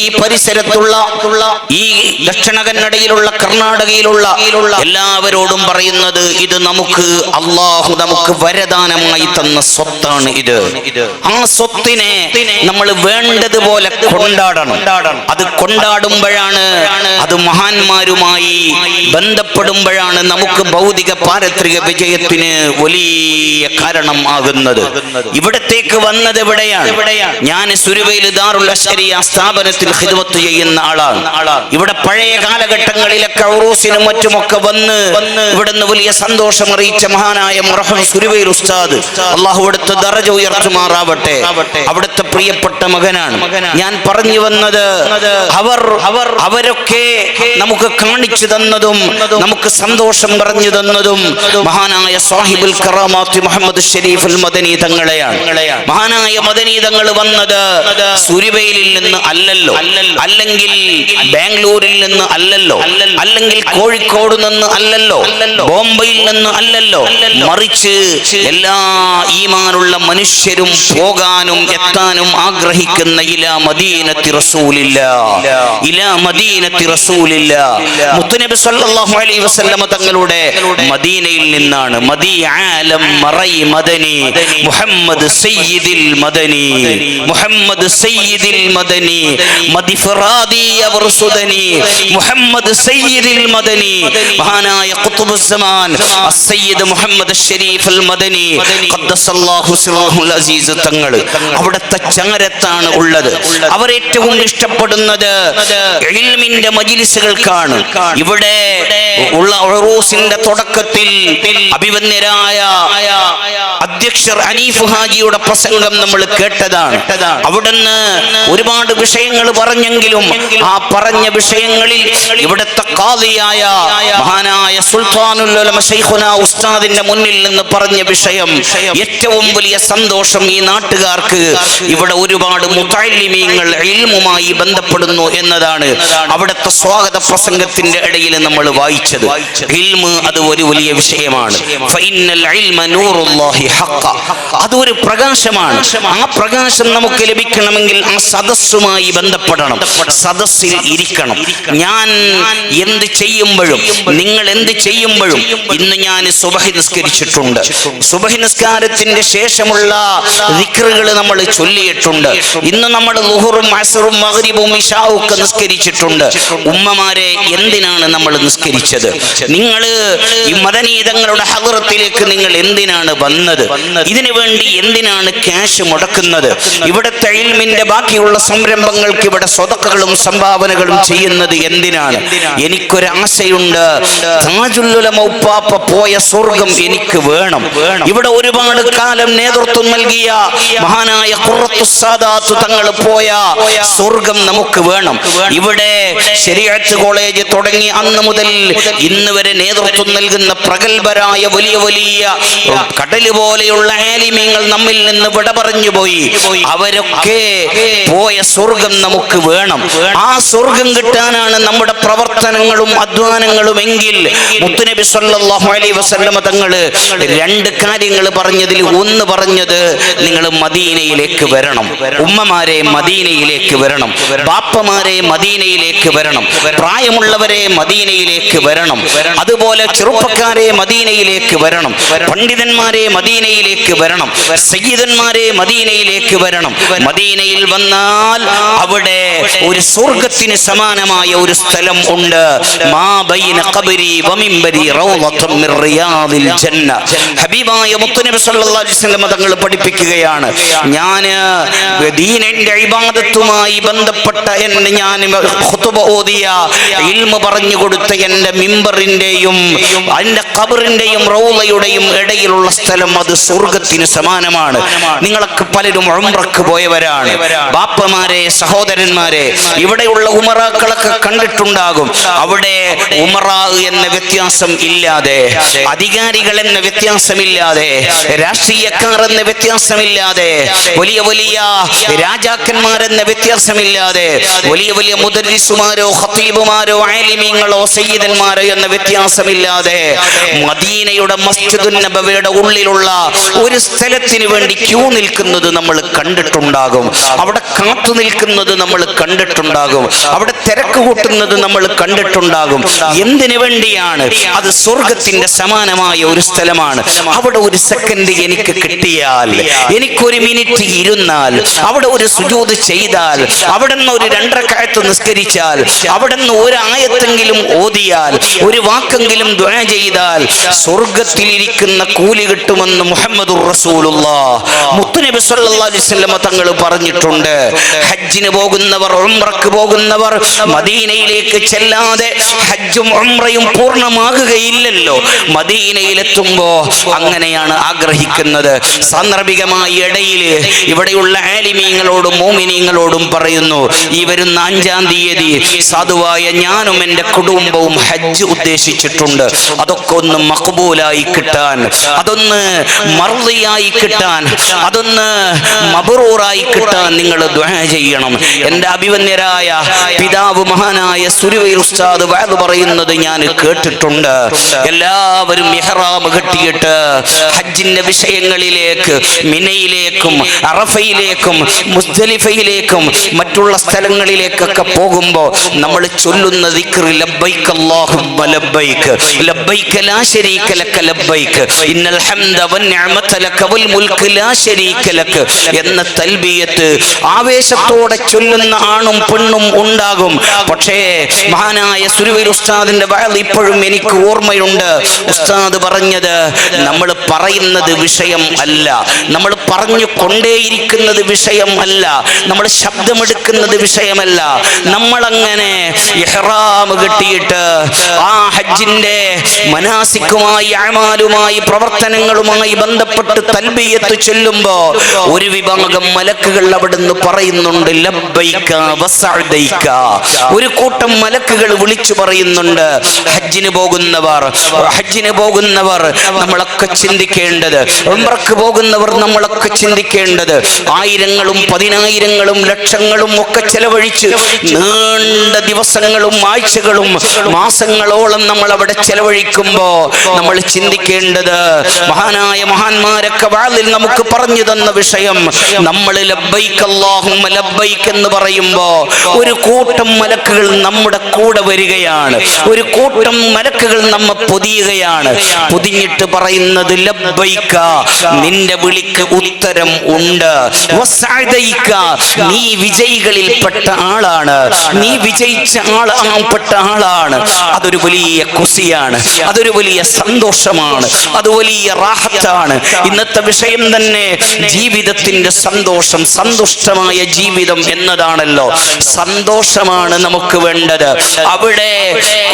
ഈ പരിസരത്തുള്ള ഈ ദക്ഷിണ കന്നഡയിലുള്ള കർണാടകയിലുള്ള എല്ലാവരോടും പറയുന്നത്, ഇത് അള്ളാഹു നമുക്ക് വരദാനമായി തന്ന സ്വത്താണ്. ആ സ്വത്തിനെ നമ്മൾ വേണ്ടതുപോലെ കൊണ്ടാടണം. അത് കൊണ്ടാടുമ്പോഴാണ്, അത് മഹാന്മാരുമായി ബന്ധപ്പെടുമ്പോഴാണ് നമുക്ക് ഭൗതിക പാരത്രിക വിജയത്തിന് വലിയ കാരണം ആകുന്നത്. ഇവിടത്തേക്ക് വന്നത് എവിടെയാണ്? ഞാൻ സുരുവയിൽ ദാറുൽ അശ്ശരിയ സ്ഥാപനത്തിൽ ഖിദ്മത്ത് ചെയ്യുന്ന ആളാണ്. ഇവിടെ പഴയ കാലഘട്ടങ്ങളിലൊക്കെ ഉറൂസിനും മറ്റുമൊക്കെ വന്ന് ഇവിടുന്ന് വലിയ സന്തോഷം അറിയിച്ച മഹാനായ മുറഹം സുരുവയിൽ ഉസ്താദ്, അള്ളാഹു അവിടുത്തെ ദറജ ഉയർത്തുമാറാവട്ടെ, അവിടുത്തെ പ്രിയപ്പെട്ട മകനാണ്. ഞാൻ പറഞ്ഞു വന്നത്, അവരൊക്കെ നമുക്ക് കാണിച്ചു തന്നതും നമുക്ക് സന്തോഷം പറഞ്ഞു തന്നതും മഹാനായ സാഹിബുൽ കറാമാത്ത് മുഹമ്മദ് ഷരീഫ് മദനി തങ്ങളെയാണ്. മഹാനായ മദനി തങ്ങൾ വന്നത് സുരുവയിലിൽ നിന്ന് അല്ലല്ലോ, അല്ലെങ്കിൽ ബാംഗ്ലൂരിൽ നിന്ന് അല്ലല്ലോ, അല്ലെങ്കിൽ കോഴിക്കോട് നിന്ന് അല്ലല്ലോ, ബോംബെയിൽ നിന്ന് അല്ലല്ലോ, മറിച്ച് എല്ലാ ഈമാനുള്ള മനുഷ്യരും പോകാനും എത്താനും ആഗ്രഹിക്കുന്ന ഇലാ മദീനത്തി റസൂലില്ലാ മുത്തുനബി സല്ലല്ലാഹു അലൈഹി വസല്ലമ തങ്ങളുടെ മദീനയിൽ നിന്നാണ്. മദീആലം മറൈ മദനി മുഹമ്മദ് സയ്യിദുൽ മദനി, മുഹമ്മദ് സയ്യിദുൽ മദനി, മദിഫറാദി അവർസുദനി, മുഹമ്മദ് സയ്യിദുൽ മദനി, മഹാനായ ഖുത്ബുസ് സമാൻ അസ്സയ്യിദ് മുഹമ്മദ് ഷരീഫ് അൽ മദനി ഖദ്ദസല്ലാഹു സിറഹുൽ അസീസ് തങ്ങൾ അവിടുത്തെ ചങ്ങരത്താണ് ഉള്ളത്. അവരേറ്റവും ഇഷ്ടപ്പെടുന്നത് ഇൽമിന്റെ മജ്ലിസുകൾക്കാണ്. ഇവിടെ ഉള്ള ഉറൂസിന്റെ തുടക്കത്തിൽ അഭിവന്യരായ അധ്യക്ഷർ അനീഫ് ഹാജിയുടെ പ്രസംഗം നമ്മൾ കേട്ടതാണ്. അവിടുന്ന് ഒരുപാട് വിഷയങ്ങൾ പറഞ്ഞെങ്കിലും ആ പറഞ്ഞ വിഷയങ്ങളിൽ ഇവിടുത്തെ ഖാദിയായ മഹാനായ സുൽത്താനുൽ ഉലമ ശൈഖുനാ ഉസ്താദിന്റെ മുന്നിൽ നിന്ന് പറഞ്ഞ വിഷയം ഏറ്റവും വലിയ സന്തോഷം ഈ നാട്ടുകാർക്ക് ഇവിടെ ഒരുപാട് മുതഅല്ലിമീങ്ങൾ ഇൽമുമായി ബന്ധപ്പെടുന്നു എന്നതാണ് അവിടുത്തെ സ്വാഗത പ്രസംഗത്തിന്റെ ഇടയിൽ നമ്മൾ വായിച്ചത്. ഇൽമ് അത് ഒരു വലിയ വിഷയമാണ്. ഫഇന്നൽ ഇൽമ നൂറുല്ലാഹി ഹഖ, അതൊരു പ്രകാശമാണ്. ആ പ്രകാശം നമുക്ക് ലഭിക്കണമെങ്കിൽ ആ സദസ്സുമായി ബന്ധപ്പെടണം, സദസ്സിൽ ഇരിക്കണം. ഞാൻ എന്ത് ചെയ്യുമ്പോഴും നിങ്ങൾ എന്ത് ചെയ്യുമ്പോഴും, ഇന്ന് ഞാൻ സുബഹി നിസ്കരിച്ചിട്ടുണ്ട്, സുബഹി നിസ്കാരത്തിന്റെ ശേഷമുള്ള ദിക്റുകൾ നമ്മൾ ചൊല്ലിയിട്ടുണ്ട്. ഇന്ന് നമ്മൾ ളുഹറും അസ്റും മഗ്രിബും ഇശാഉം ഒക്കെ നിസ്കരിച്ചിട്ടുണ്ട്. ഉമ്മമാരെ, എന്തിനാണ് നമ്മൾ നിസ്കരിച്ചത്? നിങ്ങൾ ഈ മദനീതങ്ങളുടെ ഹദ്റത്തിലേക്ക് നിങ്ങൾ എന്തിനാണ് വന്നത്? ഇതിനു വേണ്ടി എന്തിനാണ് ക്യാഷ് മുടക്കുന്നത്? ഇവിടുത്തെ ഇൽമിന്റെ ബാക്കിയുള്ള സംരംഭങ്ങൾക്ക് ഇവിടെ സ്വതക്കകളും സംഭാവനകളും ചെയ്യുന്നത് എന്തിനാണ്? എനിക്കൊരു ആശയുണ്ട്, താജുൽ ഉലമ ഉപ്പാപ്പ പോയ സ്വർഗം എനിക്ക് വേണം. ഇവിടെ ഒരുപാട് കാലം നേതൃത്വം നൽകിയ മഹാനായ ഖുറത്തുസ് സാദാത്ത് തങ്ങൾ പോയ സ്വർഗം നമുക്ക് വേണം. ഇവിടെ ശരീഅത്ത് കോളേജ് തുടങ്ങി അന്ന് മുതൽ ഇന്ന് വരെ നേതൃത്വം നൽകുന്ന പ്രഗത്ഭരായ വലിയ വലിയ കടല് പോലെയുള്ള ആലിമീങ്ങൾ നമ്മിൽ നിന്ന് വിട പറഞ്ഞു പോയി. അവരൊക്കെ പോയ സ്വർഗം നമുക്ക് വേണം. ആ സ്വർഗം കിട്ടാനാണ് നമ്മുടെ പ്രവർത്തനങ്ങളും അധ്വാനങ്ങളും എങ്കിൽ മുത്തുനബി സല്ലല്ലാഹു അലൈഹി വസല്ലമ തങ്ങൾ രണ്ട് കാര്യങ്ങൾ പറഞ്ഞതിൽ ഒന്ന് പറഞ്ഞത്, നിങ്ങൾ മദീനയിലേക്ക് വരണം. ഉമ്മമാരെ മദീനയിലേക്ക് വരണം, ബാപ്പമാരെ മദീനയിലേക്ക് വരണം, പ്രായമുള്ളവരെ മദീനയിലേക്ക് വരണം, അതുപോലെ ചെറുപ്പക്കാരെ മദീനയിലേക്ക് വരണം, പണ്ഡിതന്മാരെ മദീനയിലേക്ക് വരണം, സയ്യിദന്മാരെ മദീനയിലേക്ക് വരണം. മദീനയിൽ വന്നാൽ അവിടെ ഒരു സ്വർഗത്തിന് സമാനമായ ഒരു സ്ഥലം ഉണ്ട്. മാ ബൈന ഖബരി വമിൻബരി റൗളത്തും മിർ റിയാദിൽ ജന്ന. ഹബീബായ മുത്തുനബി സല്ലല്ലാഹു അലൈഹി വസല്ലം തങ്ങൾ പഠിപ്പിക്കുകയാണ്, ഞാൻ ദീനിന്റെ ഇബാദത്തുമായി ബന്ധപ്പെട്ട ഞാൻ ഖുതുബ ഓതിയ ഇൽമു പറഞ്ഞു കൊടുത്ത എൻ്റെ മിമ്പറിന്റെയും അതിന്റെ ഖബറിന്റെയും റൗളയുടെയും ഇടയിലുള്ള സ്ഥലം അത് സ്വർഗത്തിന് സമാനമാണ്. നിങ്ങളൊക്കെ പലരും ഉംറക്ക് പോയവരാണ്, ബാപ്പമാരെ, സഹോദരന്മാരെ, ഇവിടെയുള്ള ഉമറാക്കളൊക്കെ കണ്ടിട്ടുണ്ടാകും. അവിടെ ഉമറാ എന്ന വ്യത്യാസം ഇല്ലാതെ, അധികാരികൾ എന്ന വ്യത്യാസമില്ലാതെ, രാഷ്ട്രീയക്കാർ എന്ന വ്യത്യാസമില്ലാതെ, വലിയ വലിയ രാജാക്കന്മാരെന്ന വ്യത്യാസമില്ലാതെ, വലിയ വലിയ മുദരിസുമാരോ ഖതീബുമാരോ ആലിമീങ്ങളോ സയ്യിദന്മാരോ എന്ന വ്യത്യാസമില്ലാതെ മദീനയുടെ മസ്ജിദുൻ നബവിയുടെ ഉള്ളിലുള്ള ഒരു സ്ഥലത്തിന് വേണ്ടി ക്യൂ നിൽക്കുന്നത് നമ്മൾ കണ്ടിട്ടുണ്ടാകും. അവിടെ കാത്തു നിൽക്കുന്നത് നമ്മൾ കണ്ടിട്ടുണ്ടാകും, അവിടെ തിരക്ക് കൂട്ടുന്നത് നമ്മൾ കണ്ടിട്ടുണ്ടാകും. എന്തിനു വേണ്ടിയാണ്? അത് സ്വർഗത്തിന്റെ സമാനമായ ഒരു സ്ഥലമാണ്. അവിടെ ഒരു സെക്കൻഡ് എനിക്ക് കിട്ടിയാൽ, എനിക്കൊരു മിനിറ്റ് ഇരുന്നാൽ, അവിടെ ഒരു സുജൂദ് ചെയ്താൽ, അവിടെ നിന്ന് ഒരു 2 റക്അത്ത് നിസ്കരിച്ചാൽ, അവിടെ നിന്ന് ഒരു ആയത്തെങ്കിലും ഓതിയാൽ, ഒരു വാക്കെങ്കിലും ദുആ ചെയ്താൽ സ്വർഗത്തിലിരിക്കുന്ന കൂലി കിട്ടുമെന്ന് മുഹമ്മദുർ റസൂലുള്ളാഹ് മുത്തുനബി സല്ലല്ലാഹു അലൈഹി വസല്ലം തങ്ങൾ പറഞ്ഞിട്ടുണ്ട്. ഹജ്ജിന് പോകുന്നവർ, ഉംറക്ക് പോകുന്നവർ മദീനയിലേക്ക് ചെല്ലാതെ ഹജ്ജും ഉംറയും പൂർണ്ണമാകുകയില്ലല്ലോ. മദീനയിലെത്തുമ്പോ അങ്ങനെയാണ് ആഗ്രഹിക്കുന്നത്. സാന്ദർഭികമായ ഇടയിൽ ഇവിടെയുള്ള ആലിമീങ്ങളോടും മോമിനീങ്ങളോടും പറയുന്നു, ഈ വരുന്ന 5-ാം തീയതി സാധുവായ ഞാനും എൻ്റെ കുടുംബവും ഹജ്ജ് ഉദ്ദേശിച്ചിട്ടുണ്ട്. അതൊക്കെ ഒന്ന് മഖ്ബൂലായി കിട്ടാൻ, അതൊന്ന് മർദിയായി കിട്ടാൻ, അതൊന്ന് മബ്റൂറായി കിട്ടാൻ നിങ്ങൾ ദുആ ചെയ്യണം. എൻ്റെ അഭിവന്യരായ പിതാവ് മഹാനായ സുരുവൈർ ഉസ്താദ് വഅദ് പറയുന്നത് ഞാൻ കേട്ടിട്ടുണ്ട്. എല്ലാവരും ഇഹ്റാം കെട്ടിയിട്ട് ഹജ്ജിന്റെ വിഷയങ്ങളിലേക്ക് മിനയിലേക്കും അറഫയിലേക്കും മുസ്ദലിഫയിലേക്കും മറ്റുള്ള സ്ഥലങ്ങളിലേക്കൊക്കെ പോകുമ്പോൾ നമ്മൾ ചൊല്ലുന്ന ദിക്ർ ലബ്ബൈക അല്ലാഹുമ്മ ലബ്ബൈക ലബ്ബൈക ലാ ശരീക ലക ലബ്ബൈക ഇന്നൽ ഹംദ വന്നിഅമത ലക വൽ മുൽക്ക് ലാ ശരീക ലക എന്ന തൽബിയത്ത് ആവേശത്തോടെ ചൊല്ലുന്ന ആണും പെണ്ണും ഉണ്ടാകും. പക്ഷേ മഹാനായ സുരുവൈർ ഉസ്താദിന്റെ വഅദ് ഇപ്പോഴും എനിക്ക് ഓർമ്മയുണ്ട്. ഉസ്താദ് പറഞ്ഞത്, നമ്മൾ പറയുന്നത് വിഷയം അല്ല, നമ്മൾ പറഞ്ഞു കൊണ്ടേയിരിക്കുന്നത് വിഷയം അല്ല, നമ്മൾ ശബ്ദമെടുക്കുന്നത് വിഷയമല്ല. നമ്മളങ്ങനെ ഇഹ്റാം കെട്ടിയിട്ട് ആ ഹജ്ജിന്റെ മനാസിക്കുമായി അമാലുമായി പ്രവർത്തനങ്ങളുമായി ബന്ധപ്പെട്ട് തൽബിയത്ത് ചൊല്ലുമ്പോ ഒരു വിഭാഗം മലക്കുകൾ അവിടുന്ന് പറയുന്നുണ്ട് ലബ്ബൈക വസഅദൈക. ഒരു കൂട്ടം മലക്കുകൾ വിളിച്ചു പറയുന്നുണ്ട്. ഹജ്ജിന് പോകുന്നവർ നമ്മളൊക്കെ ചിന്തിക്കേണ്ടത്, ഉംറക്ക് പോകുന്നവർ നമ്മളൊക്കെ ചിന്തിക്കേണ്ടത്, ആയിരങ്ങളും പതിനായിരങ്ങളും ലക്ഷങ്ങളും ഒക്കെ ചെലവഴിച്ച് നീണ്ട ദിവസങ്ങളും ആഴ്ചകളും മാസങ്ങളോളം നമ്മൾ അവിടെ ചെലവഴിക്കുമ്പോ നമ്മൾ ചിന്തിക്കേണ്ടത്, മഹാനായ മഹാന്മാരൊക്കെ വാളിൽ നമുക്ക് പറഞ്ഞു തന്ന വിഷയം, നമ്മൾ ലബ്ബൈക അല്ലാഹുമ്മ ലബ്ബൈക എന്ന് പറയുമ്പോ ഒരു കൂട്ടം മലക്കുകൾ നമ്മുടെ കൂടെ വരികയാണ്, ഒരു കൂട്ടം മലക്കുകൾ നമ്മെ പൊതിയുകയാണ്. പൊതിഞ്ഞിട്ട് പറയുന്നത് ലബ്ബൈക, നിന്റെ വിളിക്ക് ഉത്തരം ഉണ്ട്, വസഅദൈക, നീ വിജയികളിൽപ്പെട്ട ആളാണ്, നീ വിജയിച്ച ആളാണ്. അതൊരു വലിയ ഖുസിയാണ്, അതൊരു വലിയ സന്തോഷമാണ്, അത് വലിയ റാഹത്താണ്. ഇന്നത്തെ വിഷയം തന്നെ ജീവിതത്തിന്റെ സന്തോഷം, സന്തുഷ്ടമായ ജീവിതം എന്നതാണല്ലോ. സന്തോഷമാണ് നമുക്ക് വേണ്ടത്. അവിടെ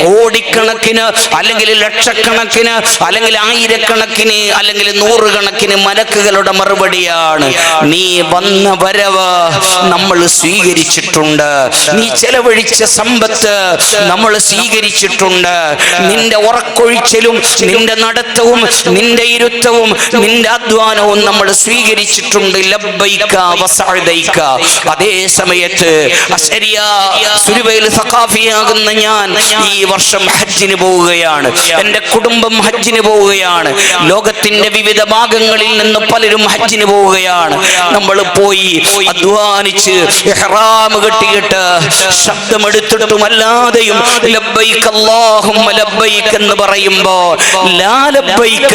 കോടിക്കണക്കിന് അല്ലെങ്കിൽ ലക്ഷക്കണക്കിന് അല്ലെങ്കിൽ ആയിരക്കണക്കിന് അല്ലെങ്കിൽ 100 കണക്കിന് മലക്കുകളുടെ മറുപടിയാണ്, നീ വന്ന വരവ് നമ്മൾ സ്വീകരിച്ചിട്ടുണ്ട്, നീ ചെലവഴിച്ച സമ്പത്ത് നമ്മൾ സ്വീകരിച്ചിട്ടുണ്ട്, നിന്റെ ഉറക്കൊഴിച്ചലും നിന്റെ നടത്തവും നിന്റെ ഇരുത്തവും നിന്റെ അധ്വാനവും നമ്മൾ സ്വീകരിച്ചിട്ടുണ്ട്. ലബ്ബൈക വസഅദൈക. അതേ സമയത്ത് സുരുവൈൽ സഖാഫിയാകുന്ന ഞാൻ ഈ വർഷം ഹജ്ജിന് പോവുകയാണ്, എൻ്റെ കുടുംബം ഹജ്ജിന് പോവുകയാണ്, ലോകത്തിന്റെ വിവിധ ഭാഗങ്ങളിൽ നിന്ന് പലരും ഹജ്ജിന് പോവുകയാണ്. നമ്മൾ പോയി അധ്വാനിച്ച് ഇഹ്റാം കെട്ടിയിട്ട് ശബ്ദമെടുത്തിട്ടും അല്ലാതെയും ലബ്ബൈക അല്ലാഹുമ്മ ലബ്ബൈക എന്ന് പറയുമ്പോ ലാ ലബ്ബൈക,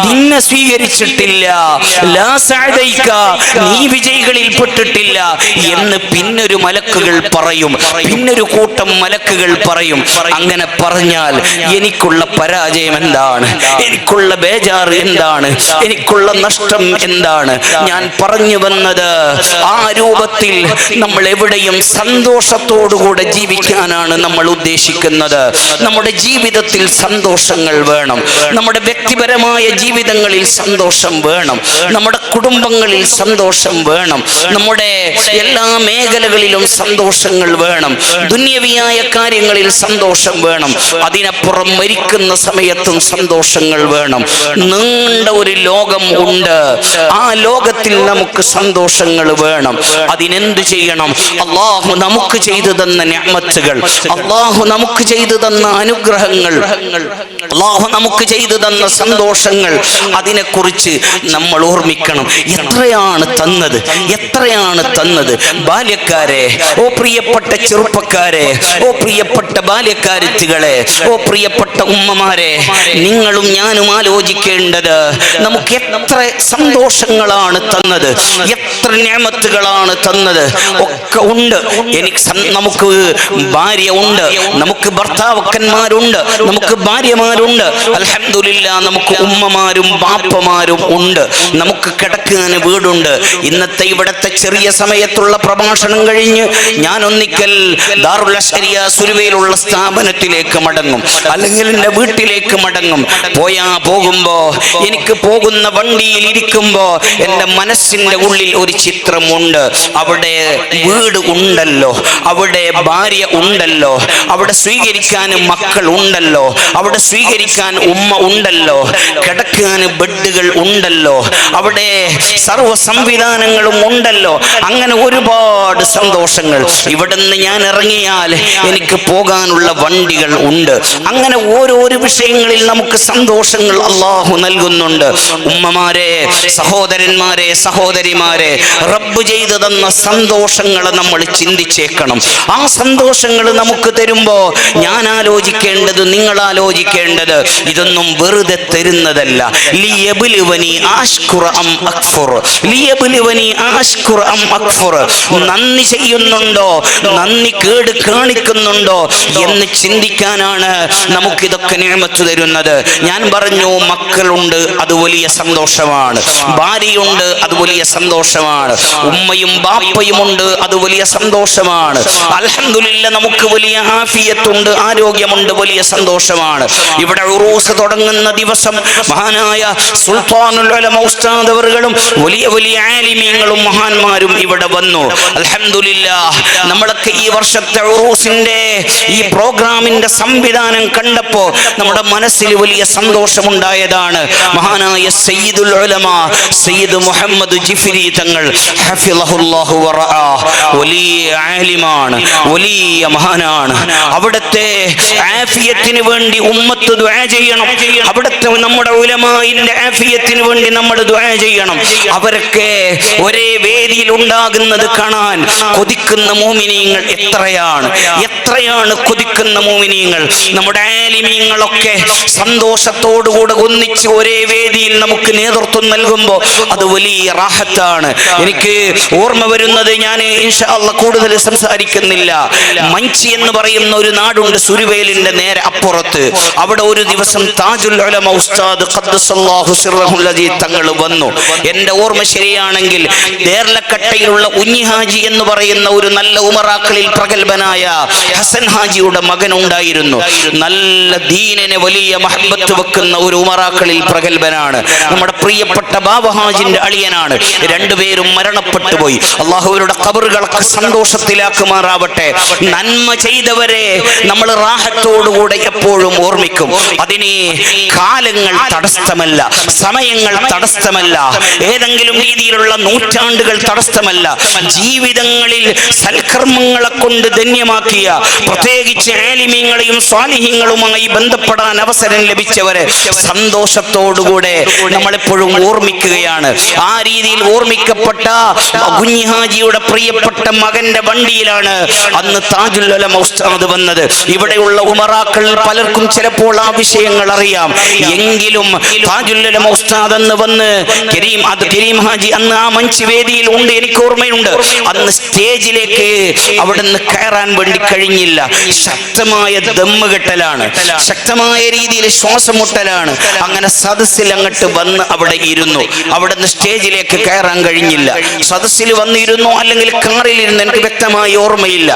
നിന്നെ സ്വീകരിച്ചിട്ടില്ല, ലാ സഅദൈക, നീ വിജയികളിൽ പെട്ടിട്ടില്ല എന്ന് പിന്നൊരു മലക്കുകൾ പറയും, പിന്നൊരു കൂട്ടം മലക്കുകൾ പറയും. അങ്ങനെ പറഞ്ഞാൽ എനിക്കുള്ള പരാജയം എന്താണ്, എനിക്കുള്ള ബേജാറ് എന്താണ്, എനിക്കുള്ള നഷ്ടം എന്താണ്? ഞാൻ പറഞ്ഞു വന്നത്, ആ രൂപത്തിൽ നമ്മൾ എവിടെയും സന്തോഷത്തോടുകൂടെ ജീവിക്കാനാണ് നമ്മൾ ഉദ്ദേശിക്കുന്നത്. നമ്മുടെ ജീവിതത്തിൽ സന്തോഷങ്ങൾ വേണം, നമ്മുടെ വ്യക്തിപരമായ ജീവിതങ്ങളിൽ സന്തോഷം വേണം, നമ്മുടെ കുടുംബങ്ങളിൽ സന്തോഷം വേണം, നമ്മുടെ എല്ലാ മേഖലകളിലും സന്തോഷങ്ങൾ വേണം, ദുന്യവിയായ കാര്യങ്ങളിൽ സന്തോഷം വേണം, അതിനപ്പുറം മരിക്കുന്ന സമയത്തും സന്തോഷങ്ങൾ വേണം. നീണ്ട ഒരു ലോകം ഉണ്ട്, ആ ലോകത്തിൽ നമുക്ക് സന്തോഷങ്ങൾ വേണം. അതിനെന്ത് ചെയ്യണം? അല്ലാഹു നമുക്ക് ചെയ്തു തന്ന നിഅമത്തുകൾ, അല്ലാഹു നമുക്ക് ചെയ്തു തന്ന അനുഗ്രഹങ്ങൾ, അല്ലാഹു നമുക്ക് ചെയ്തു തന്ന സന്തോഷങ്ങൾ, അതിനെക്കുറിച്ച് നമ്മൾ ഓർമ്മിക്കണം. എത്രയാണ് തന്നത്, എത്രയാണ് തന്നത്? ബാല്യക്കാരെ, ഓ പ്രിയപ്പെട്ട ചെറുപ്പക്കാരെ, ഓ പ്രിയപ്പെട്ട ബാല്യക്കാരത്തികളെ, ഓ പ്രിയപ്പെട്ട ഉമ്മമാരെ, നിങ്ങളും ഞാനും ആലോചിക്കേണ്ടത് നമുക്ക് എത്ര സന്തോഷങ്ങളാണ് തന്നത്, എത്ര നിഅമത്തുകളാണ് തന്നത്. ഒക്കെ ഉണ്ട്. നമുക്ക് ഭാര്യ ഉണ്ട്, നമുക്ക് ഭർത്താക്കന്മാരുണ്ട്, നമുക്ക് ഭാര്യമാരുണ്ട്. അൽഹംദുലില്ലാ, നമുക്ക് ഉമ്മമാരും ബാപ്പമാരും ഉണ്ട്, നമുക്ക് കിടക്കാൻ വീടുണ്ട്. ഇന്നത്തെ ഇവിടത്തെ ചെറിയ സമയത്തുള്ള പ്രഭാഷണം കഴിഞ്ഞ് ഞാൻ ഒന്നിക്കൽ ദാറുൽ അശ്ശരിയ സുരുവയിലുള്ള സ്ഥാപനത്തിലേക്ക് മടങ്ങും, അല്ലെങ്കിൽ എൻ്റെ വീട്ടിലേക്ക് മടങ്ങും. പോകുമ്പോ എനിക്ക് പോകുന്ന വണ്ടിയിൽ ഇരിക്കുമ്പോ എൻ്റെ മനസ്സിന്റെ ഉള്ളിൽ ഒരു ചിത്രമുണ്ട്. അവിടെ വീട് ഉണ്ടല്ലോ, അവിടെ ഭാര്യ ഉണ്ടല്ലോ, അവിടെ സ്വീകരിക്കാൻ മക്കൾ ഉണ്ടല്ലോ, അവിടെ സ്വീകരിക്കാൻ ഉമ്മ ഉണ്ടല്ലോ, കിടക്കാൻ ബെഡുകൾ ഉണ്ടല്ലോ, അവിടെ സർവ്വ സംവിധാനങ്ങളും ഉണ്ടല്ലോ. അങ്ങനെ ഒരുപാട് സന്തോഷങ്ങൾ. ഇവിടുന്ന് ഞാൻ ഇറങ്ങിയാൽ എനിക്ക് പോകാനുള്ള വണ്ടികൾ ഉണ്ട്. അങ്ങനെ ഓരോരോ വിഷയങ്ങളിൽ നമുക്ക് സന്തോഷങ്ങൾ അല്ലാഹു നൽകുന്നുണ്ട്. ഉമ്മമാരെ, സഹോദരന്മാരെ, സഹോദരിമാരെ, റബ്ബ് ചെയ്തു തന്ന സന്തോഷങ്ങൾ നമ്മൾ ചിന്തിച്ചേക്കണം. ആ സന്തോഷങ്ങൾ നമുക്ക് തരുമ്പോ ഞാൻ ആലോചിക്കേണ്ടത്, നിങ്ങൾ ആലോചിക്കേണ്ടത്, ഇതൊന്നും വെറുതെ തരുന്നതല്ല. ലിയബ്ലുവനി അശ്കുറ അം അക്ഫുർ, ലിയബ്ലുവനി അശ്കുറ അം അക്ഫുർ. നന്ദി ചെയ്യുന്നുണ്ടോ, നന്ദി കേട് കാണിക്കുന്നുണ്ടോ എന്ന് ചിന്തിക്കാനാണ് നമുക്കിതൊക്കെ നിഅമത്ത് തരുന്നത്. ഞാൻ പറഞ്ഞു, മക്കളുണ്ട്, അത് വലിയ സന്തോഷമാണ്. ഭാര്യയുണ്ട്, അത് വലിയ സന്തോഷമാണ്. ഉമ്മയും ബാപ്പയുമുണ്ട്, അത് വലിയ സന്തോഷമാണ്. അൽഹംദുലില്ലാ, നമുക്ക് വലിയ ആഫിയത്തുണ്ട്, ആരോഗ്യമുണ്ട്, വലിയ സന്തോഷമാണ്. ഇവിടെ ഉറൂസ് തുടങ്ങുന്ന ദിവസം മഹാനായ സുൽത്താനുൽ ഉലമ ഉസ്താദ് അവറുകളും വലിയ വലിയ ആലിമീങ്ങളും മഹാന്മാരും ഇവിടെ വന്നു. അൽഹംദുലില്ലാ, നമ്മളൊക്കെ ഈ വർഷത്തെ ഉറൂസിന്റെ ഈ പ്രോഗ്രാമിന്റെ സംവിധാനം കണ്ടപ്പോ നമ്മുടെ മനസ്സിൽ വലിയ സന്തോഷമുണ്ടായതാണ്. മഹാനായ സയ്യിദുൽ ഉലമ സയ്യിദ് മുഹമ്മദ് ജിഫ്രി തങ്ങൾ ഹഫിളഹുല്ലാഹു വറആ, വലിയ ആലിമാണ്, വലിയ മഹാനാണ്. അവിടുത്തെ ആഫിയത്തിന് വേണ്ടി ഉമ്മത്ത് ദുആ ചെയ്യണം. അവിടുത്തെ നമ്മുടെ ഉലമാഇന്റെ ആഫിയത്തിന് വേണ്ടി നമ്മൾ ദുആ ചെയ്യണം. അവരൊക്കെ ഒരേ വേദിയിൽ ഉണ്ടാകുന്നത് കാണാൻ കൊതിക്കുന്ന മുഅ്മിനീങ്ങൾ എത്രയാണ്, എത്രയാണ് കൊതിക്കുന്ന മുഅ്മിനീങ്ങൾ. നമ്മുടെ ആലിമീങ്ങളൊക്കെ സന്തോഷത്തോടുകൂടെ ഒന്നിച്ച് ഒരേ വേദിയിൽ നമുക്ക് നേതൃത്വം നൽകുമ്പോൾ അത് വലിയ റാഹത്താണ്. എനിക്ക് ഓർമ്മ വരുന്നത്, ഞാൻ ഇൻഷാ അല്ലാഹ് കൂടുതൽ സംസാരിക്കുന്നില്ല, മഞ്ചി എന്ന് പറയുന്ന ഒരു നാടുണ്ട് സുരുവേലിന്റെ നേരെ അപ്പുറത്ത്. അവിടെ ഒരു ദിവസം താജുൽ ഉലമ ഉസ്താദ് ഖദ്ദസല്ലാഹു സിർറഹുൽ അസീസ് തങ്ങൾ വന്നു. എന്റെ ഓർമ്മ ശരിയാണെങ്കിൽ ദേർലക്കട്ടയിലുള്ള ഉഞ്ഞി ഹാജി എന്ന് പറയുന്ന ഒരു നല്ല ഉമറാക്കളിൽ പ്രഗൽഭനായ ഹസൻ ഹാജിയുടെ മകൻ ഉണ്ടായിരുന്നു. നല്ല ദീനിനെ വലിയ മഹബത്ത് വെക്കുന്ന ഒരു ഉമറാക്കളിൽ പ്രഗൽഭനാണ്. നമ്മുടെ പ്രിയപ്പെട്ട ബാബ ഹാജിന്റെ അളിയനാണ്. രണ്ടുപേരും മരണപ്പെട്ടു പോയി. അള്ളാഹുവരുടെ ഖബറുകളൊക്കെ സന്തോഷത്തിലാക്കുമാറാവട്ടെ. നന്മ ചെയ്തവരെ നമ്മൾ റാഹത്തോടുകൂടെ എപ്പോഴും ഓർമ്മിക്കും. അതിന് കാലങ്ങൾ തടസ്സമല്ല, സമയങ്ങൾ തടസ്സമല്ല, ഏതെങ്കിലും രീതിയിലുള്ള നൂറ്റാണ്ടുകൾ തടസ്സമല്ല. ജീവിതങ്ങളിൽ സൽക്കർമ്മങ്ങളെ കൊണ്ട് ധന്യമാക്കിയ, പ്രത്യേകിച്ച് ആലിമീങ്ങളെയും സ്വാലിഹീങ്ങളുമായി ബന്ധപ്പെടാൻ അവസരം ലഭിച്ചവരെ സന്തോഷത്തോടുകൂടെ നമ്മളെപ്പോഴും ഓർമ്മിക്കുകയാണ്. ആ രീതിയിൽ ഓർമ്മിക്കപ്പെട്ട കുഞ്ഞി ഹാജിയുടെ പ്രിയപ്പെട്ട മകന്റെ വണ്ടിയിലാണ് അന്ന് താജുൽ ഉലമ ഉസ്താദ് വന്നത്. ഇവിടെയുള്ള ഉമറാക്കളിൽ പലർക്കും ചിലപ്പോൾ ആ വിഷയങ്ങൾ അറിയാം. എങ്കിലും താജുൽ ഉലമ ഉസ്താദ് അന്ന് വന്ന് കരീം ഹാജി അന്ന് ആ മഞ്ച് വേദിയിൽ ഉണ്ട്, എനിക്ക് ഓർമ്മയുണ്ട്. അന്ന് സ്റ്റേജിലേക്ക് അവിടുന്ന് കയറാൻ വേണ്ടി കഴിഞ്ഞില്ല. ശക്തമായ ദമ്മ് കെട്ടലാണ്, ശക്തമായ രീതിയിൽ ശ്വാസം മുട്ടലാണ്. അങ്ങനെ സദസ്സിൽ അങ്ങോട്ട് വന്ന് അവിടെ ഇരുന്നു. അവിടുന്ന് സ്റ്റേജിലേക്ക് കയറാൻ കഴിഞ്ഞില്ല. സദസ്സിൽ വന്നിരുന്നു, അല്ലെങ്കിൽ കാറിലിരുന്ന്, എനിക്ക് വ്യക്തമായി ഓർമ്മയില്ല.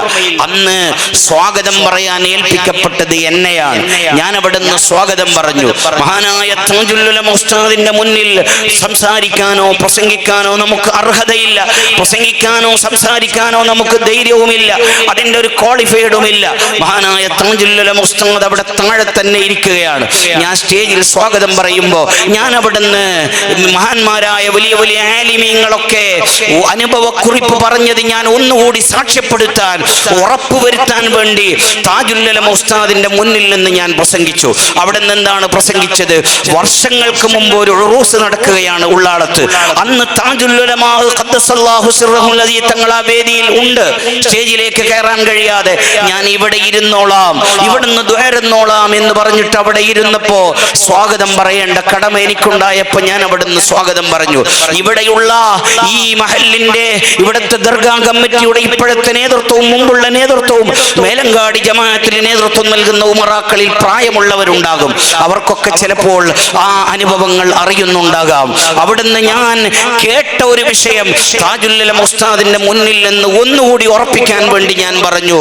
അന്ന് സ്വാഗതം പറയാൻ ഏൽപ്പിക്കപ്പെട്ടത് എന്നെയാണ്. ഞാൻ അവിടുന്ന് സ്വാഗതം പറഞ്ഞു. മഹാനായ താജുൽ ഉലമ ഉസ്താദിന്റെ മുന്നിൽ സംസാരിക്കാനോ പ്രസംഗിക്കാനോ നമുക്ക് അർഹതയില്ല. പ്രസംഗിക്കാനോ സംസാരിക്കാനോ നമുക്ക് ധൈര്യവുമില്ല, അതിന്റെ ഒരു ക്വാളിഫൈഡുമില്ല. മഹാനായ താജുൽ ഉലമ ഉസ്താദ് അവിടെ താഴെ തന്നെ ഇരിക്കുകയാണ്. ഞാൻ സ്റ്റേജിൽ സ്വാഗതം പറയുമ്പോൾ ഞാൻ അവിടുന്ന് മഹാന്മാരായ വലിയ വലിയ ആലിമീങ്ങളൊക്കെ അനുഭവക്കുറിപ്പ് പറഞ്ഞത് ഞാൻ ഒന്നുകൂടി സാക്ഷ്യപ്പെടുത്താൻ ഉറപ്പുവരുത്താൻ വേണ്ടി താജുൽ ഉലമ ഉസ്താദിന്റെ മുന്നിൽ നിന്ന് ഞാൻ പ്രസംഗിച്ചു. അവിടെ നിന്നാണ് പ്രസംഗിച്ചത്? വർഷങ്ങൾക്ക് മുമ്പ് ഒരു ഉറൂസ് നടക്കുകയാണ് ഉള്ളാളത്ത്. അന്ന് താജുൽ ഉലമ ഖദ്ദസല്ലാഹു സിർറഹുൽ അദീ തങ്ങൾ ആ വേദിയിൽ ഉണ്ട്. സ്റ്റേജിലേക്ക് കയറാൻ കഴിയാതെ ഞാൻ ഇവിടെ ഇരുന്നോളാം, ഇവിടുന്ന് ദ്വാരന്നോളാം എന്ന് പറഞ്ഞിട്ട് അവിടെ ഇരുന്നപ്പോ സ്വാഗതം പറയേണ്ട കടമ എനിക്കുണ്ടായപ്പോ ഞാൻ അവിടുന്ന് സ്വാഗതം പറഞ്ഞു. ഇവിടെയുള്ള ഈ മഹലിന്റെ ഇവിടുത്തെ ദർഗാ കമ്മിറ്റിയുടെ ഇപ്പോഴത്തെ നേതൃത്വവും മുമ്പുള്ള നേതൃത്വവും മേലങ്കാടി ജമാഅത്തിന് നേതൃത്വം നൽകുന്ന ഉമറാക്കളിൽ പ്രായമുള്ളവരുണ്ടാകും. അവർക്കൊക്കെ ചിലപ്പോൾ ആ അനുഭവങ്ങൾ അറിയുന്നുണ്ടാകാം. അവിടുന്ന് ഞാൻ കേട്ട ഒരു വിഷയം താജുൽ ഉലമ ഉസ്താദിന്റെ മുന്നിൽ നിന്ന് ഒന്നുകൂടി ഉറപ്പിക്കാൻ വേണ്ടി ഞാൻ പറഞ്ഞു.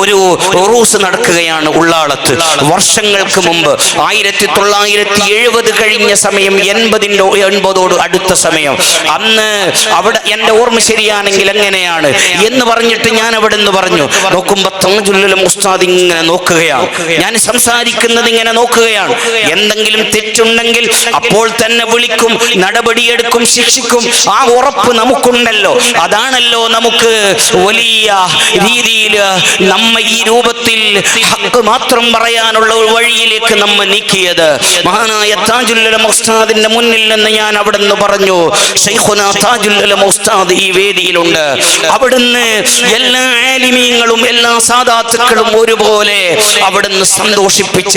ഒരു ഉറൂസ് നടക്കുകയാണ് ഉള്ളാളത്ത്. വർഷങ്ങൾക്ക് മുമ്പ് 1970 കഴിഞ്ഞ സമയം, 80ഓട് അടുത്ത സമയം. അന്ന് അവിടെ എന്റെ ഓർമ്മ ശരിയാണെങ്കിൽ എങ്ങനെയാണ് എന്ന് പറഞ്ഞിട്ട് ഞാൻ അവിടെ നിന്ന് പറഞ്ഞു. നോക്കുമ്പോ താജുൽ ഉലമ ഉസ്താദ് ഇങ്ങനെ നോക്കുകയാണ്, ഞാൻ സംസാരിക്കുന്നത് ഇങ്ങനെ നോക്കുകയാണ്. എന്തെങ്കിലും തെറ്റുണ്ടെങ്കിൽ അപ്പോൾ തന്നെ വിളിക്കും, നടപടിയെടുക്കും, ശിക്ഷിക്കും. ആ ഉറപ്പ് നമുക്കുണ്ടല്ലോ. അതാണല്ലോ നമുക്ക് വലിയ രീതിയിൽ നമ്മെ ഈ രൂപത്തിൽ ഹക്ക് മാത്രം പറയാനുള്ള ഒരു വഴിയിലേക്ക് നമ്മെ നീക്കിയത്. മഹാനായ താജുൽ ഉലമ ഉസ്താദിന്റെ മുന്നിൽ നിന്ന് ഞാൻ അവിടെ നിന്ന് പറഞ്ഞു, ശൈഖുനാ താജുൽ ഉലമ ഉസ്താദ് ഈ വേദിയിലുണ്ട്. അവിടുന്ന് എല്ലാ ആലിമീങ്ങളും എല്ലാ സാദാത്തുക്കളും ഒരുപോലെ അവിടുന്ന് സന്തോഷിപ്പിച്ച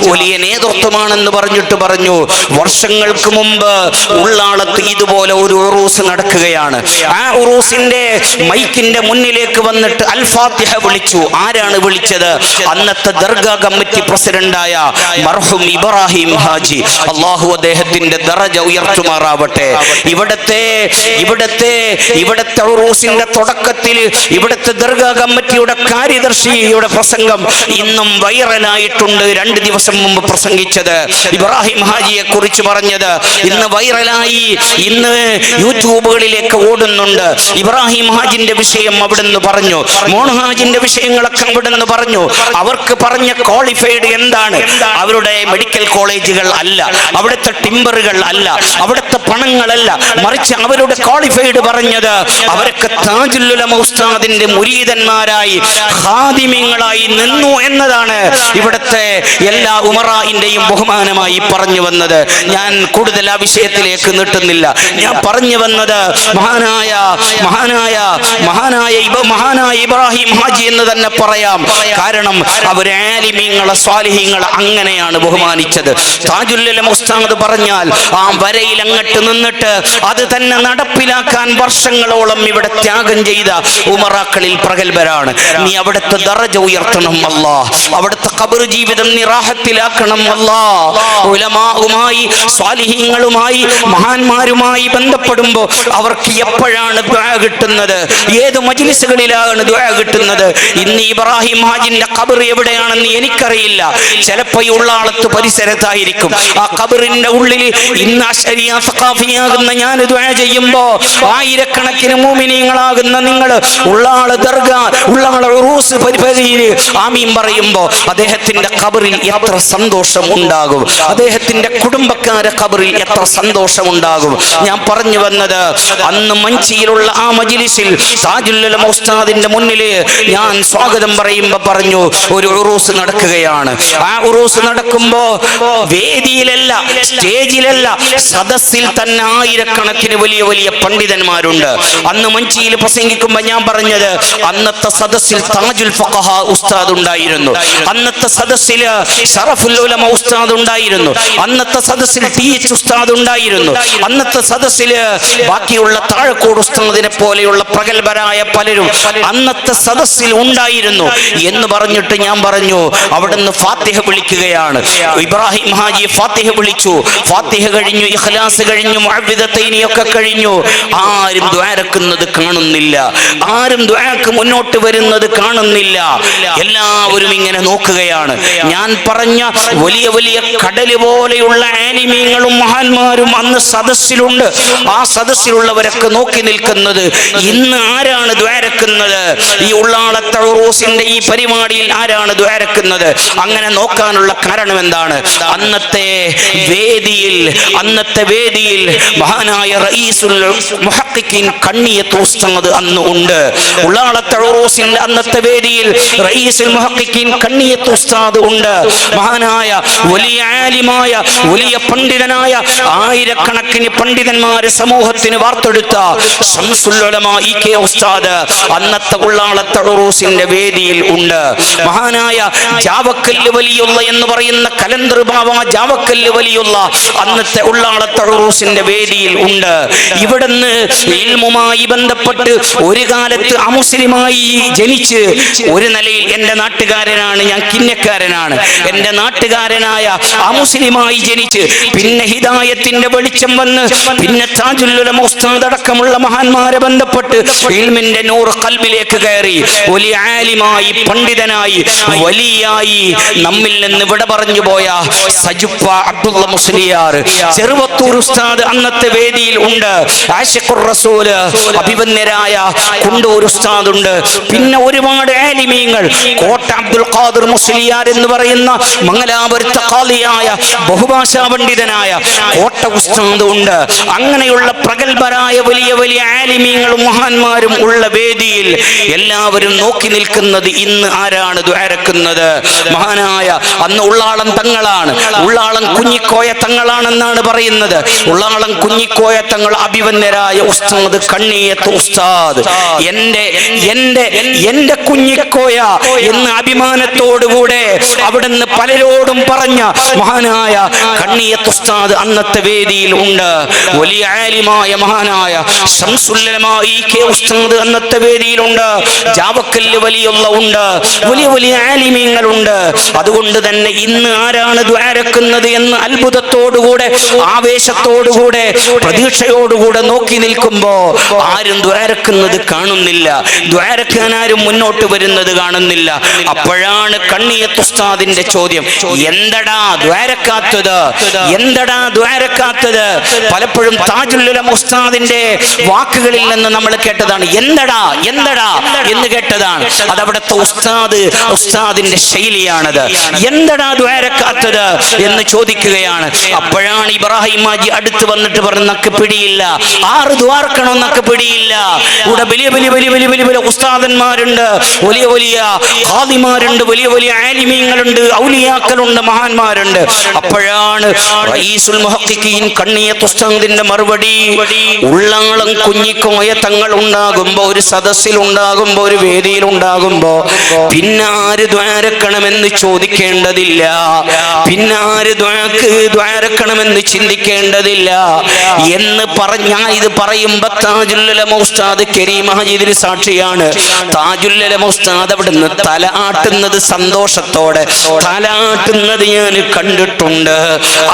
വലിയ നേതൃത്വമാണെന്ന് പറഞ്ഞിട്ട് പറഞ്ഞു. വർഷങ്ങൾക്ക് മുമ്പ് ഉള്ളാളത്ത് ഇതുപോലെ ഒരു ഉറൂസ് നടക്കുകയാണ്. ആ ഉറൂസിന്റെ മൈക്കിന്റെ മുന്നിലേക്ക് വന്നിട്ട് അൽ ഫാത്തിഹ വിളിച്ചു. ആരാണ് വിളിച്ചത്? അന്നത്തെ ദർഗാ കമ്മിറ്റി പ്രസിഡന്റായ മർഹൂം ഇബ്രാഹിം ഹാജി. അല്ലാഹു അദ്ദേഹത്തിന്റെ ദറജ ഉയർത്തുമാറാവട്ടെ. ഇവിടത്തെ ഉറൂസിന്റെ തുടക്കത്തിൽ ഇവിടത്തെ ദർഗാ കമ്മിറ്റിയുടെ കാര്യദർശിയുടെ പ്രസംഗം ഇന്നും വൈറലായിട്ടുണ്ട്. 2 ദിവസം മുമ്പ് പ്രസംഗിച്ചത് ഇബ്രാഹിം ഹാജിയെ കുറിച്ച് പറഞ്ഞത് ഇന്ന് വൈറലായി, ഇന്ന് യൂട്യൂബുകളിലേക്ക് ഓടുന്നുണ്ട്. ഇബ്രാഹിം ഹാജിന്റെ വിഷയം അവിടുന്ന് പറഞ്ഞു, മോൺ ഹാജിന്റെ വിഷയങ്ങളൊക്കെ അവിടുന്ന് പറഞ്ഞു. അവർക്ക് പറഞ്ഞ ക്വാളിഫൈഡ് എന്താണ്? അവരുടെ മെഡിക്കൽ കോളേജുകൾ അല്ല, അവിടുത്തെ ടിമ്പറുകൾ അല്ല, അവിടുത്തെ പണങ്ങളല്ല, മറിച്ച് അവരുടെ ക്വാളിഫൈഡ് പറഞ്ഞത് അവരൊക്കെ താജുൽ ഉലമ ഉസ്താദിന്റെ മുരീദന്മാരായി ഖാദിമീങ്ങളായി നിന്നു എന്നതാണ് ഇവിടുത്തെ എല്ലാ ഉമറായിന്റെയും ബഹുമാനമായി പറഞ്ഞു വന്നത്. ഞാൻ കൂടുതൽ ആ വിഷയത്തിലേക്ക് നീട്ടുന്നില്ല. ഞാൻ പറഞ്ഞു വന്നത് മഹാനായ ഇബ്രാഹിം ഹാജി എന്ന് തന്നെ പറയാം. കാരണം അവർ ആലിമീങ്ങളെ സ്വാലിഹീങ്ങളെ അങ്ങനെയാണ് ബഹുമാനിച്ചത്. താജുൽ ഉലമ ഉസ്താദ് പറഞ്ഞാൽ ആ വരയിൽ അങ്ങട്ട് നിന്നിട്ട് അത് തന്നെ നടപ്പിലാക്കാൻ വർഷങ്ങളോളം ഇവിടെ ത്യാഗം ചെയ്ത ഉമറാക്കളിൽ പ്രഗൽഭരാണ്. നീ അവിടുത്തെ ദറജ ഉയർത്തണം അല്ലാ, അവിടുത്തെ ഖബർ ജീവിതം നിറാഹത്തിലാക്കണം അല്ലാ. ഉലമാഉമായി സ്വാലിഹീങ്ങളുമായി മഹാന്മാരുമായി ബന്ധപ്പെടുമ്പോൾ അവർക്ക് എപ്പോഴാണ് ദുആ കിട്ടുന്നത്? ഏത് മജ്ലിസുകളിലാണ് ദുആ കിട്ടുന്നത്? ഇന്ന് ഇബ്രാഹിം ഹാജിന്റെ ഖബർ എവിടെയാണെന്ന് എനിക്കറിയില്ല. ചിലപ്പോൾ ഈ ഉള്ളാളത്ത് പരിസരത്തായിരിക്കും. ആ ഖബറിന്റെ ഉള്ളിൽ ഇന്ന് അശരിയ സഖാഫിയാകുന്ന ഞാൻ ദുആ ചെയ്യുമ്പോ ആയിരക്കണക്കിന് മുഅ്മിനീങ്ങളാകുന്ന നിങ്ങൾ ഉള്ളാള ദർഗ ഉള്ളാള ഉറൂസ് പരിപാടിയിൽ ആമീൻ പറയുമ്പോ അദ്ദേഹത്തിന്റെ ഖബറിൽ എത്ര സന്തോഷം ഉണ്ടാകും, അദ്ദേഹത്തിന്റെ കുടുംബക്കാരെ ഖബറിൽ എത്ര സന്തോഷം ഉണ്ടാകും. ഞാൻ പറഞ്ഞു വന്നത് അന്ന് മഞ്ചിയിലുള്ള ആ മജ്ലിസിൽ താജുൽ ഉലമ ഉസ്താദിന്റെ മുന്നിൽ ഞാൻ സ്വാഗതം പറയുമ്പോ പറഞ്ഞു ഒരു ഉറൂസ് നടക്കുകയാണ്. ആ ഉറൂസ് നടക്കുമ്പോ വേദിയിലല്ല, സ്റ്റേജിലല്ല, സദസ്സിൽ തന്നെ ആയിരക്കണക്കിന് വലിയ വലിയ പണ്ഡിതന്മാരുണ്ട്. അന്ന് മഞ്ചിയിൽ പ്രസംഗിക്കുമ്പോ ഞാൻ പറഞ്ഞത് അന്നത്തെ സദസ്സിൽ താജുൽ ഫഖഹ ഉസ്താദ് ഉണ്ടായിരുന്നു, അന്നത്തെ സദസ്സിൽ ശറഫുൽ ഉലമ ഉസ്താദ് ഉണ്ടായിരുന്നു, അന്നത്തെ സദസ്സിൽ ടി.എച്ച്. ഉസ്താദ് ഉണ്ടായിരുന്നു, അന്നത്തെ സദസ്സിൽ ബാക്കിയുള്ള താഴക്കോട് ഉസ്താദിനെ പോലെയുള്ള പ്രഗൽഭരായ പലരും അന്നത്തെ സദസ്സിൽ ഉണ്ടായിരുന്നു എന്ന് പറഞ്ഞിട്ട് ഞാൻ പറഞ്ഞു അവിടുന്ന് ഫാത്തിഹ വിളിക്കുകയാണ്. ഇബ്രാഹിം ഹാജി ഫാത്തിഹ വിളിച്ചു. ഫാത്തിഹ കഴിഞ്ഞു, ഇഖ്ലാസ് കഴിഞ്ഞു, മുഅവ്വിദത്തൈനിയൊക്കെ കഴിഞ്ഞു. ആരും ദുആരക്കുന്നത് കാണുന്നില്ല, ആരും ദുആക്ക് മുന്നോട്ട് വരുന്നത് കാണുന്നില്ല. എല്ലാവരും ഇങ്ങനെ നോക്കുകയാണ്. ഞാൻ പറഞ്ഞ വലിയ വലിയ കടല് പോലെയുള്ള ആലിമീങ്ങളും മഹാന്മാരും അന്ന് സദസ്സിലുണ്ട്. ആ സദസ്സിലുള്ളവരൊക്കെ നോക്കി നിൽക്കുന്നത് ഇന്ന് ആരാണ് ദ്വാരക്കുന്നത്? ഈ ഉള്ളാളത്തെ ഉറൂസിന്റെ ഈ പരിപാടിയിൽ ആരാണ് ദ്വാരക്കുന്നത്? അങ്ങനെ നോക്കാനുള്ള കാരണം എന്താണ്? അന്നത്തെ വേദിയിൽ അന്നത്തെ വേദിയിൽ മഹാനായ റഈസുൽ മുഹഖിഖീൻ കണ്ണിയത്ത് ഉസ്താദ് അന്ന് ഉണ്ട്. ഉള്ളാളത്തെ ഉറൂസിന്റെ അന്നത്തെ വേദിയിൽ റഈസുൽ മുഹഖിഖീൻ കണ്ണിയത്ത് ഉസ്താദ് ഉണ്ട്. മഹാനായ വലിയ ആലിമായ വലിയ പണ്ഡിതനായ ആയിരക്കണക്കിന് പണ്ഡിതന്മാരെ സമൂഹത്തിന് വാർത്തെടുത്ത ശംസുൽ ഉലമാ ഇ.കെ. ഉസ്താദ് അന്നത്തെ ഉള്ളാളത്തെ ഉറൂസിന്റെ വേദിയിൽ ഉണ്ട്. മഹാനായ ജാവക്കല്ല് വലിയുള്ള എന്ന് പറയുന്ന കലന്തർ ബാവ ജാവക്കല്ല് വലിയുള്ള അന്നത്തെ ഉള്ളാളത്തെ ഉറൂസിന്റെ വേദിയിൽ ഉണ്ട്. ഇവിടുന്ന് ഇൽമുമായി ബന്ധപ്പെട്ട് ഒരു കാലത്ത് അമുസ്ലിമായി ജനിച്ച് ഒരു നിലയിൽ എൻ്റെ നാട്ടുകാരനാണ്, ഞാൻ കിന്നക്കാരനാണ്, എൻ്റെ നാട്ടുകാരനായ അമുസ്ലിമായി ജനിച്ച് പിന്നെ ഹിദായത്തിന്റെ വെളിച്ചം വന്ന് പിന്നെ താജുൽ ഉലമാ ഉസ്താദ് അടക്കമുള്ള മഹാന്മാരെ ബന്ധപ്പെട്ട് ഇൽമിന്റെ നൂറ് ഖൽബിലേക്ക് കയറി വലിയ ആലിമായി പണ്ഡിതനായി വലിയായി നമ്മിൽ നിന്ന് വിട പറഞ്ഞു പോയ സജുഫ അബ്ദുള്ള മുസ്ലിയാർ ചെറുവത്തൂർ ഉസ്താദ് അന്നത്തെ വേദിയിൽ ഉണ്ട്. ആശിഖുർ റസൂൽ അഭിവന്യരായ കുണ്ടൂർ ഉസ്താദ് ഉണ്ട്. പിന്നെ ഒരുപാട് ആലിമീങ്ങൾ, കോട്ട അബ്ദുൽ ഖാദിർ മുസ്ലിയാർ എന്ന് പറയുന്ന മംഗലാപുരത്തെ ഖാദിയായ ബഹുഭാഷാ പണ്ഡിതനായ കോട്ട ഉസ്താദ് ഉണ്ട്. അങ്ങനെയുള്ള പ്രഗത്ഭരായ വലിയ വലിയ ആലിമീങ്ങളും മഹാന്മാരും ഉള്ള വേദിയിൽ എല്ലാവരും നോക്കി നിൽക്കുന്നത് ഇന്ന് ആരാണ് ദുആരക്കുന്നത്? മഹാനായ അന്ന് ഉള്ളാളം തങ്ങളാണ്. ഉള്ളാളം കുഞ്ഞിക്കോയ തങ്ങളാണെന്നാണ് പറയുന്നത്. ഉള്ളാളം കുഞ്ഞിക്കോയ തങ്ങൾ അഭിവന്യരായ ഉസ്താദ് കണ്ണിയത്ത് ഉസ്താദ് എന്റെ കുഞ്ഞിക്കോയ എന്ന് അഭിമാനത്തോടുകൂടെ അവിടുന്ന് പലരോടും പറഞ്ഞ മഹാനായ കണ്ണിയത്ത് ഉസ്താദ് അന്നത്തെ വേദിയിൽ ഉണ്ട്. വലിയ ആലിമായ മഹാനായ ശംസുൽ ഉലമാ ഇ.കെ. ഉസ്താദ് അന്നത്തെ വേദിയിലുണ്ട്. ജാവക്കല്ല് വലിയുള്ള ഉണ്ട്. വലിയ വലിയ ആലിമീങ്ങളുണ്ട്. അതുകൊണ്ട് തന്നെ ഇന്ന് ആരാണ് ദ്വാരക്കുന്നത് എന്ന് അത്ഭുതത്തോടുകൂടെ ആവേശത്തോടുകൂടെ പ്രതീക്ഷയോടുകൂടെ നോക്കി നിൽക്കുമ്പോ ആരും ദ്വാരക്കുന്നത് കാണുന്നില്ല. ദ്വാരക്കാൻ ആരും മുന്നോട്ട് വരുന്നത് കാണുന്നില്ല. അപ്പോഴാണ് കണ്ണിയത്ത് ഉസ്താദിന്റെ ചോദ്യം, എന്തടാ ദ്വാരക്കാത്തത്, എന്തടാ ദ്വാരക്കാത്തത്? പലപ്പോഴും താജുൽ ഉലമാ ഉസ്താദിന്റെ വാക്കുകളിൽ നിന്ന് നമ്മൾ കേട്ടതാണ് എന്തടാ എന്തടാ എന്ന് കേട്ടതാണ്. അതവിടുത്തെ ഉസ്താദിന്റെ ശൈലിയാണത്. എന്തടാ ദ്വാരക്കാത്തത് എന്ന് ചോദിക്കുകയാണ്. അപ്പോഴാണ് ഇബ്രാഹിം ഹാജി അടുത്ത് വന്നിട്ട് പറഞ്ഞു, നക്ക് പിടിയില്ല, 6 ദ്വാർക്കണം, നക്ക് പിടിയില്ല. ഇവിടെ വലിയ വലിയ വലിയ വലിയ വലിയ വലിയ ഉസ്താദന്മാരുണ്ട്, വലിയ വലിയ ഖാദിമാരുണ്ട്, വലിയ വലിയ ആലിമീങ്ങളുണ്ട്, ഔലിയാക്കളുണ്ട്, മഹാന്മാരുണ്ട്. അപ്പോഴാണ് റഈസുൽ മുഹഖിഖീൻ കണ്ണിയത്ത് ഉസ്താദിന്റെ മറുപടി, ഉള്ളാളം കുഞ്ഞിക്കോയ തങ്ങൾ ഉണ്ടാകുമ്പോ, ഒരു സദസ്സിൽ ഉണ്ടാകുമ്പോ, ഒരു വേദിയിൽ ഉണ്ടാകുമ്പോ പിന്നെ ആര് ദ്വാരക്കണമെന്ന് ചോദിക്കേണ്ടതില്ല, പിന്നെ ആര് ദ്വാരക്കണമെന്ന് ചിന്തിക്കേണ്ടതില്ല എന്ന് പറഞ്ഞാൽ ഇത് പറയുമ്പോ താജുൽ ഉലമാ ഉസ്താദ് കരീം ഹാജിദിന് സാക്ഷിയാണ്. താജുൽ ഉലമാ ഉസ്താദ് അവിടുന്ന് തല ആട്ടുന്നത് സന്തോഷത്തോടെ തല ആട്ടുന്നത് ഞാൻ കണ്ടിട്ടുണ്ട്.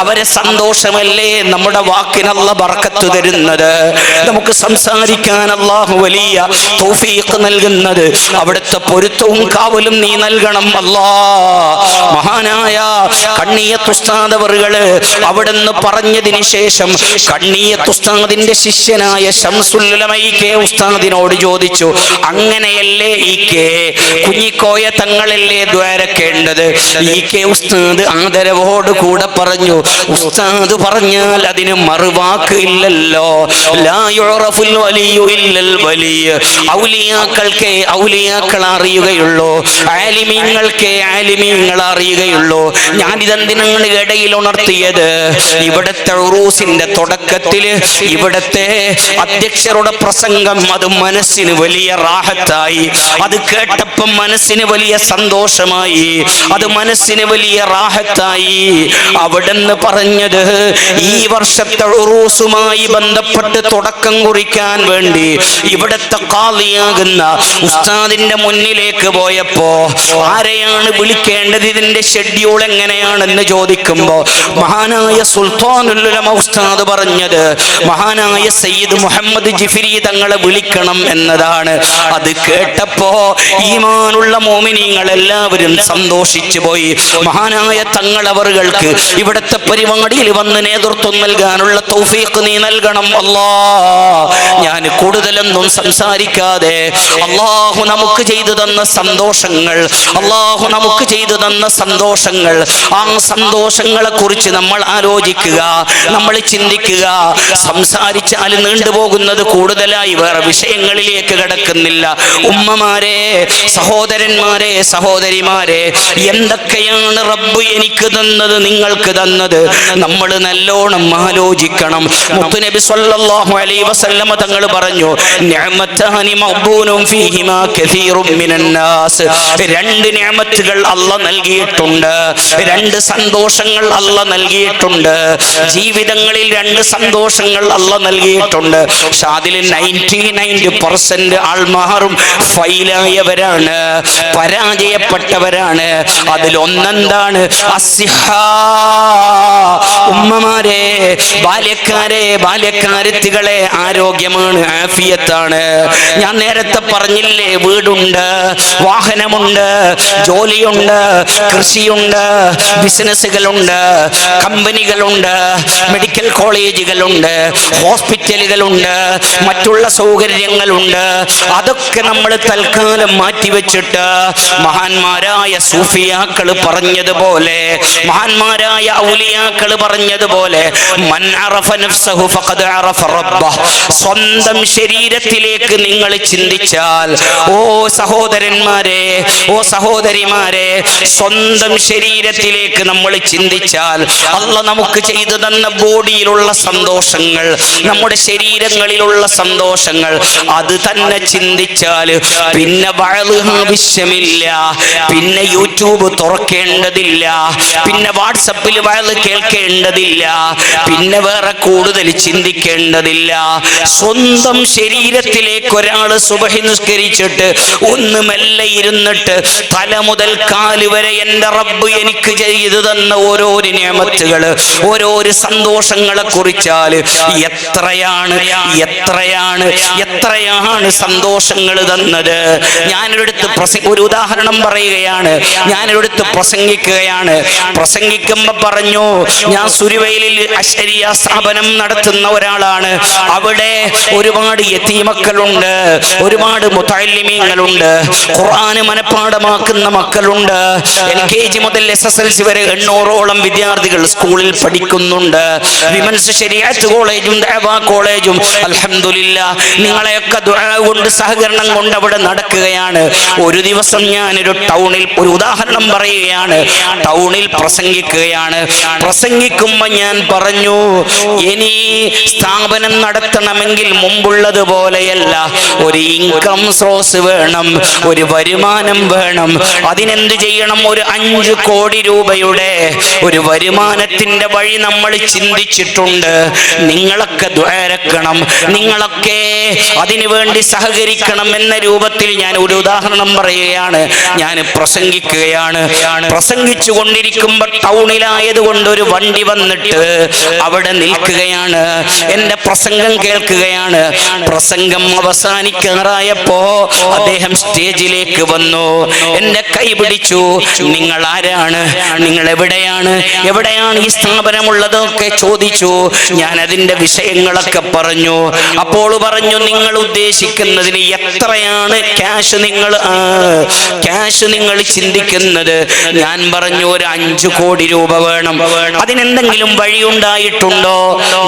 അവരെ സന്തോഷമല്ലേ നമ്മുടെ വാക്കിന് അല്ലാഹു ബറക്കത്ത് തരുന്നത്, നമുക്ക് സംസാരിക്കാൻ അല്ലാഹു വലിയ തൗഫീഖ് നൽകുന്നത്. അവിടുത്തെ പൊരുത്തവും കാവലും നീ നൽകണം അല്ലാഹ്. മഹാനായ കണ്ണിയത്ത് ഉസ്താദ് അവറുകള് അവിടുന്ന് പറഞ്ഞതിന് ശേഷം കണ്ണിയത്ത് ഉസ്താദിന്റെ ശിഷ്യനായ ശംസുൽ ഉലമാ ഇ.കെ. ഉസ്താദിനോട് ചോദിച്ചു, അങ്ങനെയല്ലേ ഇ.കെ. കുഞ്ഞിക്കോയ തങ്ങളല്ലേ ദ്വാരക്കേണ്ടത്? ഇ.കെ. ഉസ്താദ് ആദരവോട് കൂടെ പറഞ്ഞു, ഉസ്താദ് പറഞ്ഞാൽ അതിന് മറുവാക്ക് ഇല്ലല്ലോ. ലാ യുറഫുൽ വലിയു ഇല്ലൽ വലിയ. ഔലിയാക്കൾക്ക് ഔലിയാക്കൾ അറിയുകയുള്ളൂ, ആലിമീങ്ങൾക്ക് ആലിമീങ്ങൾ അറിയുകയുള്ളൂ. ഞാനിതെന്തിനാണ് ഇടയിൽ ഉണർത്തിയത്? ഇവിടുത്തെ ഉറൂസിന്റെ തുടക്കത്തില് ഇവിടുത്തെ അധ്യക്ഷരുടെ പ്രസംഗം അത് മനസ്സിന് വലിയ റാഹത്തായി, അത് കേട്ടപ്പം മനസ്സിന് വലിയ സന്തോഷമായി, അത് മനസ്സിന് വലിയ റാഹത്തായി. അവിടുന്ന് പറഞ്ഞത് ഈ വർഷത്തെ ഉറൂസുമായി ബന്ധപ്പെട്ട് തുടക്കം കുറിക്കാൻ വേണ്ടി ഇവിടുത്തെ ഖാദിയാകുന്ന ഉസ്താദിന്റെ മുന്നിലേക്ക് പോയപ്പോ ആരെയാണ് വിളിക്കേണ്ടത്, ഇതിന്റെ ഷെഡ്യൂൾ എങ്ങനെയാണെന്ന് ചോദിക്കുമ്പോ മഹാനായ സുൽത്താനുൽ ഉലമാ ഉസ്താദ് പറഞ്ഞത് മഹാനായ സയ്യിദ് മുഹമ്മദ് ജിഫ്രി തങ്ങളെ വിളിക്കണം എന്നതാണ്. അത് കേട്ടപ്പോ ഈമാനുള്ള മോമിനീങ്ങൾ എല്ലാവരും എല്ലാവരും സന്തോഷിച്ചു പോയി. മഹാനായ തങ്ങൾ അവർക്ക് ഇവിടുത്തെ പരിപാടിയിൽ വന്ന് നേതൃത്വം നൽകാനുള്ള തൗഫീഖ് നീ നൽകണം അല്ലാ. ഞാൻ കൂടുതലൊന്നും സംസാരിക്കാതെ അല്ലാഹു നമുക്ക് ചെയ്തു തന്ന സന്തോഷങ്ങൾ, അല്ലാഹു നമുക്ക് ചെയ്തു തന്ന സന്തോഷങ്ങൾ, ആ സന്തോഷങ്ങളെ കുറിച്ച് നമ്മൾ ആലോചിക്കുക, നമ്മൾ ചിന്തിക്കുക. സംസാരിച്ചാൽ നീണ്ടുപോകുന്നത് കൂടുതലായി വേറെ വിഷയങ്ങളിലേക്ക് കടക്കുന്നില്ല. ഉമ്മമാരെ, സഹോദരന്മാരെ, സഹോദരിമാരെ, എന്തൊക്കെയാണ് റബ്ബ് എനിക്ക് തന്നത്, നിങ്ങൾക്ക് തന്നത്, നമ്മൾ നല്ലോണം ആലോചിക്കണം. മുത്തുനബി സ്വല്ലല്ലാഹു അലൈഹി വസല്ലമ തങ്ങൾ പറഞ്ഞു, നിഅമത്താനി മഖ്ബൂനും ഫീഹിമാ കസീറും മിനന്നാസ്. രണ്ട് നിഅമത്തുകൾ അല്ലാഹ് നൽകിയിട്ടുണ്ട്, രണ്ട് സന്തോഷങ്ങൾ അല്ലാഹ് നൽകിയിട്ടുണ്ട്. ജീവിതങ്ങളിൽ രണ്ട് സന്തോഷങ്ങൾ അല്ലാഹ് നൽകിയിട്ടുണ്ട്. പക്ഷെ അതിൽ 99% ആൾമാറും ഫൈലായവരാണ്, പരാജയപ്പെട്ടവരാണ്. അതിലൊന്നെന്താണ്? ഉമ്മമാരെ, ബാല്യക്കാരെ, ബാല്യക്കാരത്തികളെ, ആരോഗ്യമാണ്, ആഫിയത്താണ്. ഞാൻ നേരത്തെ പറഞ്ഞില്ലേ, വീടുണ്ട്, വാഹനമുണ്ട്, ജോലിയുണ്ട്, കൃഷിയുണ്ട്, ബിസിനസ്സുകളുണ്ട്, കമ്പനികളുണ്ട്, മെഡിക്കൽ കോളേജുകളുണ്ട്, ഹോസ്പിറ്റലുകളുണ്ട്, മറ്റുള്ള സൗകര്യങ്ങളുണ്ട്. അതൊക്കെ നമ്മൾ തൽക്കാലം മാറ്റിവെച്ചിട്ട് മഹാന്മാരായ സൂഫിയാക്കൾ പറഞ്ഞതുപോലെ, മഹാന്മാരായ ഔലിയാക്കൾ പറഞ്ഞതുപോലെ, മൻ അറഫ നഫ്സഹു ഫഖദ് അറഫ റബ്ബഹ്. സ്വന്തം ശരീരത്തിലേക്ക് നിങ്ങൾ ചിന്തിച്ചാൽ, ഓ സഹോദരന്മാരെ, ഓ സഹോദരിമാരെ, സ്വന്തം ശരീരത്തിലേക്ക് നമ്മൾ ചിന്തിച്ചാൽ അല്ലാഹ് നമുക്ക് ചെയ്തു തന്ന ബോഡിയിലുള്ള സന്തോഷങ്ങൾ, നമ്മുടെ ശരീരങ്ങളിലുള്ള സന്തോഷങ്ങൾ, അത് തന്നെ ചിന്തിച്ചാൽ പിന്നെ വഅള് ആവശ്യമില്ല, പിന്നെ യൂട്യൂബ് തുറക്കേണ്ടതില്ല, പിന്നെ വാട്സപ്പിൽ വഅള് കേൾക്കേണ്ടതില്ല, പിന്നെ വേറെ കൂടുതൽ ചിന്തിക്കേണ്ടതില്ല. സ്വന്തം ശരീരത്തിലേക്ക് ഒരാൾ സുബഹി നിസ്കരിച്ചിട്ട് ഒന്ന് മെല്ലെ ഇരുന്നിട്ട് തല മുതൽ കാല് വരെ എൻ്റെ റബ്ബ് എനിക്ക് ചെയ്തു തന്ന ഓരോരോ നിഅമത്തുകൾ, ഓരോരോ സന്തോഷങ്ങളെ കുറിച്ചാൽ എത്രയാണ് എത്രയാണ് എത്രയാണ് സന്തോഷങ്ങൾ തന്നത്. ഞാനൊരിടത്ത് ഒരു ഉദാഹരണം പറയുകയാണ്. ഞാനൊരിടത്ത് പ്രസംഗിക്കുകയാണ്. പ്രസംഗിക്കുമ്പോൾ പറഞ്ഞു, ഞാൻ സുരുവയിലിൽ അശ്ശരിയ സ്ഥാപനം നടത്തുന്ന ഒരാളാണ്. അവിടെ ഒരുപാട് യതീമക്കളുണ്ട്, ഒരുപാട് മുതഅല്ലിമീങ്ങളുണ്ട്, ഖുർആൻ മനഃപ്പാഠമാക്കുന്ന മക്കളുണ്ട്. LKG മുതൽ SSLC വരെ 800ഓളം വിദ്യാർത്ഥികൾ സ്കൂളിൽ പഠിക്കുന്നുണ്ട്. വിമൻസ് ശരീഅത്ത് കോളേജും ദഅവാ കോളേജും അൽഹംദുലില്ലാഹ് നിങ്ങളെയൊക്കെ ദുആ കൊണ്ട് സഹകരണം കൊണ്ട് അവിടെ നടക്കുകയാണ്. ഒരു ദിവസം ഞാനൊരു ടൗണിൽ, ഒരു ഉദാഹരണം പറയുകയാണ്, ടൗണിൽ പ്രസംഗിക്കുകയാണ്. പ്രസംഗിക്കുമ്പോൾ ഞാൻ പറഞ്ഞു, ഇനി സ്ഥാപനം നടത്തണമെങ്കിൽ മുമ്പുള്ളതുപോലെയല്ല, ഒരു ഇൻകം സോഴ്സ് വേണം, ഒരു വരുമാനം വേണം. അതിനെന്ത് ചെയ്യണം? ഒരു 5 കോടി രൂപയുടെ ഒരു വരുമാനത്തിന്റെ വഴി നമ്മൾ ചിന്തിച്ചിട്ടുണ്ട്. നിങ്ങളൊക്കെ ദ്വാരക്കണം, നിങ്ങളൊക്കെ അതിനു വേണ്ടി സഹകരിക്കണം എന്ന രൂപത്തിൽ ഞാൻ ഒരു ഉദാഹരണം പറയുകയാണ്. ഞാൻ പ്രസംഗിക്കുകയാണ്. പ്രസംഗിച്ചു കൊണ്ടിരിക്കുമ്പോൾ ടൗണിലായതുകൊണ്ട് ഒരു വണ്ടി വന്നിട്ട് അവിടെ നിൽക്കുകയാണ്. എൻ്റെ പ്രസംഗം കേൾക്കുകയാണ്. പ്രസംഗം അവസാനിക്കാറായപ്പോ അദ്ദേഹം സ്റ്റേജിലേക്ക് വന്നു, എന്റെ കൈ പിടിച്ചു. നിങ്ങൾ ആരാണ്? നിങ്ങൾ എവിടെയാണ്? എവിടെയാണ് ഈ സ്ഥാപനമുള്ളതൊക്കെ ചോദിച്ചു. ഞാൻ അതിന്റെ വിഷയങ്ങളൊക്കെ പറഞ്ഞു. അപ്പോൾ പറഞ്ഞു, നിങ്ങൾ ഉദ്ദേശിക്കുന്നതിന് എത്രയാണ് ക്യാഷ് നിങ്ങൾ ചിന്തിക്കുന്നത്? ഞാൻ പറഞ്ഞു, ഒരു 5 കോടി രൂപ വേണം. അതിനെന്തെങ്കിലും വഴിയുണ്ടായിട്ടുണ്ടോ?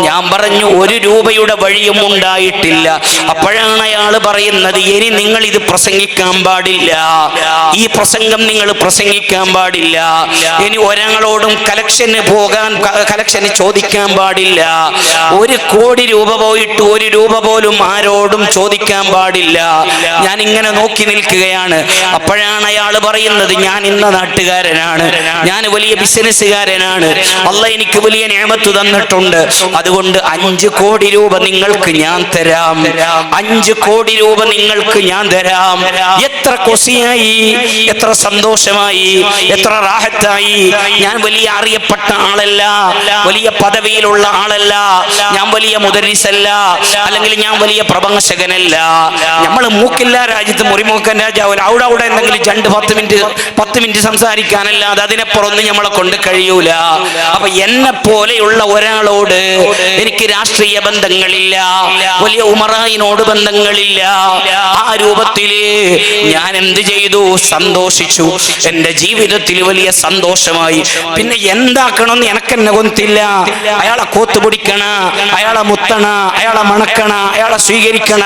ഞാൻ പറഞ്ഞു, 1 രൂപയുടെ വഴിയും ഉണ്ടായിട്ടില്ല. അപ്പോഴാണ് അയാൾ പറയുന്നത്, ഇനി നിങ്ങൾ ഇത് പ്രസംഗിക്കാൻ പാടില്ല, ഈ പ്രസംഗം നിങ്ങൾ പ്രസംഗിക്കാൻ പാടില്ല. ഇനി ഒരാളോടും കളക്ഷന് ചോദിക്കാൻ പാടില്ല. 1 കോടി രൂപ പോയിട്ട് 1 രൂപ പോലും ആരോടും ചോദിക്കാൻ പാടില്ല. ഞാൻ ഇങ്ങനെ നോക്കി നിൽക്കുകയാണ്. അപ്പോഴാണ് അയാൾ പറയുന്നത്, ഞാൻ ഇന്ന നാട്ടുകാരനാണ്, ഞാൻ വലിയ ബിസിനസ്സുകാരനാണ്, അല്ലാഹ് എനിക്ക് വലിയ നിഅമത്ത് തന്നിട്ടുണ്ട്, അതുകൊണ്ട് 5 കോടി രൂപ നിങ്ങൾക്ക് ഞാൻ തരാം, 5 കോടി രൂപ നിങ്ങൾക്ക് ഞാൻ തരാം. എത്ര കൊസിയായി, എത്ര സന്തോഷമായി, എത്ര റാഹത്തായി. ഞാൻ വലിയ അറിയപ്പെട്ട ആളല്ല, വലിയ പദവിയിലുള്ള ആളല്ല, ഞാൻ വലിയ മുദരിസല്ല, അല്ലെങ്കിൽ ഞാൻ വലിയ പ്രഭാഷകനല്ല. നമ്മൾ മൂക്കില്ല രാജ്യത്ത് മുറിമൂക്കൻ രാജാവ് അവിടെ എന്തെങ്കിലും 2-10 10 മിനിറ്റ് സംസാരിക്കാനല്ലാതെ അതിനപ്പുറമൊന്നും നമ്മളെ കൊണ്ട് കഴിയൂല. അപ്പൊ എന്നെ പോലെയുള്ള ഒരാളോട് എനിക്ക് രാഷ്ട്രീയ ബന്ധങ്ങളില്ല, വലിയ ഉമറായിനോട് ബന്ധങ്ങളില്ല. ആ രൂപത്തില് ഞാൻ എന്ത് ചെയ്തു? സന്തോഷിച്ചു. എന്റെ ജീവിതത്തിൽ വലിയ സന്തോഷമായി. പിന്നെ എന്താക്കണമെന്ന് എനക്കെന്നെ കൊന്നില്ല. അയാളെ കോത്തുപിടിക്കണ, അയാളെ മുത്തണ, അയാളെ മണക്കണ, അയാളെ സ്വീകരിക്കണ.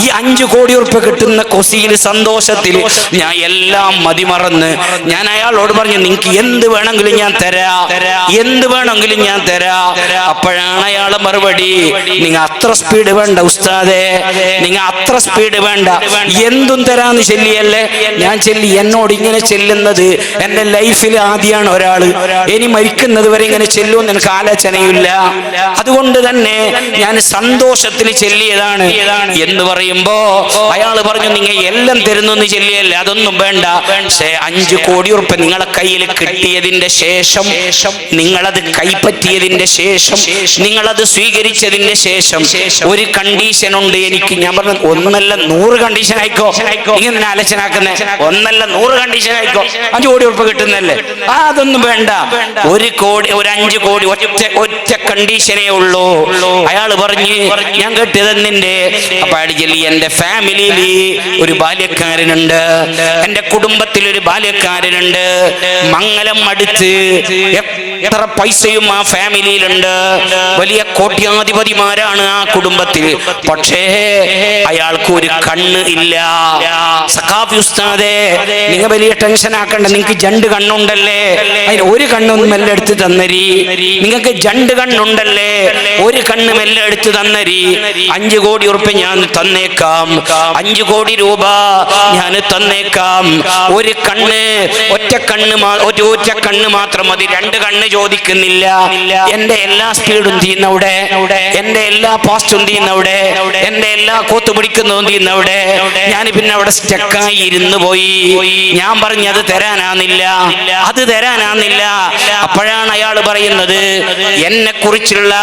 ഈ 5 കോടി ഉറുപ്പിക കിട്ടുന്ന കൊസിയിൽ സന്തോഷത്തിൽ ഞാൻ എല്ലാം മതിമറന്ന് ഞാൻ അയാളോട് പറഞ്ഞു, നിങ്ങൾക്ക് എന്ത് വേണമെങ്കിലും ഞാൻ തരാ, എന്ത് വേണമെങ്കിലും ഞാൻ തരാ. അപ്പോഴാണ് അയാളെ മറുപടി, നിങ്ങൾ അത്ര സ്പീഡ് വേണ്ട ഉസ്താദേ, നിങ്ങൾ അത്ര സ്പീഡ് വേണ്ട, എന്തും തരാന്ന് ചെല്ലിയല്ലേ. ഞാൻ ചെല്ലി, എന്നോട് ഇങ്ങനെ ചെല്ലുന്നത് എന്റെ ലൈഫിൽ ആദ്യമാണ് ഒരാള്, ഇനി മരിക്കുന്നത് വരെ ഇങ്ങനെ ചെല്ലുമെന്ന് എനിക്ക് ആലോചനയില്ല. അതുകൊണ്ട് തന്നെ ഞാൻ സന്തോഷത്തിൽ ചെല്ലിയതാണ് എന്ന് പറയുമ്പോ അയാൾ പറഞ്ഞു, നിങ്ങൾ എല്ലാം തരുന്നു ചെല്ലിയല്ലേ, അതൊന്നും വേണ്ട. പക്ഷേ 5 കോടി ഉറുപ്പിക നിങ്ങളെ കയ്യിൽ കിട്ടിയതിന്റെ ശേഷം, നിങ്ങളത് കൈപ്പറ്റിയതിന്റെ ശേഷം, നിങ്ങളത് സ്വീകരിച്ചതിന്റെ ശേഷം ഒരു കണ്ടീഷൻ ഉണ്ട് എനിക്ക്. ഞാൻ പറഞ്ഞു, ഒന്നല്ല 100 കണ്ടീഷൻ ആയിക്കോ, ഇങ്ങനെ ആലോചനാക്കുന്നേ, ഒന്നല്ല 100 കണ്ടീഷൻ ആയിക്കോ, 5 കോടി ഉറുപ്പിക കിട്ടുന്നല്ലേ, അതൊന്നും വേണ്ട. 1 കോടി, ഒരു 5 കോടി, ഒറ്റ കണ്ടീഷനേ ഉള്ളൂ. അയാൾ പറഞ്ഞു, ഞാൻ കേട്ടതെന്നിന്റെ. അപ്പൊ അയാൾ ചൊല്ലി, എന്റെ ഫാമിലിയിൽ ഒരു ബാല്യക്കാരനുണ്ട്, എന്റെ കുടുംബത്തിൽ ഒരു ബാല്യക്കാരനുണ്ട്, മംഗലം അടുത്ത് എത്ര പൈസയും ആ ഫാമിലിയിലുണ്ട്, വലിയ കോട്യാധിപതിമാരാണ് ആ കുടുംബത്തിൽ. പക്ഷേ അയാൾക്ക് ഒരു കണ്ണ് ഇല്ല. സഖാഫി ഉസ്താദേ, നിങ്ങൾ വലിയ ടെൻഷൻ ആക്കണ്ട, നിങ്ങൾക്ക് 2 കണ്ണുണ്ടല്ലേ, അതിന് ഒരു കണ്ണൊന്നും മെല്ലെ എടുത്ത് തന്നരി. നിങ്ങൾക്ക് 2 കണ്ണുണ്ടല്ലേ, ഒരു കണ്ണ് മെല്ലെ എടുത്ത് തന്നരി. 5 കോടി ഉറുപ്പിക ഞാൻ തന്നേക്കാം, 5 കോടി രൂപ ഞാൻ തന്നേക്കാം. ഒരു കണ്ണ്, ഒറ്റ കണ്ണ് മാത്രം മതി, 2 കണ്ണ് ചോദിക്കുന്നില്ല. എന്റെ എല്ലാ സ്പീഡും തീന്നവിടെ, എന്റെ എല്ലാ പോസ്റ്റും തീന്നവിടെ, എന്റെ എല്ലാ കോത്തുപിടിക്കുന്നതും തീന്നവിടെ. ഞാൻ പിന്നെ അവിടെ സ്റ്റക്കായി ഇരുന്നു പോയി. ഞാൻ പറഞ്ഞു, അത് തരാനാന്നില്ല, അത് തരാനാന്നില്ല. അപ്പോഴാണ് അയാൾ പറയുന്നത്, എന്നെ കുറിച്ചുള്ള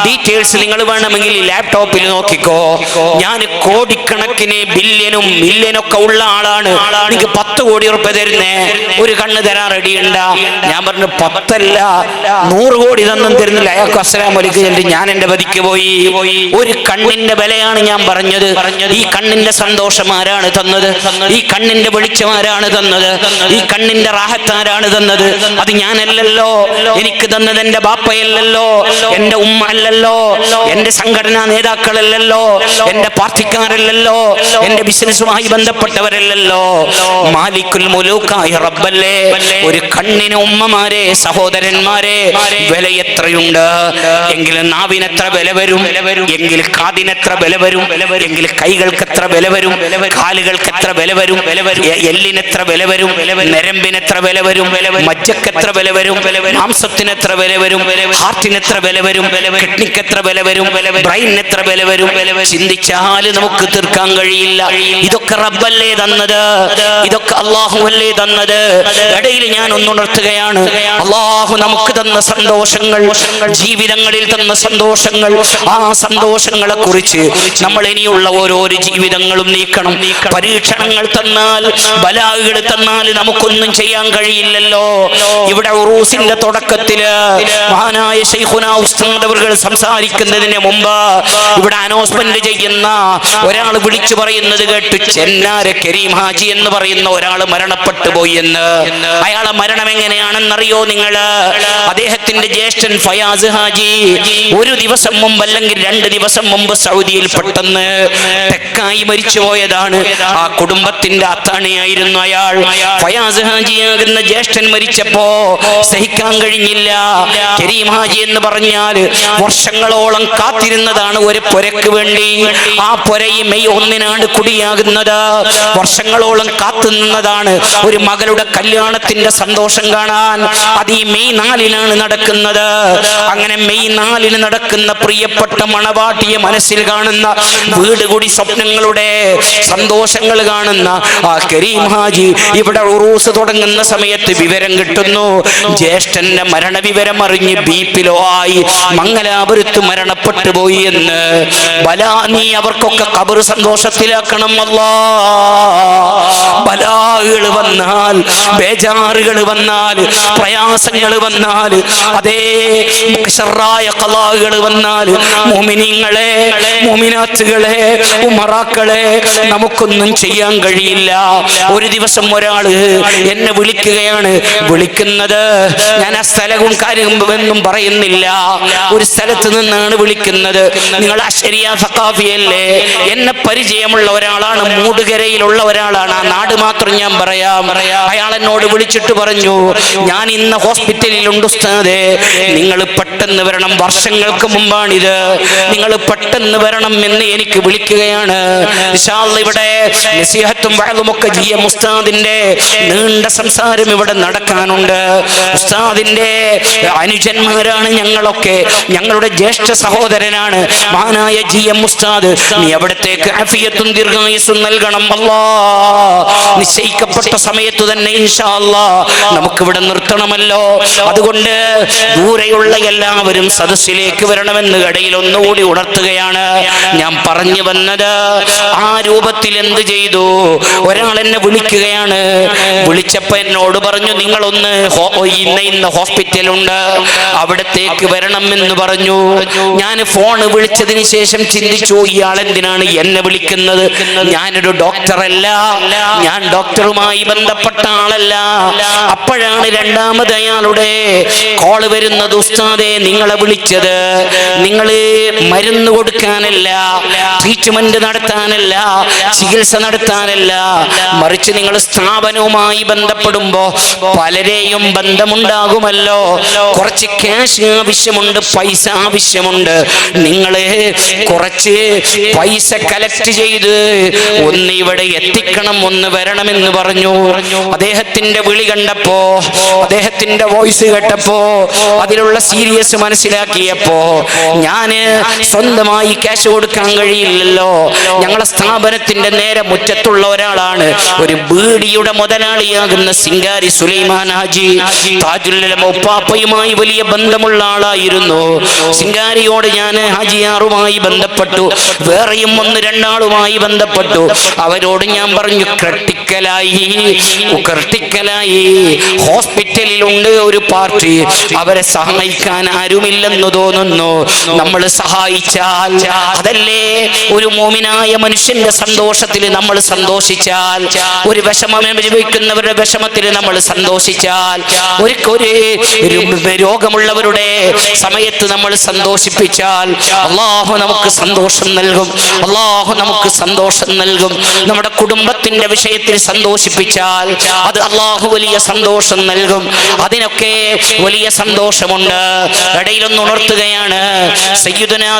ഡീറ്റെയിൽസ് നിങ്ങൾ വേണമെങ്കിൽ ലാപ്ടോപ്പിൽ നോക്കിക്കോ, ഞാൻ കോടിക്കണക്കിന് ബില്യനും മില്യനൊക്കെ ഉള്ള ആളാണ്, എനിക്ക് 10 കോടി ഉറുപ്പിക തരുന്നേ, ഒരു കണ്ണ് തരാൻ റെഡി ഉണ്ടാ. ഞാൻ പറഞ്ഞു, 10 അല്ല 100 കോടി തന്നും തരുന്നില്ല. അയാൾക്ക് അസ്സലാമു അലൈക്കും ചൊല്ലി ഞാൻ എന്റെ പതിക്ക് പോയി. ഒരു കണ്ണിന്റെ വിലയാണ് ഞാൻ പറഞ്ഞത്. ഈ കണ്ണിന്റെ സന്തോഷം ആരാണ് തന്നത്? ഈ കണ്ണിന്റെ വെളിച്ചം ആരാണ് തന്നത്? ഈ കണ്ണിന്റെ റാഹത്ത് ആരാണ് തന്നത്? അത് ഞാനല്ലല്ലോ. എനിക്ക് തന്നത് എന്റെ ബാപ്പയല്ലല്ലോ, എന്റെ ഉമ്മ അല്ലല്ലോ, എന്റെ സംഘടനാ നേതാക്കളല്ലല്ലോ, എന്റെ പാർട്ടിക്കാരല്ലല്ലോ, എന്റെ ബിസിനസ്സുമായി ബന്ധപ്പെട്ടവരല്ലല്ലോ. മാലിക്കുൽ മുലൂക്കായ റബ്ബല്ലേ. ഒരു കണ്ണിന് ഉമ്മമാരെ, സഹോദരന്മാരെ, വില എത്രയുണ്ട്? എങ്കിൽ നാവിനെത്ര വില വരും? എങ്കിൽ കാതിനെത്ര വില വരും? എങ്കിൽ കൈകൾക്ക് എത്ര വില വരും? കാലുകൾക്ക് എത്ര വില വരും? എല്ലിനെത്ര വില വരും? നരമ്പിനെത്ര വില വരും? മജ്ജക്കെത്ര വില വരും? മാംസത്തിന് എത്ര വില വരും? ഹാർട്ടിന് എത്ര വില വരും? കിഡ്നിക്ക് എത്ര വില വരും? ബ്രെയിനിന് എത്ര വില വരും? ചിന്തിച്ചാൽ നമുക്ക് തീർക്കാൻ കഴിയില്ല. ഇതൊക്കെ റബ്ബല്ലേ തന്നത്, ഇതൊക്കെ അല്ലാഹുവല്ലേ തന്നത്. ഇടയിൽ ഞാൻ ഒന്നുണർത്തുകയാണ്, അല്ലാഹു നമുക്ക് തന്ന സന്തോഷങ്ങൾ, ജീവിതങ്ങളിൽ തന്ന സന്തോഷങ്ങൾ, ആ സന്തോഷങ്ങളെ കുറിച്ച് നമ്മൾ ഇനിയുള്ള ഓരോരോ ജീവിതങ്ങളും നീക്കണം. പരീക്ഷണങ്ങൾ തന്നാൽ, ബലാഹുകൾ തന്നാൽ നമുക്കൊന്നും ചെയ്യാൻ കഴിയില്ലല്ലോ. ഇവിടെ ഉറൂസിന്റെ തുടക്കത്തില് മഹാനായ ശൈഖുനാ ഉസ്താദ് അവர்கள் സംസാരിക്കുന്നതിന് മുമ്പ് ഇവിടെ അനൗൺസ്മെന്റ് ചെയ്യുന്ന ഒരാൾ വിളിച്ചു പറയുന്നത് കേട്ടു, ചെന്നാര കരീം ഹാജി എന്ന് പറയുന്ന ഒരാൾ മരണപ്പെട്ടു പോയി എന്ന്. അയാളെ മരണം എങ്ങനെയാണെന്നറിയോ നിങ്ങള്? അദ്ദേഹത്തിന്റെ ജ്യേഷ്ഠൻ ഫയാസ് ഹാജി ഒരു ദിവസം മുമ്പ് അല്ലെങ്കിൽ 2 ദിവസം മുമ്പ് സൗദിയിൽ പെട്ടെന്ന് തെക്കായി മരിച്ചു പോയതാണ്. ആ കുടുംബത്തിന്റെ അത്താണിയായിരുന്നു അയാൾ. ഫയാസ് ഹാജിയാകുന്ന ജ്യേഷ്ഠൻ മരിച്ചപ്പോ സഹിക്കാൻ കഴിഞ്ഞില്ല. കരീം ഹാജി എന്ന് പറഞ്ഞാൽ വർഷങ്ങളോളം കാത്തിരുന്നതാണ് ഒരു പുരക്ക് വേണ്ടി. ആ പുരയിൽ മെയ് 1-നാണ് കുടിയാകുന്നത്. വർഷങ്ങളോളം കാത്തുനിന്നതാണ് ഒരു മകളുടെ കല്യാണത്തിന്റെ സന്തോഷം കാണാൻ. അത് ഈ മെയ് 4-നാണ് നടക്കുന്നത്. അങ്ങനെ മെയ് 4-ന് നടക്കുന്ന പ്രിയപ്പെട്ട മണവാട്ടിയെ മനസ്സിൽ കാണുന്ന, വീട് കൂടി സ്വപ്നങ്ങളുടെ സന്തോഷങ്ങൾ കാണുന്ന ആ കരീം ഹാജി ഇവിടെ ഉറൂസ് തുടങ്ങുന്ന സമയത്ത് വിവരം കിട്ടുന്നു, ജ്യേഷ്ഠന്റെ മരണവിവരം അറിഞ്ഞ് ബീപ്പിലോ ആയി മംഗലാപുരത്ത് മരണപ്പെട്ടു പോയി എന്ന്. ബലാ, നീ അവർക്കൊക്കെ ഖബർ സന്തോഷത്തിലാക്കണം അല്ലാഹ്. ബലാ, ബലാകൾ വന്നാൽ, ബേജാറുകൾ വന്നാൽ, പ്രയാസങ്ങൾ വന്നാൽ, അതേ ശർറായ ഖലാകൾ വന്നാൽ, മുഅ്മിനീങ്ങളെ, മുഅ്മിനാത്തുകളെ, ഉമറാക്കളെ, നമുക്കൊന്നും ചെയ്യാൻ കഴിയില്ല. ഒരു ദിവസം ഒരാള് എന്നെ വിളിക്കുകയാണ്. വിളിക്കുന്നത് ഞാൻ ആ സ്ഥലവും കാര്യമെന്നും പറയുന്നില്ല, ഒരു സ്ഥലത്ത് നിന്നാണ് വിളിക്കുന്നത്. നിങ്ങൾ അശ്ശരിയ സഖാഫിയല്ലേ? എന്നെ പരിചയമുള്ള ഒരാളാണ്, മൂടുകരയിലുള്ള ഒരാളാണ്. ആ നാട് മാത്രം ഞാൻ പറയാം. അയാൾ എന്നോട് വിളിച്ചിട്ട് പറഞ്ഞു, ഞാൻ ഇന്ന് ഹോസ്പിറ്റലിലുണ്ട് ഉസ്താദേ, നിങ്ങൾ പെട്ടെന്ന് വരണം. വർഷങ്ങൾക്ക് മുമ്പാണിത്. നിങ്ങൾ പെട്ടെന്ന് വരണം എന്ന് എനിക്ക് വിളിക്കുകയാണ്. ഇൻഷാ അല്ലാഹ് ഇവിടെ നസീഹത്തും വഅദുമൊക്കെ ജിഎം ഉസ്താദിന്റെ നീണ്ട സംസാരം ഇവിടെ നടക്കാനുണ്ട്. ഉസ്താദിന്റെ അനുജന്മാരാണ് ഞങ്ങളൊക്കെ, ഞങ്ങളുടെ ജ്യേഷ്ഠ സഹോദരനാണ് മഹാനായ ജിഎം ഉസ്താദ്. നീ അവിടത്തേക്ക് ആഫിയത്തും ദീർഘായുസ്സും നൽകണം അല്ലാ. നിശ്ചയിക്കപ്പെട്ട സമയത്ത് തന്നെ ഇൻഷാ അല്ലാഹ് നമുക്കിവിടെ നിർത്തണമല്ലോ. അതുകൊണ്ട് ദൂരെയുള്ള എല്ലാവരും സദസ്സിലേക്ക് വരണമെന്ന് ഇടയിൽ ഒന്നുകൂടി ഉണർത്തുകയാണ്. ഞാൻ പറഞ്ഞു വന്നത്, ആ രൂപത്തിൽ എന്ത് ചെയ്തു? ഒരാൾ എന്നെ വിളിക്കുകയാണ്. വിളിച്ചപ്പോ എന്നോട് പറഞ്ഞു, നിങ്ങളൊന്ന് ഇന്ന് ഹോസ്പിറ്റലുണ്ട്, അവിടത്തേക്ക് വരണം എന്ന് പറഞ്ഞു. ഞാൻ ഫോൺ വിളിച്ചതിന് ശേഷം ചിന്തിച്ചു, ഇയാൾ എന്തിനാണ് എന്നെ വിളിക്കുന്നത്? ഞാനൊരു ഡോക്ടറല്ല, ഞാൻ ഡോക്ടറുമായി ബന്ധപ്പെട്ട ആളല്ല. അപ്പോഴാണ് രണ്ടാമത് അയാളുടെ കോള് വരുന്നത്. ഉസ്താദേ, നിങ്ങളെ വിളിച്ചത് നിങ്ങൾ മരുന്ന് കൊടുക്കാനല്ല, ട്രീറ്റ്മെന്റ് നടത്താനല്ല, ചികിത്സ നടത്താനല്ല, മറിച്ച് നിങ്ങൾ സ്ഥാപനവുമായി ബന്ധപ്പെടുമ്പോ പലരെയും ബന്ധമുണ്ടാകുമല്ലോ, കുറച്ച് ക്യാഷ് ആവശ്യമുണ്ട്, പൈസ ആവശ്യമുണ്ട്. നിങ്ങള് കുറച്ച് പൈസ കളക്ട് ചെയ്ത് ഒന്ന് ഇവിടെ എത്തിക്കണം, ഒന്ന് വരണമെന്ന് പറഞ്ഞു. അദ്ദേഹത്തിന്റെ വിളി കണ്ടപ്പോ, അദ്ദേഹത്തിന്റെ വോയിസ് കേട്ടപ്പോ, അതിലുള്ള സീരിയസ് മനസ്സിലാക്കിയപ്പോ, ഞാന് സ്വന്തമായി ക്യാഷ് കൊടുക്കാൻ കഴിയില്ലല്ലോ. ഞങ്ങളെ സ്ഥാപനത്തിന്റെ നേരെ മുറ്റത്തുള്ള ഒരാളാണ്, ഒരു ബീഡിയുടെ മുതലാളിയാകുന്ന സിംഗാരി സുലൈമാൻ ഹാജി. താജുൽ ഉപ്പാപ്പയുമായി വലിയ ബന്ധമുള്ള ആളായിരുന്നു. സിംഗാരിയോട് ഞാൻ ഹാജിയാറുമായി ബന്ധപ്പെട്ടു, വേറെയും ഒന്ന് രണ്ടാളുമായി ബന്ധപ്പെട്ടു. അവരോട് ഞാൻ പറഞ്ഞു, ക്രിട്ടിക്കലായി ഹോസ്പിറ്റലിലുണ്ട് ഒരു പാർട്ടി, അവരെ സഹായിക്കാൻ ആരുമില്ലെന്ന് തോന്നുന്നു. നമ്മൾ സഹായിച്ചാൽ അതല്ലേ ഒരു മോമിനായ മനുഷ്യന്റെ സന്തോഷത്തിൽ നമ്മൾ സന്തോഷിച്ചാൽ, ഒരു വിഷമം അനുഭവിക്കുന്നവരുടെ വിഷമത്തിൽ നമ്മൾ സന്തോഷിച്ചാൽ, ഒരു രോഗമുള്ളവരുടെ സമയത്ത് നമ്മൾ സന്തോഷിപ്പിച്ചാൽ, അല്ലാഹു നമുക്ക് സന്തോഷം നൽകും. അല്ലാഹു നമുക്ക് സന്തോഷം നൽകും. നമ്മുടെ കുടുംബത്തിന്റെ വിഷയത്തിൽ സന്തോഷിപ്പിച്ചാൽ അത് അല്ലാഹു വലിയ സന്തോഷം നൽകും. അതിനൊക്കെ വലിയ സന്തോഷമുണ്ട്. ഇടയിലൊന്ന് ഉണർത്തുകയാണ്. സയ്യിദുനാ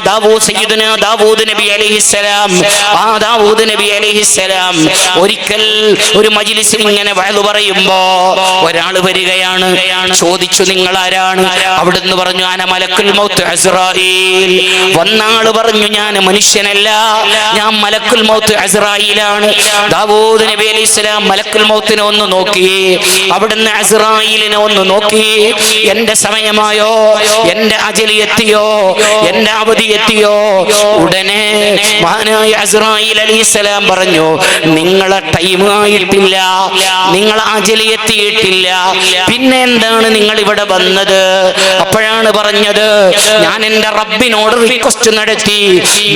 ദാവൂദ് നബി അലൈഹിസ്സലാം, ആ ദാവൂദ് നബി അലൈഹിസ്സലാം ഒരിക്കൽ ഒരു മജ്ലിസിൽ ഇങ്ങനെ വഅദ് പറയുമ്പോ ഒരാൾ വരികയാണ്. ചോദിച്ചു, നിങ്ങൾ ആരാണ്? അവിടുന്ന് പറഞ്ഞു, അന മലക്കുൽ മൗത്ത് അസ്റായീൽ. വന്നാള് പറഞ്ഞു, ഞാൻ മനുഷ്യനല്ല, ഞാൻ മലക്കുൽ മൗത്ത് അസ്റായീലാണ്. ദാവൂദ് നബി അലൈഹിസ്സലാം മലക്കുൽ മൗത്തിനെ ഒന്ന് നോക്കി, അവിടുന്ന് അസ്റായീലിനെ ഒന്ന് നോക്കി. എന്റെ സമയമായോ, എന്റെ അജലി എത്തിയോ, എന്റെ അവധി എത്തിയോ? ഉടനെ മഹാനായ അസ്റായീൽ അലൈഹിസ്സലാം പറഞ്ഞു, നിങ്ങളെ ടൈം ആയിട്ടില്ല, നിങ്ങളെ അജലി എത്തിയിട്ടില്ല, പിന്നെ എന്താണ് നിങ്ങൾ ഇവിടെ വന്നത്? അപ്പോഴാണ് പറഞ്ഞത്, ഞാൻ എന്റെ റബ്ബിനോട് റിക്വസ്റ്റ് നടത്തി,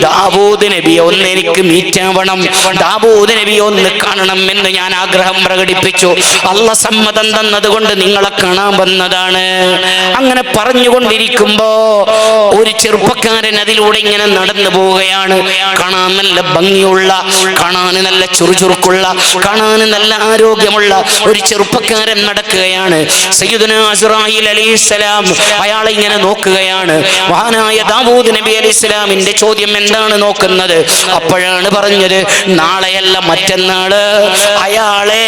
ദാവൂദ് നബി ഒന്ന് എനിക്ക് മീറ്റ് ആവണം, ദാവൂദ് നബി ഒന്ന് കാണണം എന്ന് ഞാൻ ആഗ്രഹം പ്രകടിപ്പിച്ചു. അല്ലാഹ് സമ്മതം തന്നതുകൊണ്ട് നിങ്ങളെ കാണാൻ വന്നതാണ്. അങ്ങനെ പറഞ്ഞുകൊണ്ടിരിക്കുമ്പോ ഒരു ചെറുപ്പക്കാരൻ അതിലൂടെ ഇങ്ങനെ നടന്നു പോവുകയാണ്. കാണാൻ നല്ല ഭംഗിയുള്ള, കാണാൻ നല്ല ചുറുചുറുക്കുള്ള, കാണാൻ നല്ല ആരോഗ്യമുള്ള ഒരു ചെറുപ്പക്കാരൻ നടക്കുകയാണ്. സയ്യിദുനാ അസ്റായീൽ അലൈഹിസ്സലാം അയാളെ ഇങ്ങനെ നോക്കുകയാണ്. മഹാനായ ദാവൂദ് നബി അലൈഹിസ്സലാമിന്റെ ചോദ്യം, എന്താണ് നോക്കുന്നത്? അപ്പോഴാണ് പറഞ്ഞത്, നാളെയല്ല മറ്റന്നാള് അയാളെ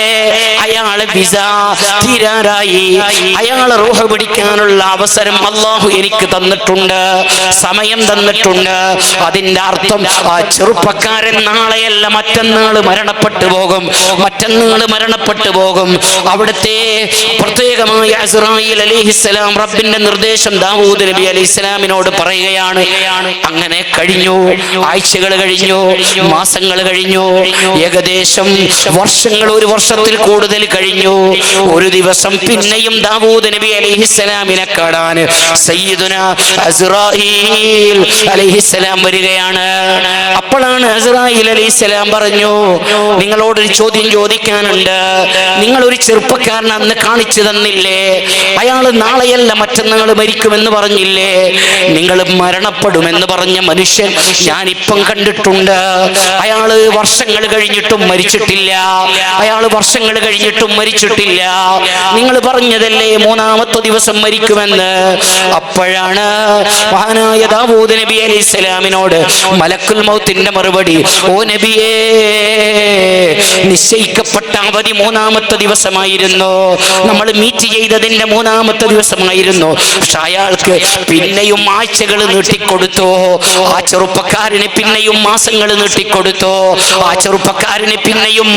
വിസ തീരാറായി, അയാളെ റൂഹ് പിടിക്കാനുള്ള അവസരം അല്ലാഹു എനിക്ക് തന്നിട്ടുണ്ട്, സമയം തന്നിട്ടുണ്ട്. അതിന്റെ അർത്ഥം ആ ചെറുപ്പക്കാരൻ നാളെയല്ല മറ്റന്നാള് മരണപ്പെട്ടു പോകും, മറ്റന്നാള് മരണപ്പെട്ടു പോകും. അവിടുത്തെ പ്രത്യേകമായ അസ്റായീൽ അലൈഹിസ്സലാം റബ്ബിന്റെ നിർദ്ദേശം ദാവൂദ് നബി അലൈഹിസ്സലാമിനോട് പറയുകയാണ്. അങ്ങനെ കഴിഞ്ഞു, ആഴ്ചകൾ കഴിഞ്ഞു, മാസങ്ങൾ കഴിഞ്ഞു, ഏകദേശം വർഷങ്ങൾ വർഷങ്ങൾ, ഒരു വർഷത്തിൽ കൂടുതൽ കഴിഞ്ഞു. ഒരു ദിവസം പിന്നെയും ദാവൂദ് നബി അലൈഹിസ്സലാമിനെ കാണാൻ സയ്യിദുന അസ്റായീൽ അലൈഹിസ്സലാം വരികയാണ്. അപ്പോഴാണ് അസ്റായീൽ അലൈഹിസ്സലാം പറഞ്ഞു, നിങ്ങളോടൊരു ചോദ്യം ചോദിക്കാനുണ്ട്. നിങ്ങളൊരു ചെറുപ്പക്കാരൻ അന്ന് കാണിച്ചു തന്നില്ലേ? അയാൾ നാളെയല്ല മറ്റന്നാൾ മരിക്കുമെന്ന് പറഞ്ഞില്ലേ? നിങ്ങൾ മരണപ്പെടുമെന്ന് പറഞ്ഞ മനുഷ്യൻ ഞാനിപ്പം കണ്ടിട്ടുണ്ട്. അയാള് വർഷങ്ങൾ കഴിഞ്ഞിട്ടും മരിച്ചിട്ടില്ല. നിങ്ങൾ പറഞ്ഞതല്ലേ മൂന്നാമത്തെ ദിവസം മരിക്കുമെന്ന്? അപ്പോഴാണ് മഹാനായ ദാവൂദ് നബി അലൈഹിസ്സലാമിനോട് മലക്കുൽ മൗത്തിന്റെ മറുപടി, ഓ നബിയേ, നിശ്ചയിക്കപ്പെട്ട അവധി മൂന്നാമത്തെ ദിവസമായിരുന്നു. നമ്മൾ മീറ്റ് ചെയ്തതിന്റെ മൂന്നാമത്തെ ദിവസമായിരുന്നു. പക്ഷെ അയാൾക്ക് പിന്നെയും ആഴ്ചകൾ നീട്ടിക്കൊടുത്തു. ആ ചെറുപ്പക്കാരന് പിന്നെയും മാസങ്ങൾ നീട്ടിക്കൊടുത്തു. ആ ചെറുപ്പക്കാരന് പിന്നെയും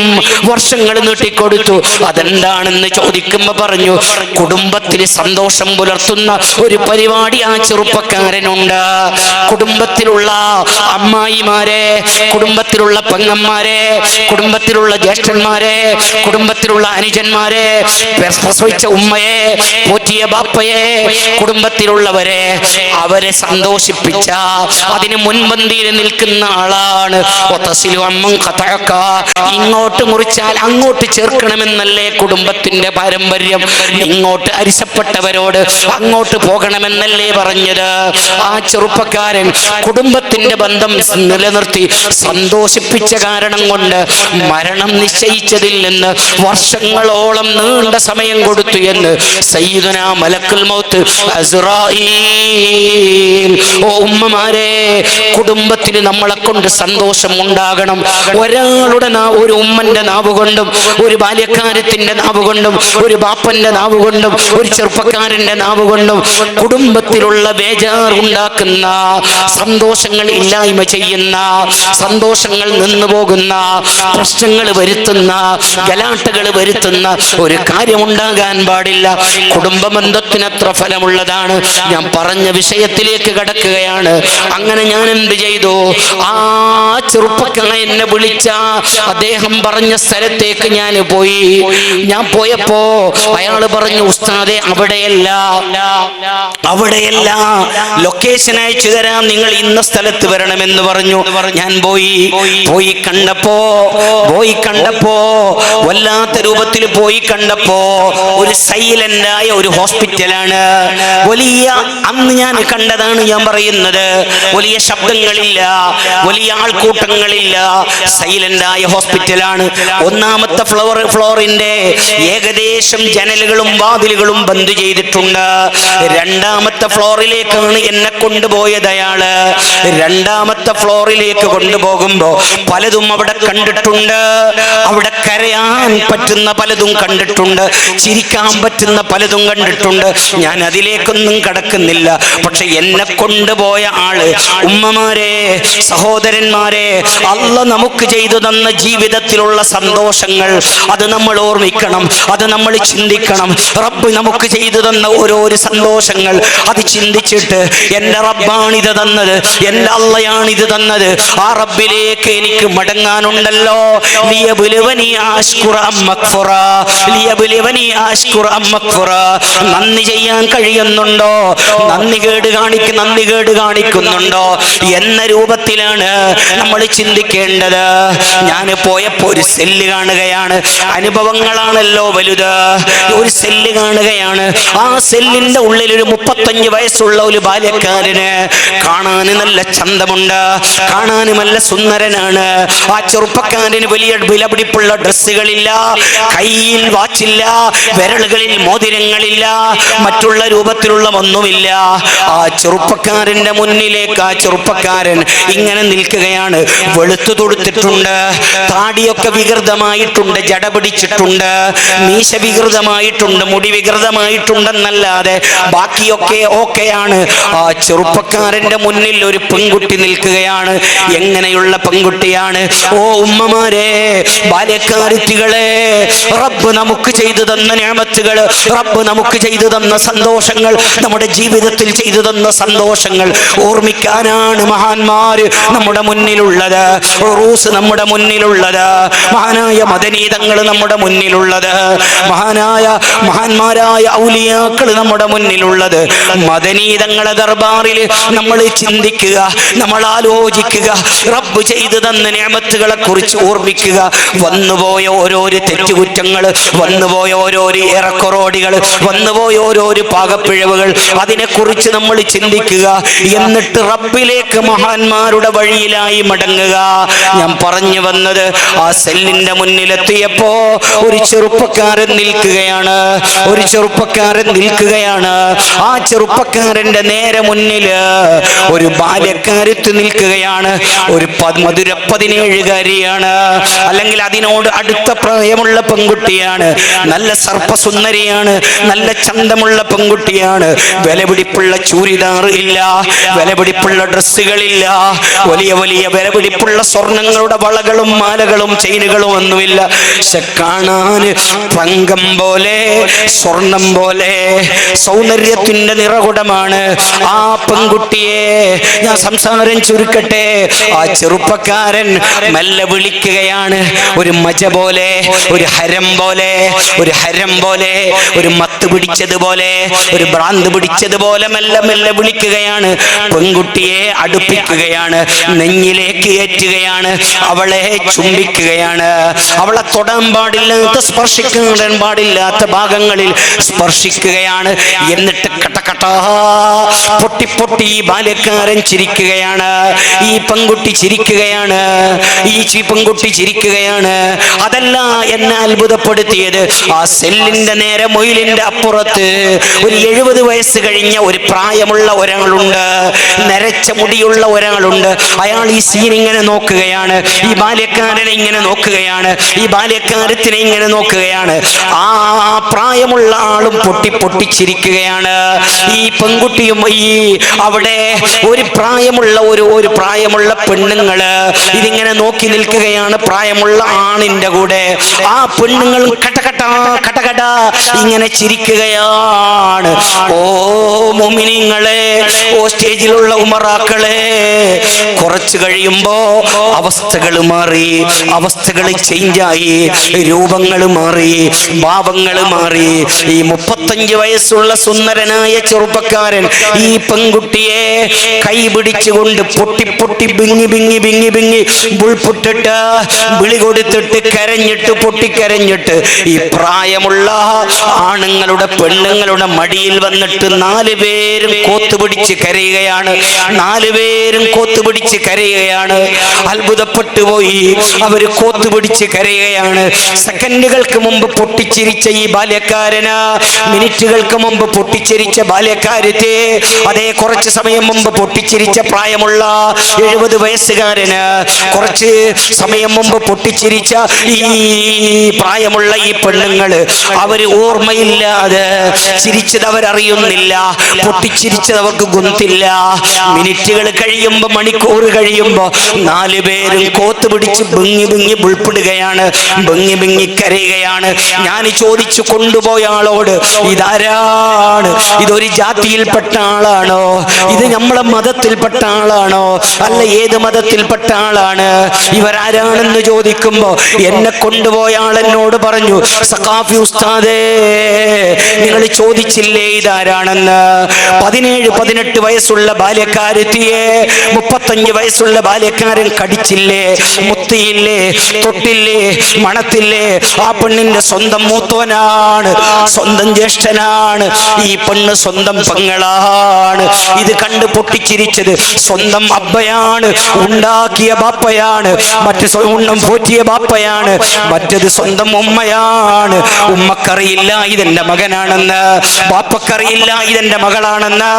വർഷങ്ങൾ നീട്ടിക്കൊടുത്തു. അതെന്താണെന്ന് ചോദിക്കുമ്പോ പറഞ്ഞു, കുടുംബത്തിന് സന്തോഷം പുലർത്തുന്ന ഒരു പരിപാടി ആ ചെറുപ്പക്കാരനുണ്ട്. കുടുംബത്തിലുള്ള അമ്മായിമാരെ, കുടുംബത്തിലുള്ള പെങ്ങന്മാരെ, കുടുംബത്തിലുള്ള ജ്യേഷ്ഠന്മാരെ, കുടുംബത്തിലുള്ള അനുജന്മാരെ, പ്രസവിച്ച ഉമ്മയെ, പോറ്റിയ ബാപ്പയെ, കുടുംബത്തിലുള്ളവരെ, അവരെ സന്തോഷിപ്പിച്ച അതിന് മുൻപന്തിയിൽ നിൽക്കുന്ന ആളാണ്. ഇങ്ങോട്ട് മുറിച്ചാൽ അങ്ങോട്ട് ചേർക്കണമെന്നല്ലേ കുടുംബത്തിന്റെ പാരമ്പര്യം? ഇങ്ങോട്ട് അരിശപ്പെട്ടവരോട് അങ്ങോട്ട് പോകണമെന്നല്ലേ പറഞ്ഞത്? ആ ചെറുപ്പക്കാരൻ കുടുംബത്തിന്റെ ബന്ധം നിലനിർത്തി സന്തോഷിപ്പിച്ച കാരണം കൊണ്ട് മരണം നിശ്ചയിച്ചതിൽ നിന്ന് വർഷങ്ങളോളം നീണ്ട സമയം കൊടുത്തു എന്ന് സയ്യിദുനാ മലക്കുൽ മൗത്ത് അസ്റായീൽ. ഓ ഉമ്മമാരെ, കുടുംബത്തിന് നമ്മളെ കൊണ്ട് സന്തോഷം ഉണ്ടാകണം. ഒരാളുടെ ഒരു ഉമ്മന്റെ നാവ് കൊണ്ടും, ഒരു ബാല്യക്കാരത്തിന്റെ നാവ് കൊണ്ടും, ഒരു ബാപ്പന്റെ നാവ് കൊണ്ടും, ഒരു ചെറുപ്പക്കാരന്റെ നാവ് കൊണ്ടും കുടുംബത്തിലുള്ള ബേജാർ ഉണ്ടാക്കുന്ന, സന്തോഷങ്ങൾ ഇല്ലായ്മ ചെയ്യുന്ന, സന്തോഷങ്ങൾ നിന്നു പോകുന്ന, പ്രശ്നങ്ങൾ വരുത്തുന്ന, ഗലാട്ടകൾ വരുത്തുന്ന ഒരു കാര്യമുണ്ടാകാൻ പാടില്ല. കുടുംബ ബന്ധത്തിന് അത്ര ഫലമുള്ളതാണ്. ഞാൻ പറഞ്ഞ വിഷയത്തിലേക്ക് കടക്കുകയാണ്. അങ്ങനെ ഞാൻ എന്ത് ചെയ്തു? ആ ചെറുപ്പക്കാരൻ എന്നെ വിളിച്ച അദ്ദേഹം പറഞ്ഞ സ്ഥലത്തേക്ക് ഞാൻ പോയി. ഞാൻ പോയപ്പോ അയാൾ പറഞ്ഞു, ഉസ്താദെ അവിടെയല്ല, ലൊക്കേഷൻ അയച്ചു തരാം, നിങ്ങൾ ഇന്ന സ്ഥലത്ത് വരണമെന്ന് പറഞ്ഞു. ഞാൻ പോയി കണ്ടപ്പോ വല്ലാത്ത രൂപത്തിൽ പോയി കണ്ടപ്പോ ഒരു സൈലന്റായ ഒരു ഹോസ്പിറ്റലാണ്. വലിയ, അന്ന് ഞാൻ കണ്ടതാണ് ഞാൻ പറയുന്നത്, വലിയ ശബ്ദങ്ങളില്ല, വലിയ ആൾക്കൂട്ടങ്ങളില്ല, സൈലന്റായ ഹോസ്പിറ്റലാണ്. ഒന്നാമത്തെ ഫ്ലോറിന്റെ ഏകദേശം ജനലുകളും വാതിലുകളും ബന്ദ് ചെയ്തിട്ടുണ്ട്. രണ്ടാമത്തെ ഫ്ലോറിലേക്കാണ് എന്നെ കൊണ്ടുപോയത് അയാള്. രണ്ടാമത്തെ ഫ്ലോറിലേക്ക് കൊണ്ടുപോകുമ്പോ പലതും അവിടെ കണ്ടിട്ടുണ്ട്. അവിടെ കരയാൻ പറ്റുന്ന പലതും കണ്ടിട്ടുണ്ട്, ചിരിക്കാൻ പറ്റുന്ന പലതും കണ്ടിട്ടുണ്ട്. ഞാൻ അതിലേക്കൊന്നും കടക്കുന്നില്ല. പക്ഷെ എന്നെ കൊണ്ടുപോയ ആള്, ഉമ്മമാരെ, സഹോദരന്മാരെ, അല്ലാഹ് നമുക്ക് ചെയ്തു തന്ന ജീവിതത്തിലുള്ള സന്തോഷങ്ങൾ അത് നമ്മൾ ഓർമ്മിക്കണം, അത് നമ്മൾ ചിന്തിക്കണം. റബ്ബ് നമുക്ക് ചെയ്തു തന്ന ഓരോരോ സന്തോഷങ്ങൾ അത് ചിന്തിച്ചിട്ട് എൻ്റെ റബ്ബാണിത് തന്നത്, എൻ്റെ അള്ളയാണിത് തന്നത്, ആ റബ്ബിലേക്ക് എനിക്ക് മടങ്ങാനുണ്ടല്ലോ. നന്ദി ചെയ്യാൻ കഴിയുന്നുണ്ടോ? നന്ദി കേട് കാണിക്കുന്നുണ്ടോ എന്ന രൂപത്തിലാണ് നമ്മൾ ചിന്തിക്കേണ്ടത്. ഞാൻ പോയപ്പോ ഒരു സെല്ല് കാണുകയാണ്. അനുഭവങ്ങളാണല്ലോ വലുത്. ഒരു സെല്ല് കാണുകയാണ്. ആ സെല്ലിന്റെ ഉള്ളിൽ ഒരു 35 വയസ്സുള്ള ഒരു ബാല്യക്കാരന്. കാണാൻ നല്ല ചന്തമുണ്ട്, കാണാൻ നല്ല സുന്ദരനാണ്. ആ ചെറുപ്പക്കാരന് വലിയ വിലപിടിപ്പുള്ള ഡ്രസ്സുകളില്ല, കയ്യിൽ വാച്ചില്ല, വിരലുകളിൽ മോതിരങ്ങളില്ല, മറ്റുള്ള രൂപത്തിലുള്ള ഒന്നുമില്ല. ആ ചെറുപ്പക്കാരന്റെ മുന്നിലേക്ക് ആ ചെറുപ്പക്കാരൻ ഇങ്ങനെ നിൽക്കുകയാണ്. വെളുത്തു തൊടുത്തിട്ടുണ്ട്, താടിയൊക്കെ വികൃതമായിട്ടുണ്ട്, ജട പിടിച്ചിട്ടുണ്ട്, മീശ വികൃതമായിട്ടുണ്ട്, മുടി വികൃതമായിട്ടുണ്ടെന്നല്ലാതെ ബാക്കിയൊക്കെ ഓക്കെയാണ്. ആ ചെറുപ്പക്കാരന്റെ മുന്നിൽ ഒരു പെൺകുട്ടി നിൽക്കുകയാണ്. എങ്ങനെയുള്ള പെൺകുട്ടിയാണ്? ഓ ഉമ്മമാരെ, ബാല്യക്കാരുത്തികളെ, റബ്ബ് നമുക്ക് ചെയ്തു തന്ന നിഅമത്തുകൾ, റബ്ബ് നമുക്ക് ചെയ്തു തന്ന സന്തോഷങ്ങൾ, നമ്മുടെ ജീവിതത്തിൽ ചെയ്തു തന്ന സന്തോഷങ്ങൾ ഓർമ്മിക്കാനാണ് മഹാന്മാര് നമ്മുടെ മുന്നിലുള്ളത്, ഉറൂസ് നമ്മുടെ മുന്നിലുള്ളത്, മഹാനായ മദനീ തങ്ങൾ നമ്മുടെ മുന്നിലുള്ളത്, മഹാന്മാരായ ഔലിയാക്കൾ നമ്മുടെ മുന്നിലുള്ളത്. മദനീ തങ്ങളെ ദർബാറിൽ നമ്മൾ ചിന്തിക്കുക, നമ്മൾ ആലോചിക്കുക, റബ്ബ് ചെയ്തു തന്ന നിഅമത്തുകളെ കുറിച്ച് ഓർമ്മിക്കുക. വന്നുപോയ ഓരോരോ തെറ്റുകുറ്റങ്ങൾ, വന്നുപോയ ഓരോരോ ഏറെക്കൊറോടികൾ, വന്നുപോയ ഓരോരോ പാകപ്പിഴവുകൾ, അതിനെക്കുറിച്ച് നമ്മൾ ചിന്തിക്കുക. എന്നിട്ട് റബ്ബിലേക്ക് മഹാന്മാരുടെ വഴിയിലായി മടങ്ങുക. ഞാൻ പറഞ്ഞു വന്നത്, ആ സെല്ലിന്റെ മുന്നിലെത്തിയപ്പോ ഒരു ചെറുപ്പക്കാരൻ നിൽക്കുകയാണ്, ഒരു ചെറുപ്പക്കാരൻ നിൽക്കുകയാണ്. ആ ചെറുപ്പക്കാരന്റെ നേരെ മുന്നില് ഒരു ബാല്യക്കാരത്ത് നിൽക്കുകയാണ്. ഒരു മധുര 17കാരിയാണ്, അല്ലെങ്കിൽ അതിനോട് അടുത്ത പ്രായമുള്ള പെൺകുട്ടിയാണ്. നല്ല സർപ്പസുന്ദരിയാണ്, നല്ല ചന്തമുള്ള പെൺകുട്ടിയാണ്. വിലപിടിപ്പുള്ള ചൂരിദാർ ഇല്ല, വിലപിടിപ്പുള്ള ഡ്രസ്സുകളില്ല, വലിയ വലിയ വിലപിടിപ്പുള്ള സ്വർണങ്ങളുടെ വളകളും മാലകളും ചെയിനുകളും ഒന്നുമില്ല. പക്ഷെ കാണാന് തങ്കം പോലെ, സ്വർണം പോലെ സൗന്ദര്യത്തിന്റെ നിറകുടമാണ് ആ പെൺകുട്ടിയെ. ഞാൻ സംസാരം ചുരുക്കട്ടെ. ആ ചെറുപ്പക്കാരൻ മെല്ലെ വിളിക്കുകയാണ്, ഒരു മജ പോലെ, ഒരു ഹരം പോലെ, ഒരു ഹരം പോലെ, ഒരു മത്ത് പിടിച്ചതുപോലെ, ഒരു ഭ്രാന്ത് പിടിച്ചതുപോലെ മെല്ലെ മെല്ലെ വിളിക്കുകയാണ്. പെൺകുട്ടിയെ അടുപ്പിക്കുകയാണ്, നെഞ്ഞിലേക്ക് ഏറ്റുകയാണ്, അവളെ ചുംബിക്കുകയാണ്. അവളെ തൊടാൻ പാടില്ലാത്ത, സ്പർശിക്കാൻ പാടില്ലാത്ത ഭാഗങ്ങളിൽ സ്പർശിക്കുകയാണ്. എന്നിട്ട് കട്ടകട്ടാ പൊട്ടി പൊട്ടി ഈ ബാല്യക്കാരൻ ചിരിക്കുകയാണ്, ഈ പെൺകുട്ടി ചിരിക്കുകയാണ്, ഈ പെൺകുട്ടി ചിരിക്കുകയാണ്. അതല്ല എന്നെ അത്ഭുതപ്പെടുത്തിയത്, ആ സെല്ലിന്റെ നേരെ മൊയിലിന്റെ അപ്പുറത്ത് ഒരു 70 വയസ്സ് കഴിഞ്ഞ ഒരു പ്രായമുള്ള ഒരാളുണ്ട്, നരച്ച മുടിയുള്ള ഒരാളുണ്ട്. അയാൾ ഈ സീൻ ഇങ്ങനെ നോക്കുകയാണ്, ഈ ബാല്യക്കാരനെ ഇങ്ങനെ നോക്കുകയാണ്, ഈ ബാല്യക്കാരത്തിനെ ഇങ്ങനെ നോക്കുകയാണ്. ആ പ്രായമുള്ള ആളും പൊട്ടി പൊട്ടിച്ചിരിക്കുകയാണ്. ഈ പെൺകുട്ടിയും ഈ അവിടെ ഒരു പ്രായമുള്ള ഒരു പ്രായമുള്ള പെണ്ണുങ്ങള് ഇതിങ്ങനെ നോക്കി നിൽക്കുകയാണ്, പ്രായമുള്ള ആണിന്റെ കൂടെ. ആ പെണ്ണുങ്ങളും കട്ടകട്ടാ കട്ടകട്ടാ ഇങ്ങനെ ചിരിക്കുകയാണ്. ഓ മുഅ്മിനീങ്ങളെ, ഓ സ്റ്റേജിലുള്ള ഉമറാക്കളെ, കുറച്ച് കഴിയുമ്പോ അവസ്ഥകൾ മാറി, അവസ്ഥകൾ ചേഞ്ചായി, രൂപങ്ങൾ മാറി, ഭാവങ്ങൾ മാറി. ഈ 35 വയസ്സുള്ള സുന്ദരനായ ചെറുപ്പക്കാരൻ ഈ പെൺകുട്ടിയെ കൈ പിടിച്ചുകൊണ്ട് പൊട്ടി പൊട്ടി ബിങ്ങി ബിങ്ങി ബിങ്ങി ബിങ്ങി ബുൾപുട്ടിട്ട് വിളി കൊടുത്തിട്ട് കരഞ്ഞിട്ട് പൊട്ടിക്കരഞ്ഞിട്ട് ഈ പ്രായമുള്ള ആണുങ്ങളുടെ പെണ്ണുങ്ങളുടെ മടിയിൽ വന്നിട്ട് 4 പേരും കോത്തുപിടിച്ച് കരയുകയാണ്, 4 പേരും കോത്തുപിടിച്ച് കരയുകയാണ്. അത്ഭുതപ്പെട്ടു പോയി, അവര് കോത്തുപിടിച്ച് കരയുകയാണ്. സെക്കൻഡുകൾക്ക് മുമ്പ് പൊട്ടിച്ചിരിച്ച ഈ ബാല്യക്കാരന്, മിനിറ്റുകൾക്ക് മുമ്പ് പൊട്ടിച്ചിരിച്ച ബാല്യക്കാരത്തെ, അതേ കുറച്ച് സമയം മുമ്പ് പൊട്ടിച്ചിരിച്ച പ്രായമുള്ള 70 വയസ്സുകാരന്, കുറച്ച് സമയം മുമ്പ് പൊട്ടിച്ചിരിച്ച ഈ പ്രായമുള്ള ഈ പെണ്ണുങ്ങള്, അവര് ഓർമ്മയില്ലാതെ ചിരിച്ചത് അവരറിയുന്നില്ല, പൊട്ടിച്ചിരിച്ചത് അവർക്ക് ഗുന്തില്ല. മിനിറ്റുകൾ കഴിയുമ്പോ, മണിക്കൂർ കഴിയുമ്പോ 4 പേരും കോത്തുപിടിച്ച് ബിങ്ങി ബിങ്ങി ബുൾപ്പിടുകയാണ്, ബിങ്ങി ബിങ്ങി കരയുകയാണ്. ഞാൻ ചോദിച്ചു കൊണ്ടുപോയ ആളോട്, ഇതാരാണ്? ഇതൊരു ജാതിയിൽപ്പെട്ട ആളാണോ? ഇത് നമ്മളെ മതത്തിൽപ്പെട്ട ആളാണോ? അല്ല, ഏത് മതത്തിൽപ്പെട്ട ആളാണ്? ഇവരാരാണെന്ന് ചോദിക്കുമ്പോ എന്നെ കൊണ്ടുപോയ ആളെന്നോട് പറഞ്ഞു, സഖാഫി ഉസ്താദേ, നിങ്ങൾ ചോദിച്ചില്ലേ ഇതാരാണെന്ന്? 17-18 വയസ്സുള്ള ബാല്യക്കാരത്തിയെ 35 വയസ്സുള്ള ബാല്യക്കാരൻ കടിച്ചില്ലേ, മുത്തിയില്ലേ, തൊട്ടില്ലേ, മണത്തില്ലേ? ആ പെണ്ണിന്റെ സ്വന്തം മൂത്തോനാണ്, സ്വന്തം ജ്യേഷ്ഠനാണ്. ഈ പെണ്ണ് സ്വന്തം പെങ്ങളാണ്. ഇത് കണ്ട് പൊട്ടിച്ചിരിച്ചത് സ്വന്തം അബ്ബയാണ്, ഉണ്ടാക്കിയ ബാപ്പയാണ്, മറ്റ് ഉണ്ണം പോറ്റിയ ബാപ്പയാണ്, മറ്റത് സ്വന്തം ഉമ്മയാണ്. ഉമ്മക്കറിയില്ല ഇതെന്റെ മകനാണെന്ന്, ബാപ്പക്കറിയില്ല ഇതെന്റെ മകളാണെന്ന്,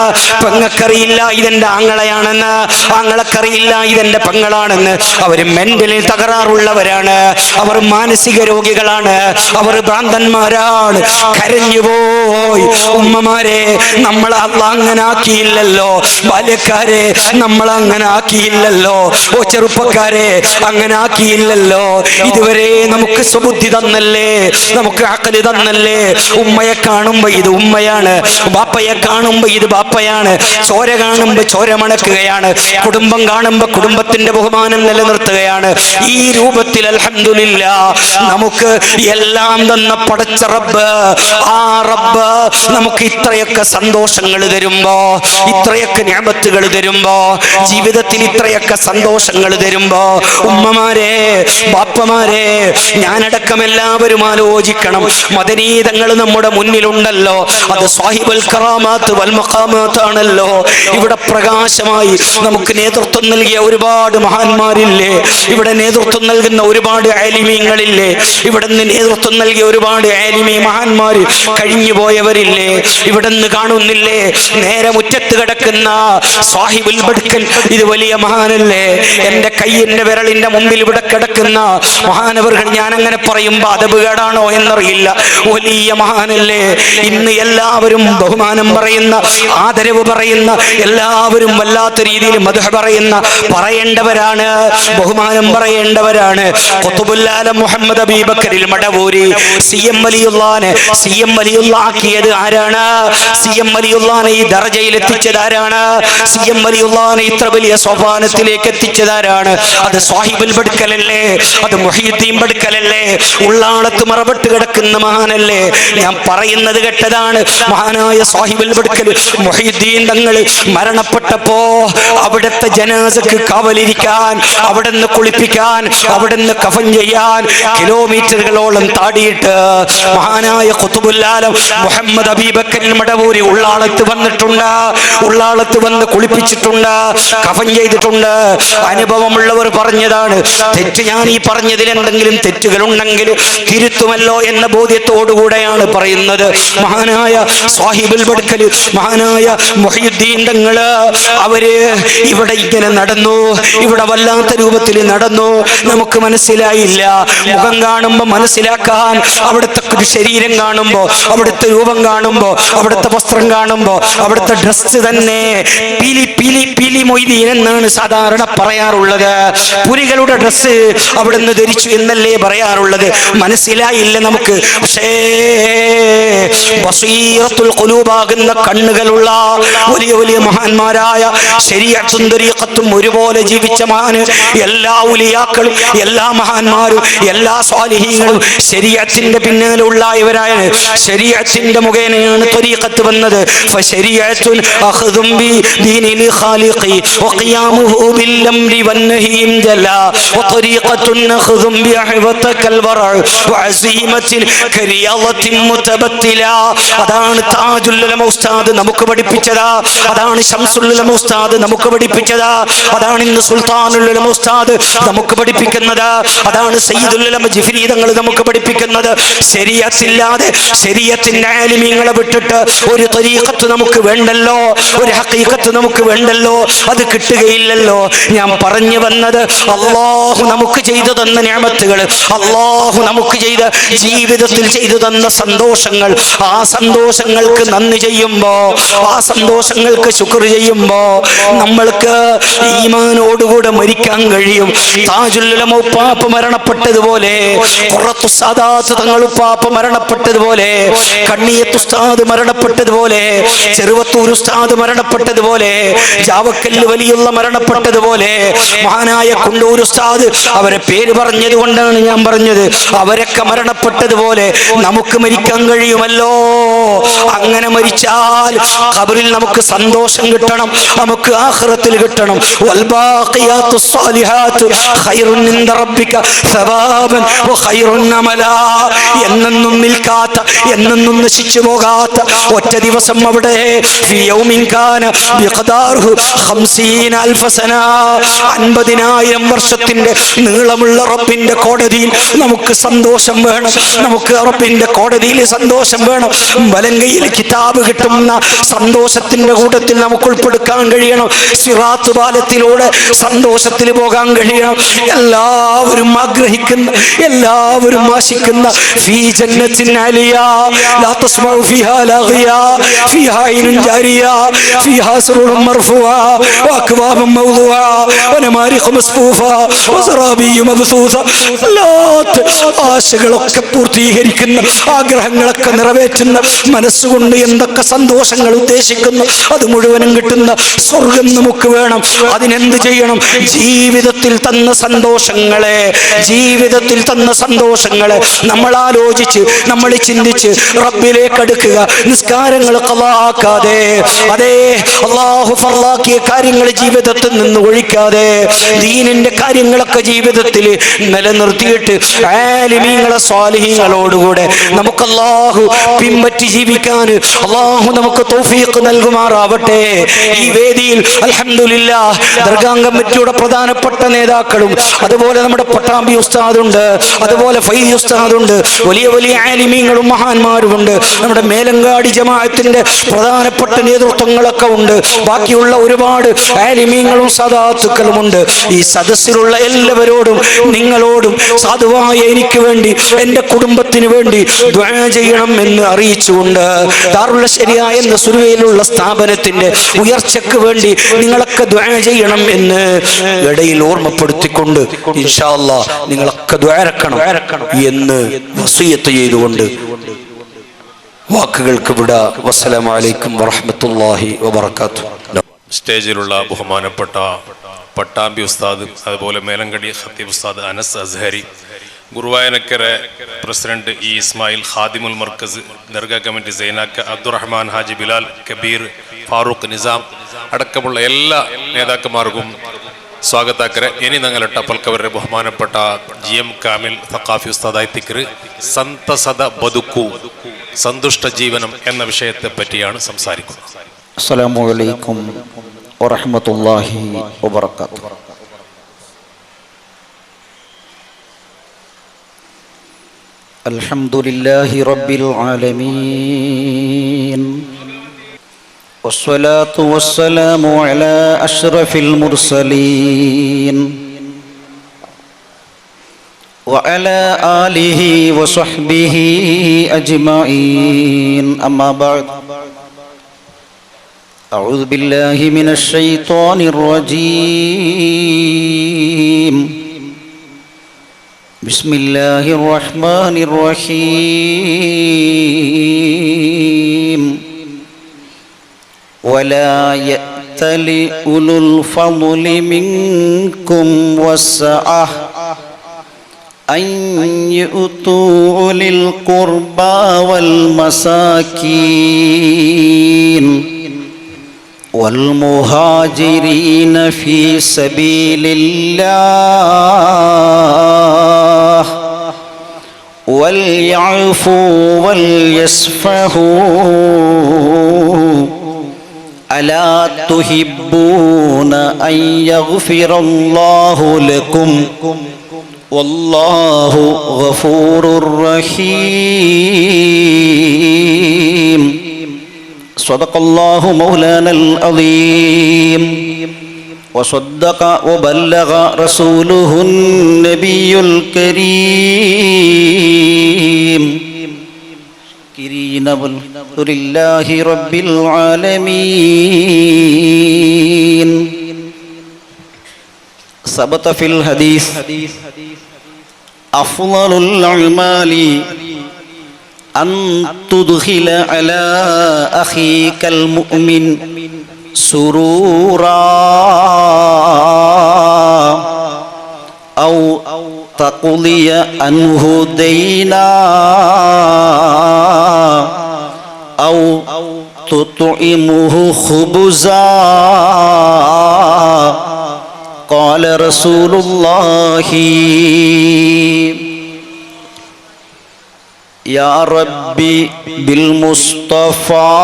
പെങ്ങക്കറിയില്ല ഇതെന്റെ ആങ്ങളയാണെന്ന്, ആങ്ങളക്കറിയില്ല ഇതെന്റെ പെങ്ങളാണെന്ന്. അവർ മെന്റലിൽ തകരാറുള്ളവരാണ്, അവർ മാനസിക രോഗികളാണ്, അവർ ഭ്രാന്തന്മാരാണ്. കരഞ്ഞുപോയി. ഉമ്മമാരെ, നമ്മൾ അല്ലാഹ് അങ്ങനെ ആക്കിയില്ലല്ലോ. ബാല്യക്കാരെ, നമ്മൾ അങ്ങനെ ആക്കിയില്ലല്ലോ. ഓ ചെറുപ്പക്കാരെ, അങ്ങനെ ആക്കിയില്ലല്ലോ. ഇതുവരെ നമുക്ക് സുബുദ്ധി തന്നല്ലേ, നമുക്ക് അഖല് തന്നല്ലേ. ഉമ്മയെ കാണുമ്പോ കാണുമ്പോ ഇത് ഉമ്മയാണ്, ബാപ്പയെ കാണുമ്പോ ഇത് ബാപ്പയാണ്, ചോര കാണുമ്പോ ചോര മണക്കുകയാണ്, കുടുംബം കാണുമ്പോ കുടുംബത്തിന്റെ ബഹുമാനം നിലനിർത്തുകയാണ്. ഈ രൂപത്തിൽ അൽഹംദുലില്ലാഹ് നമുക്ക് എല്ലാം തന്ന പടച്ച റബ്ബ്, ആ റബ്ബ് നമുക്ക് ഇത്രയൊക്കെ സന്തോഷങ്ങൾ തരുമ്പോ, ഇത്രയൊക്കെ നിഅമത്തുകൾ തരുമ്പോ, ജീവിതത്തിൽ ഇത്രയൊക്കെ സന്തോഷങ്ങൾ തരുമ്പോ, ഉമ്മമാരെ ബാപ്പമാരെ ഞാനടക്കം എല്ലാവരും ആലോചിക്കണം. മദനീതങ്ങൾ നമ്മുടെ മുന്നിലുണ്ടല്ലോ, അത് സാഹിബുൽ കറാമാത്ത് വൽ മഖാമാത്ത് ആണല്ലോ. ഇവിടെ പ്രകാശമായി നമുക്ക് നേതൃത്വം നൽകിയ ഒരുപാട് മഹാന്മാരില്ലേ, ഇവിടെ നേതൃത്വം നൽകുന്ന ഒരുപാട് ആലിമീങ്ങളില്ലേ, ഇവിടെ നിന്ന് നേതൃത്വം നൽകിയ ഒരുപാട് ആലിമീ മഹാന്മാർ കഴിഞ്ഞു പോയവരില്ലേ, ഇവിടെ നിന്ന് കാണുന്നില്ലേ നേരെ മുറ്റത്ത് കിടക്കുന്ന സാഹിബുൽ ബഡ്കൽ, ഇത് വലിയ മഹാനല്ലേ. എൻ്റെ കയ്യിൻ്റെ വിരലിൻ്റെ മുമ്പിൽ ഇവിടെ കിടക്കുന്ന മഹാനവറുകൾ, ഞാൻ അങ്ങനെ പറയുമ്പോ അതപകേടാണോ എന്നറിയില്ല, വലിയ മഹാനല്ലേ. ഇന്ന് എല്ലാവരും ബഹുമാനം പറയുന്ന, ആദരവ് പറയുന്ന, എല്ലാവരും വല്ലാത്ത രീതിയിൽ മദ്ഹ് പറയുന്ന, പറയേണ്ടവരാണ്, ബഹുമാനം പറയേണ്ടവരാണ്. ഖുതുബുൽ ആലം മുഹമ്മദ് അബീബക്കറിൽ മടവൂരി CM വലിയുള്ളാനെ CM വലിയുള്ളാക്കിയത് ആരാണ്? CM വലിയുള്ളാനെ ഈ ദർജയിൽ എത്തിച്ചത് ആരാണ്? CM വലിയുള്ളാനെ ഇത്ര വലിയ സോപാനത്തിലേക്ക് എത്തിച്ചതാരാണ്? അത് സാഹിബുൽ ബഡ്കലല്ലേ, അത് മുഹീദ്ദീൻ ബഡ്കലല്ലേ, ഉള്ളാളത്ത് മറപെട്ട് കിടക്കുന്ന മഹാനല്ലേ. ഞാൻ പറയുന്നത് കേട്ടതാണ്. മഹാനായ സാഹിബുൽ ബഡ്കൽ മുഹീദ്ദീൻ തങ്ങൾ മരണപ്പെട്ടപ്പോ അവിടുത്തെ ജനാസക്ക് കാവലിരിക്കാൻ, അവിടുന്ന് കുളിപ്പിക്കാൻ, അവിടുന്ന് കഫൻ ചെയ്യാൻ കിലോമീറ്ററുകളോളം താടിയിട്ട് മഹാനായ ഖുതുബുൽ ആലം മുഹമ്മദ് അബീബക്കറിൽ മടവൂരി ഉള്ളാളത്ത് വന്നിട്ടുണ്ട്, ഉള്ളാളത്ത് വന്ന് കുളിപ്പിച്ചിട്ടുണ്ട്, കഫൻ ചെയ്തിട്ടുണ്ട്. അനുഭവമുള്ളവർ പറഞ്ഞതാണ്. തെറ്റ് ഞാൻ ഈ പറഞ്ഞതിൽ എന്തെങ്കിലും തെറ്റുകൾ ഉണ്ടെങ്കിൽ തിരുത്തുമല്ലോ എന്ന ബോധ്യത്തോടുകൂടെയാണ് പറയുന്നത്. മഹാനായ സാഹിബുൽ ബഡ്കൽ, മഹാനായ മുഹീദ്ദീൻ തങ്ങള് അവര് ഇവിടെ ഇങ്ങനെ നടന്നു, ഇവിടെ വല്ലാത്ത രൂപത്തിൽ നടന്നു. നമുക്ക് മനസ്സിലായില്ല. മുഖം കാണുമ്പോ മനസ്സിലാക്കാൻ, അവിടുത്തെ ശരീരം കാണുമ്പോ, അവിടുത്തെ രൂപം കാണുമ്പോ, അവിടുത്തെ വസ്ത്രം കാണുമ്പോ, അവിടുത്തെ ഡ്രസ് തന്നെ പിലി പിലി പിലി മൊയ്തീൻ എന്നാണ് സാധാരണ പറയാറുള്ളത്. പുലികളുടെ ഡ്രസ് അവിടുന്ന് ധരിച്ചു എന്നല്ലേ പറയാറുള്ളത്. മനസ്സിലായില്ല നമുക്ക്. പക്ഷേ ബസീറത്തുൽ ഖുലൂബാകുന്ന കണ്ണുകളുള്ള വലിയ വലിയ മഹാന്മാരായ ശരീഅത്തും തരീഖത്തും ഒരുപോലെ ജീവിച്ച മഹാന്, എല്ലാ ഉലിയാക്കളും എല്ലാ മഹാന്മാരും എല്ലാ സ്വാലിഹീങ്ങളും ശരീഅത്തിന്റെ പിന്നാലെ ഉള്ളവരാണ്. ശരീഅത്തിന്റെ മുഖേനയാണ് തരീഖത്ത് വന്നത്. ഫശരീഅത്തുൻ അഖ്ദും ബി ദീനിൽ ഖാലിഖി വഖിയാമുഹു ബിൽ അംരി വന്നഹീം ജലാ വതരീഖത്തുൻ അഖ്ദും ബി അഹ്വതകൽ വറ വഅസീമത്തിൻ കരിയളത്തിൻ മുതബത്തിലാ. അതാണ് താജുൽ ഉലമ ഉസ്താദ് നമുക്ക് പഠിപ്പിച്ചത്, അതാണ് ശംസുൽ ഉലമ ഉസ്താദ് നമുക്ക് പഠിപ്പിച്ചത്, അതാണ് ഇന്ന് സുൽത്താനുൽ ഉലമ ഉസ്താദ് നമുക്ക് പഠിപ്പിക്കുന്നത്, അതാണ് സയ്യിദുൽ ഉലമ ജിഫ്രി തങ്ങൾ നമുക്ക് പഠിപ്പിക്കുന്നത്. ശരീഅത്തില്ലാതെ ശരീഅത്തിന്റെ ആലിമീങ്ങളെ വിട്ടിട്ട് ഒരു തരീഖത്ത് നമുക്ക് വേണ്ടല്ലോ, ഒരു ഹഖീഖത്ത് നമുക്ക് വേണ്ടല്ലോ, അത് കിട്ടുകയില്ലല്ലോ. ഞാൻ പറഞ്ഞു വന്നത്, അല്ലാഹു നമുക്ക് ചെയ്തു തന്ന നിഅമത്തുകൾ, അല്ലാഹു നമുക്ക് ചെയ്ത ജീവിതത്തിൽ ചെയ്തു തന്ന സന്തോഷങ്ങൾ, ആ സന്തോഷങ്ങൾക്ക് നന്ദി ചെയ്യുമ്പോ, ആ സന്തോഷങ്ങൾക്ക് ശുക്ർ ചെയ്യുമ്പോ നമ്മൾക്ക് ഈമാനോടുകൂടെ മരിക്കാൻ കഴിയും. താജുൽ ഉലമ ഉപ്പാപ്പ മരണപ്പെട്ടതുപോലെ, ഖുറത്തു സാദാത്ത് തങ്ങൾ ഉപ്പാപ്പ മരണപ്പെട്ടതുപോലെ, കണ്ണിയത്ത് ഉസ്താദ് മരണപ്പെട്ടതുപോലെ, ചെറുവത്തൂർ ഉസ്താദ് മരണപ്പെട്ടതുപോലെ, ജാവക്കല്ല് വലിയുള്ള മരണപ്പെട്ടതുപോലെ, മഹാനായ കുണ്ടൂർ ഉസ്താദ്, അവരെ പേര് പറഞ്ഞത് കൊണ്ടാണ് ഞാൻ പറഞ്ഞത്, അവരൊക്കെ മരണപ്പെട്ടതുപോലെ നമുക്ക് മരിക്കാൻ കഴിയുമല്ലോ. അങ്ങനെ മരിച്ചാൽ ഖബറിൽ നമുക്ക് സന്തോഷം കിട്ടണം, നമുക്ക് ആഖിറത്തിൽ കിട്ടണം. വൽബാഖിയാത്തുസ് സ്വാലിഹാത്ത് ഖൈറുൻ ഇൻദ റബ്ബിക സവാബൻ വഖൈറുൻ അമലാ. എന്നെന്നും നിൽക്കാത്ത, എന്നെന്നും നശിച്ചു പോകാത്ത ഒറ്റ ദിവസം അവിടെ യൗമിൻ കാന ബിഖദാറുഹു 50000 സന, 50000 വർഷത്തിന്റെ നീളമുള്ള റബ്ബിന്റെ കോടതിയിൽ നമുക്ക് സന്തോഷം വേണം, നമുക്ക് റബ്ബിന്റെ കോടതിയിൽ സന്തോഷം വേണം. വലങ്കയിൽ കിതാബ് കിട്ടുന്ന സന്തോഷത്തിന്റെ കൂട്ടത്തിൽ നമുക്ക് ഉൾപ്പെടുക്കാൻ കഴിയണം. സിറാത്ത് പാലത്തിലൂടെ സന്തോഷത്തിൽ പോകാൻ കഴിയണം. എല്ലാവരും ആഗ്രഹിക്കുന്ന, എല്ലാവരും ആശിക്കുന്ന ഫീ ജന്നത്തിൻ അലിയാ ലാ തസ്മഉ ഫീഹാ ലാഗിയാ ഫീഹാ ഐനുൻ ജാരിയാ ഫീഹാ സുറൂറുൻ മർഫൂആ വഅക്വാബുൻ മൗദൂആ വനമാരിഖു മസ്ഫൂഫാ വസറാബിയ്യു മബ്സൂസ. ആശകളൊക്കെ പൂർത്തീകരിക്കുന്ന, ആഗ്രഹങ്ങളൊക്കെ നിറവേറ്റുന്ന, മനസ്സുകൊണ്ട് മനസ്സുകൊണ്ട് എന്തൊക്കെ സന്തോഷങ്ങൾ ഉദ്ദേശിക്കുന്നു അത് മുഴുവനും കിട്ടുന്ന സ്വർഗം നമുക്ക് വേണം. അതിനെന്ത് ചെയ്യണം? ജീവിതത്തിൽ തന്ന സന്തോഷങ്ങളെ നമ്മൾ ആലോചിച്ച്, നമ്മൾ ചിന്തിച്ച് റബ്ബിലേക്ക് അടുക്കുക. നിസ്കാരങ്ങൾ ഖളാക്കാതെ, അതേ അല്ലാഹു ഫർളാക്കിയ കാര്യങ്ങൾ ജീവിതത്തിൽ നിന്ന് ഒഴിക്കാതെ, ദീനിന്റെ കാര്യങ്ങളൊക്കെ ജീവിതത്തിൽ നിലനിർത്തിയിട്ട് ആലിമീങ്ങളെ സ്വാലിഹീങ്ങളോടുകൂടെ നമുക്ക് അല്ലാഹു പിൻപറ്റി ജീവിക്കാൻ അല്ലാഹു നമുക്ക് തൗഫീഖ് നൽകുമാറാവട്ടെ. ഈ വേദിയിൽ അൽഹംദുലില്ലാഹ് ദർഗാ കമ്മിറ്റിയുടെ പ്രധാനപ്പെട്ട നേതാക്കളും, അതുപോലെ നമ്മുടെ പട്ടാമ്പി ഉസ്താദുണ്ട്, അതുപോലെ ഫൈദി ഉസ്താദുണ്ട്, വലിയ വലിയ ആലിമീങ്ങളും മഹാന്മാരുമുണ്ട്, നമ്മുടെ മേലങ്കാടി ജമാഅത്തിന്റെ പ്രധാനപ്പെട്ട നേതൃത്വങ്ങളൊക്കെ ഉണ്ട്, ബാക്കിയുള്ള ഒരുപാട് ആലിമീങ്ങളും സദാത്തുക്കളുമുണ്ട്. ഈ സദസ്സിലുള്ള എല്ലാവരോടും നിങ്ങളോടും സാധുവായ എനിക്ക് വേണ്ടി, എൻ്റെ കുടുംബത്തിന് വേണ്ടി ദുആ ചെയ്യണം എന്ന് അറിയിച്ചുകൊണ്ട് ദാറുൽ ശരിയായ എന്ന സുരുവയിലുള്ള സ്ഥാപനത്തിന്റെ ഉയർച്ചയ്ക്ക് വേണ്ടി നിങ്ങളൊക്കെ ദുആ ചെയ്യണം എന്ന് ഇടയിൽ ഓർമ്മപ്പെടുത്തിക്കൊണ്ട് ഇൻഷാ അല്ലാഹ് നിങ്ങളൊക്കെ ദുആ ഇറക്കണം എന്ന് വസിയത്ത് ചെയ്തുകൊണ്ട് വാക്കുകൾക്ക് വിട. വസ്സലാമു അലൈക്കും വറഹ്മത്തുള്ളാഹി വബറകാതുഹു. സ്റ്റേജിലുള്ള ബഹുമാനപ്പെട്ട പട്ടാമ്പി ഉസ്താദ്, അതുപോലെ മേലങ്കടി ഖത്തീബ് ഉസ്താദ് Anas Azhari, Guruvayurakkara president E Ismail, Khadimul Markaz Dargah committee Zainakka Abdurahman, Haji Bilal, Kabeer, Farooq, Nizam അടക്കമുള്ള എല്ലാ നേതാക്കന്മാർക്കും സ്വാഗതാക്കരെ. ഇനി ഞങ്ങൾ ടപ്പൽക്കവരുടെ ബഹുമാനപ്പെട്ട GM കാമിൽ തഖാഫി ഉസ്താദായി തിക്റ് സന്തസദ ബതുക്കു, സന്തുഷ്ട ജീവനം എന്ന വിഷയത്തെ പറ്റിയാണ് സംസാരിക്കുന്നത്. അസ്സലാമു അലൈക്കും വറഹ്മത്തുള്ളാഹി വബറകാതുഹു. അൽഹംദുലില്ലാഹി റബ്ബിൽ ആലമീൻ വസ്സലാത്തു വസ്സലാമു അലാ അഷ്റഫിൽ മുർസലീൻ വഅലാ ആലിഹി വസഹ്ബിഹി അജ്മഈൻ. അമ്മാ ബഅദ്. أعوذ بالله من الشيطان الرجيم. بسم الله الرحمن الرحيم. ولا يأتل أولو الفضل منكم والسعة أن يؤتوا أولي القربى والمساكين والمهاجرين في سبيل الله وليعفوا وليصفحوا ألا تحبون أن يغفر الله لكم والله غفور رحيم. صدق الله مولانا العظيم وصدق وبلغ رسوله النبي الكريم. والحمد لله رب العالمين. ثبت في الحديث أفضل الأعمال أن تدخل على أخيك المؤمن سرورا أو تقضي عنه دينا أو تطعمه خبزا. قال رسول الله يا ربي بالمصطفى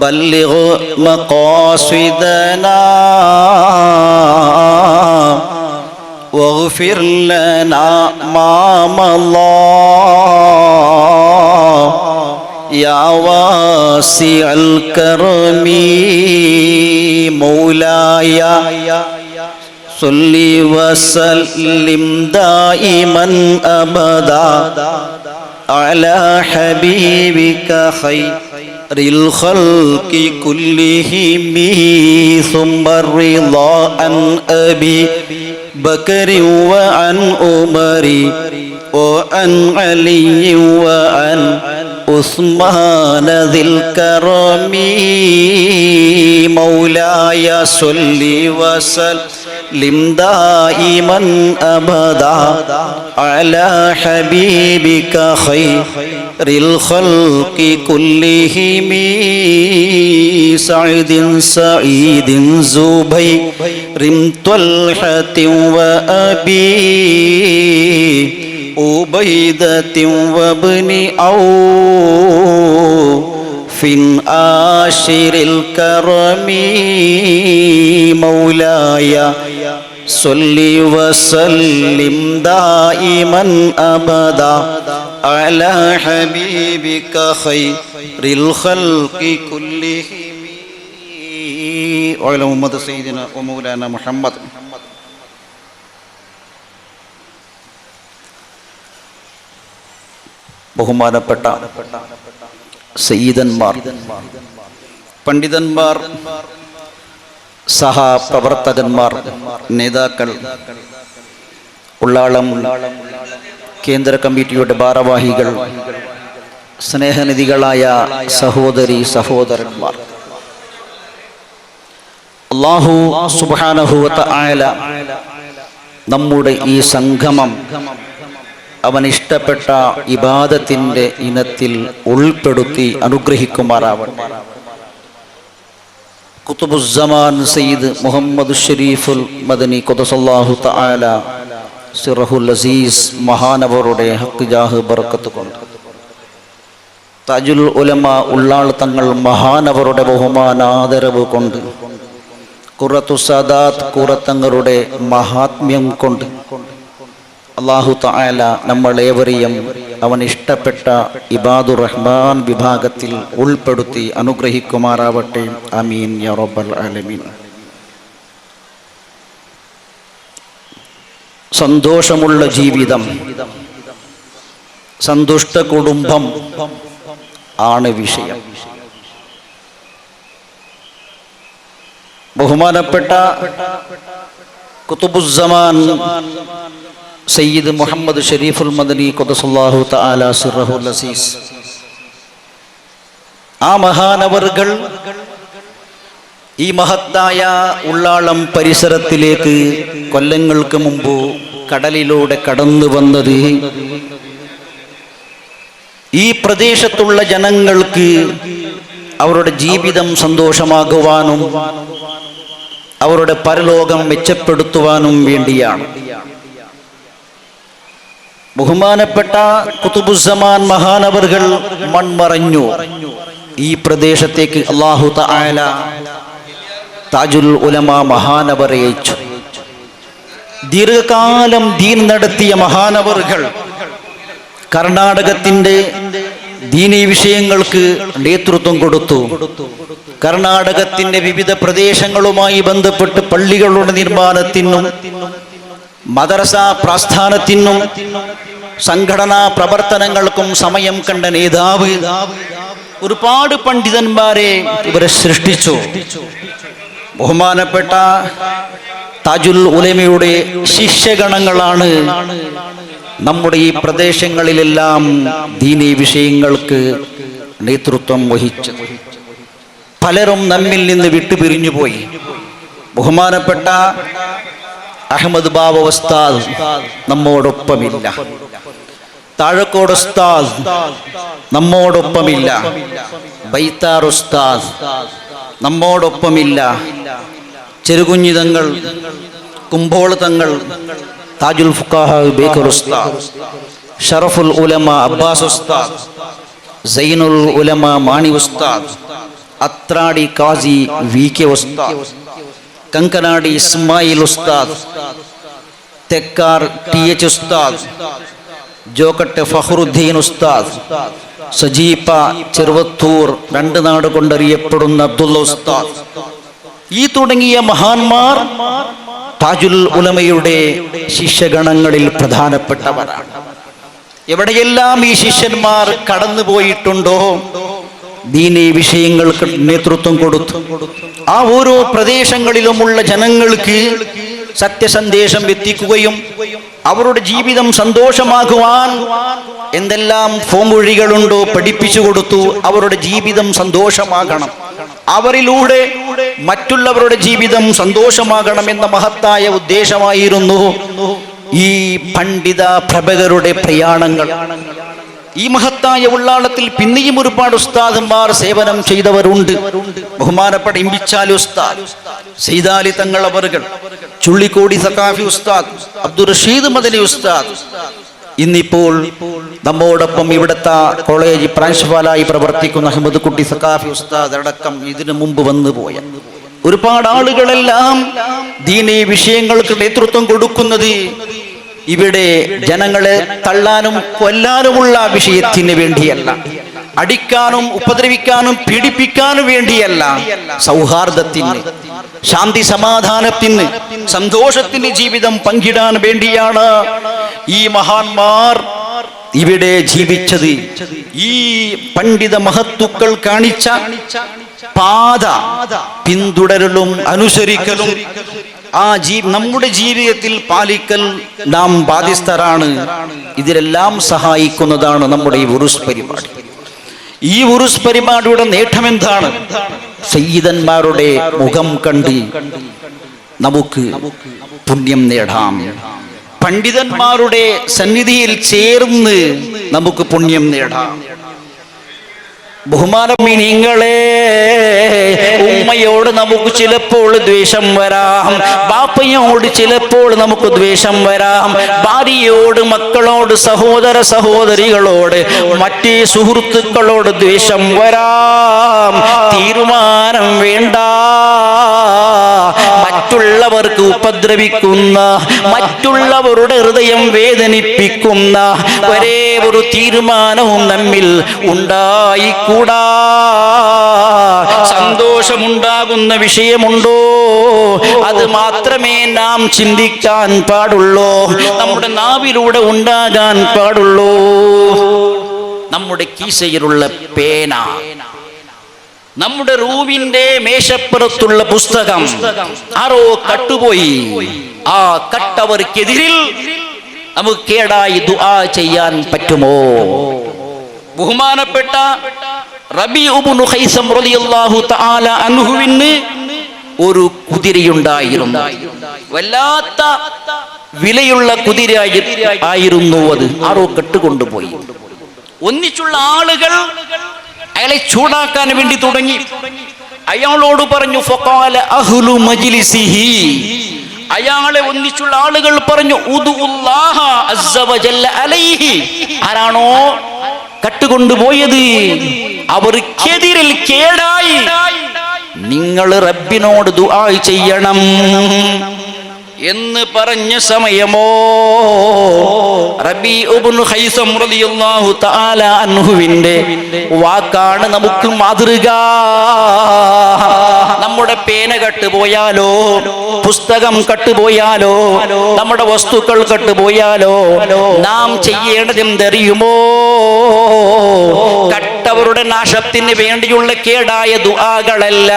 بلغ مقاصدنا واغفر لنا ما مضى يا واسع الكرم. مولاي صل وسلم دائما أبدا على حبيبك خير الخلق كلهم. ثم الرضا عن أبي بكر وعن عمر وعن علي وعن عثمان ذي الكرم مولاي صل وسلم دائما أبدا على حبيبك خير الخلق كلهم سعد سعيد زبير طلحة وأبي عبيدة وابن عوف عاشر الكرم مولاي صل وسلم دائما أبدا على حبيبك خير الخلق كلهم وعلى محمد سيدنا ومولانا محمد. ബഹുമാനപ്പെട്ട സയ്യിദന്മാർ, പണ്ഡിതന്മാർ, സഹപ്രവർത്തകന്മാർ, നേതാക്കൾ, ഉള്ളാളം കേന്ദ്ര കമ്മിറ്റിയുടെ ഭാരവാഹികൾ, സ്നേഹനിധികളായ സഹോദരി സഹോദരന്മാർ, അല്ലാഹു സുബ്ഹാനഹു വ തആല നമ്മുടെ ഈ സംഗമം അവൻ ഇഷ്ടപ്പെട്ട ഇബാദത്തിന്റെ ഇനത്തിൽ ഉൾപ്പെടുത്തി അനുഗ്രഹിക്കുമാറാവട്ടെ. ഖുതുബുസ്സമാൻ സയ്യിദ് മുഹമ്മദ് ഷരീഫുൽ മദനി ഖുദ്ദസല്ലാഹു തആല സിറഹുൽ അസീസ് മഹാനവറുടെ ഹഖ് ജാഹ് ബർക്കത്ത് കൊണ്ട്, താജുൽ ഉലമ ഉള്ളാൾ തങ്ങൾ മഹാനവറുടെ ബഹുമാനാദരവ് കൊണ്ട്, ഖുറത്തു സാദാത്ത് ഖുറത്തങ്ങളുടെ മഹാത്മ്യം കൊണ്ട് അല്ലാഹു തആല നമ്മളേവരെയും അവൻ ഇഷ്ടപ്പെട്ട ഇബാദുർ റഹ്മാൻ വിഭാഗത്തിൽ ഉൾപ്പെടുത്തി അനുഗ്രഹിക്കുമാറാവട്ടെ. ആമീൻ യാ റബ്ബൽ ആലമീൻ. സന്തോഷമുള്ള ജീവിതം, സന്തുഷ്ട കുടുംബം ആണ് വിഷയം. ബഹുമാനപ്പെട്ട ഖുതുബുസ്സമാൻ സയ്യിദ് മുഹമ്മദ് ഷരീഫുൽ മദനി ഖുദ്ദസല്ലാഹു തആല സിറഹുൽ അസീസ്, ആ മഹാനവറുകൾ ഈ മഹത്തായ ഉള്ളാളം പരിസരത്തിലേക്ക് കൊല്ലങ്ങൾക്ക് മുമ്പ് കടലിലൂടെ കടന്നു വന്നത് ഈ പ്രദേശത്തുള്ള ജനങ്ങൾക്ക് അവരുടെ ജീവിതം സന്തോഷമാകുവാനും അവരുടെ പരലോകം മെച്ചപ്പെടുത്തുവാനും വേണ്ടിയാണ്. ബഹുമാനപ്പെട്ട ഖുതുബുസ്സമാൻ മഹാനവറുകൾ മൺമറഞ്ഞു. ഈ പ്രദേശത്തേക്ക് അല്ലാഹു തആല താജുൽ ഉലമ മഹാനവറെ അയച്ചു. ദീർഘകാലം ദീൻ നടത്തിയ മഹാനവറുകൾ കർണാടകത്തിന്റെ ദീനീ വിഷയങ്ങൾക്ക് നേതൃത്വം കൊടുത്തു. കർണാടകത്തിന്റെ വിവിധ പ്രദേശങ്ങളുമായി ബന്ധപ്പെട്ട് പള്ളികളുടെ നിർമ്മാണത്തിനും മദ്രസ പ്രസ്ഥാനത്തിനും സംഘടനാ പ്രവർത്തനങ്ങൾക്കും സമയം കണ്ട നേതാവ്. ഒരുപാട് പണ്ഡിതന്മാരെ ഇവരെ സൃഷ്ടിച്ചു. ബഹുമാനപ്പെട്ട താജുൽ ഉലമയുടെ ശിഷ്യഗണങ്ങളാണ് നമ്മുടെ ഈ പ്രദേശങ്ങളിലെല്ലാം ദീനീ വിഷയങ്ങൾക്ക് നേതൃത്വം വഹിച്ചത്. പലരും നമ്മിൽ നിന്ന് വിട്ടുപിരിഞ്ഞു പോയി. ബഹുമാനപ്പെട്ട അഹമ്മദ് ബാബ ഉസ്താദ് നമ്മോടൊപ്പമില്ല. താഴക്കോട് ഉസ്താദ് നമ്മോടൊപ്പമില്ല. ബൈത്താർ ഉസ്താദ് നമ്മോടൊപ്പമില്ല. ചെറുകുഞ്ഞി തങ്ങൾ, കുമ്പോൾ തങ്ങൾ, താജുൽ ഫുഖാഹ ബേക്കർ ഉസ്താദ്, ഷറഫുൽ ഉലമ അബ്ബാസ് ഉസ്താദ്, സൈനുൽ ഉലമ മാണി ഉസ്താദ്, അത്രാടി കാസി വി കെ ഉസ്താദ്, കങ്കനാടി ഇസ്മായിൽ ഉസ്താദ്, തെക്കാർ ടി എച്ച് ഉസ്താദ്, ജോക്കട്ടെ ഫഖറുദ്ദീൻ ഉസ്താദ്, സജീപ്പ ചെറുവത്തൂർ രണ്ട് നാട് കൊണ്ടറിയപ്പെടുന്ന അബ്ദുള്ള ഉസ്താദ്, ഈ തുടങ്ങിയ മഹാന്മാർ താജുൽ ഉലമയുടെ ശിഷ്യഗണങ്ങളിൽ പ്രധാനപ്പെട്ടവരാണ്. എവിടെയെല്ലാം ഈ ശിഷ്യന്മാർ കടന്നുപോയിട്ടുണ്ടോ ദീനീ വിഷയങ്ങൾക്ക് നേതൃത്വം കൊടുത്തു. ആ ഓരോ പ്രദേശങ്ങളിലുമുള്ള ജനങ്ങൾക്ക് സത്യസന്ദേശം എത്തിക്കുകയും അവരുടെ ജീവിതം സന്തോഷമാകുവാൻ എന്തെല്ലാം ഫോംവഴികളുണ്ടോ പഠിപ്പിച്ചു കൊടുത്തു. അവരുടെ ജീവിതം സന്തോഷമാകണം, അവരിലൂടെ മറ്റുള്ളവരുടെ ജീവിതം സന്തോഷമാകണം എന്ന മഹത്തായ ഉദ്ദേശമായിരുന്നു ഈ പണ്ഡിത പ്രഭകരുടെ പ്രയാണങ്ങൾ. ഈ മഹത്തായ ഉള്ളാളത്തിൽ പിന്നെയും ഒരുപാട് ഉസ്താദന്മാർ സേവനം ചെയ്തവരുണ്ട്. ബഹുമാനപ്പെട്ട ഇമ്പിച്ചാലി ഉസ്താദ്, സൈദാലി തങ്ങൾ അവർകൾ, ചുള്ളിക്കോടി സഖാഫി ഉസ്താദ്, അബ്ദുൾ റഷീദ് മദനി ഉസ്താദ്, ഇന്നിപ്പോൾ നമ്മോടൊപ്പം ഇവിടുത്തെ കോളേജ് പ്രിൻസിപ്പാലായി പ്രവർത്തിക്കുന്ന അഹമ്മദ് കുട്ടി സഖാഫി ഉസ്താദ് അടക്കം ഇതിനു മുമ്പ് വന്നു പോയ ഒരുപാട് ആളുകളെല്ലാം ദീനീ വിഷയങ്ങൾക്ക് നേതൃത്വം കൊടുക്കുന്നത് ഇവിടെ ജനങ്ങളെ തള്ളാനും കൊല്ലാനുമുള്ള വിഷയത്തിന് വേണ്ടിയല്ല, അടിക്കാനും ഉപദ്രവിക്കാനും പീഡിപ്പിക്കാനും വേണ്ടിയല്ല, സൗഹാർദ്ദത്തിന്, ശാന്തി സമാധാനത്തിന്, സന്തോഷത്തിന് ജീവിതം പങ്കിടാൻ വേണ്ടിയാണ് ഈ മഹാന്മാർ ഇവിടെ ജീവിച്ചത്. ഈ പണ്ഡിത മഹത്തുക്കൾ കാണിച്ച പാത പിന്തുടരലും അനുസരിക്കലും നമ്മുടെ ജീവിതത്തിൽ പാലിക്കൽ നാം ബാധ്യസ്ഥരാണ്. ഇതിലെല്ലാം സഹായിക്കുന്നതാണ് നമ്മുടെ ഈ ഉറുസ് പരിപാടി. ഈ ഉറുസ് പരിപാടിയുടെ നേട്ടം എന്താണ്? സയ്യിദന്മാരുടെ മുഖം കണ്ട് നമുക്ക് പുണ്യം നേടാം. പണ്ഡിതന്മാരുടെ സന്നിധിയിൽ ചേർന്ന് നമുക്ക് പുണ്യം നേടാം. ബഹുമാനമിനിങ്ങളെ, ഉമ്മയോട് നമുക്ക് ചിലപ്പോൾ ദ്വേഷം വരാം, ബാപ്പയോട് ചിലപ്പോൾ നമുക്ക് ദ്വേഷം വരാം, ഭാര്യയോട്, മക്കളോട്, സഹോദര സഹോദരികളോട്, മറ്റ് സുഹൃത്തുക്കളോട് ദ്വേഷം വരാം. തീരുമാനം വേണ്ട. മറ്റുള്ളവർക്ക് ഉപദ്രവിക്കുന്ന, മറ്റുള്ളവരുടെ ഹൃദയം വേദനിപ്പിക്കുന്ന ഒരേ ഒരു തീരുമാനവും നമ്മിൽ ഉണ്ടായിക്കൂടാ. സന്തോഷമുണ്ടാകുന്ന വിഷയമുണ്ടോ അത് മാത്രമേ നാം ചിന്തിക്കാൻ പാടുള്ളൂ, നമ്മുടെ നാവിലൂടെ ഉണ്ടാകാൻ പാടുള്ളൂ. നമ്മുടെ കീശയിലുള്ള പേന, നമ്മുടെ റൂമിന്റെ മേശപ്പുറത്തുള്ള പുസ്തകം ആരോ കട്ടുപോയി, ആ കട്ടവർക്കെതിരിൽ നമുക്ക് കേടായി ദുആ ചെയ്യാൻ പറ്റുമോ? ബഹുമാനപ്പെട്ട റബീഉ ഇബ്നു ഖൈസം റളിയല്ലാഹു തആല അൻഹുവിന് ഒരു കുതിരയുണ്ടായിരുന്നു. വല്ലാത്ത വിലയുള്ള കുതിര ആയിരുന്നു അത്. ആരോ കെട്ടുകൊണ്ടുപോയി. ഒന്നിച്ചുള്ള ആളുകൾ അയാളെ ചൂടാക്കാൻ വേണ്ടി തുടങ്ങി. അയാളോട് പറഞ്ഞു, ഫഖാല അഹ്ലു മജ്ലിസിഹി, അയാളെ ഒന്നിച്ചുള്ള ആളുകൾ പറഞ്ഞു, ഉദുല്ലാഹ അസ്സ വജല്ല അലൈഹി, ആരാണോ കട്ടുകൊണ്ടുപോയത് അവർക്കെതിരിൽ കേടായി നിങ്ങൾ റബ്ബിനോട് ദുആ ചെയ്യണം എന്ന് പറഞ്ഞ സമയമോ റബീഉ ഇബ്നു ഖൈസം റളിയല്ലാഹു തആല അൻഹുവിന്റെ വാക്കാണ് നമുക്ക് മാതൃക. നമ്മുടെ പേന കട്ടുപോയാലോ, പുസ്തകം കട്ടുപോയാലോ, നമ്മുടെ വസ്തുക്കൾ കട്ടുപോയാലോ നാം ചെയ്യേണ്ടത് എന്തറിയുമോ? കട്ടവരുടെ നാശത്തിന് വേണ്ടിയുള്ള കേടായ ദുആകളല്ല,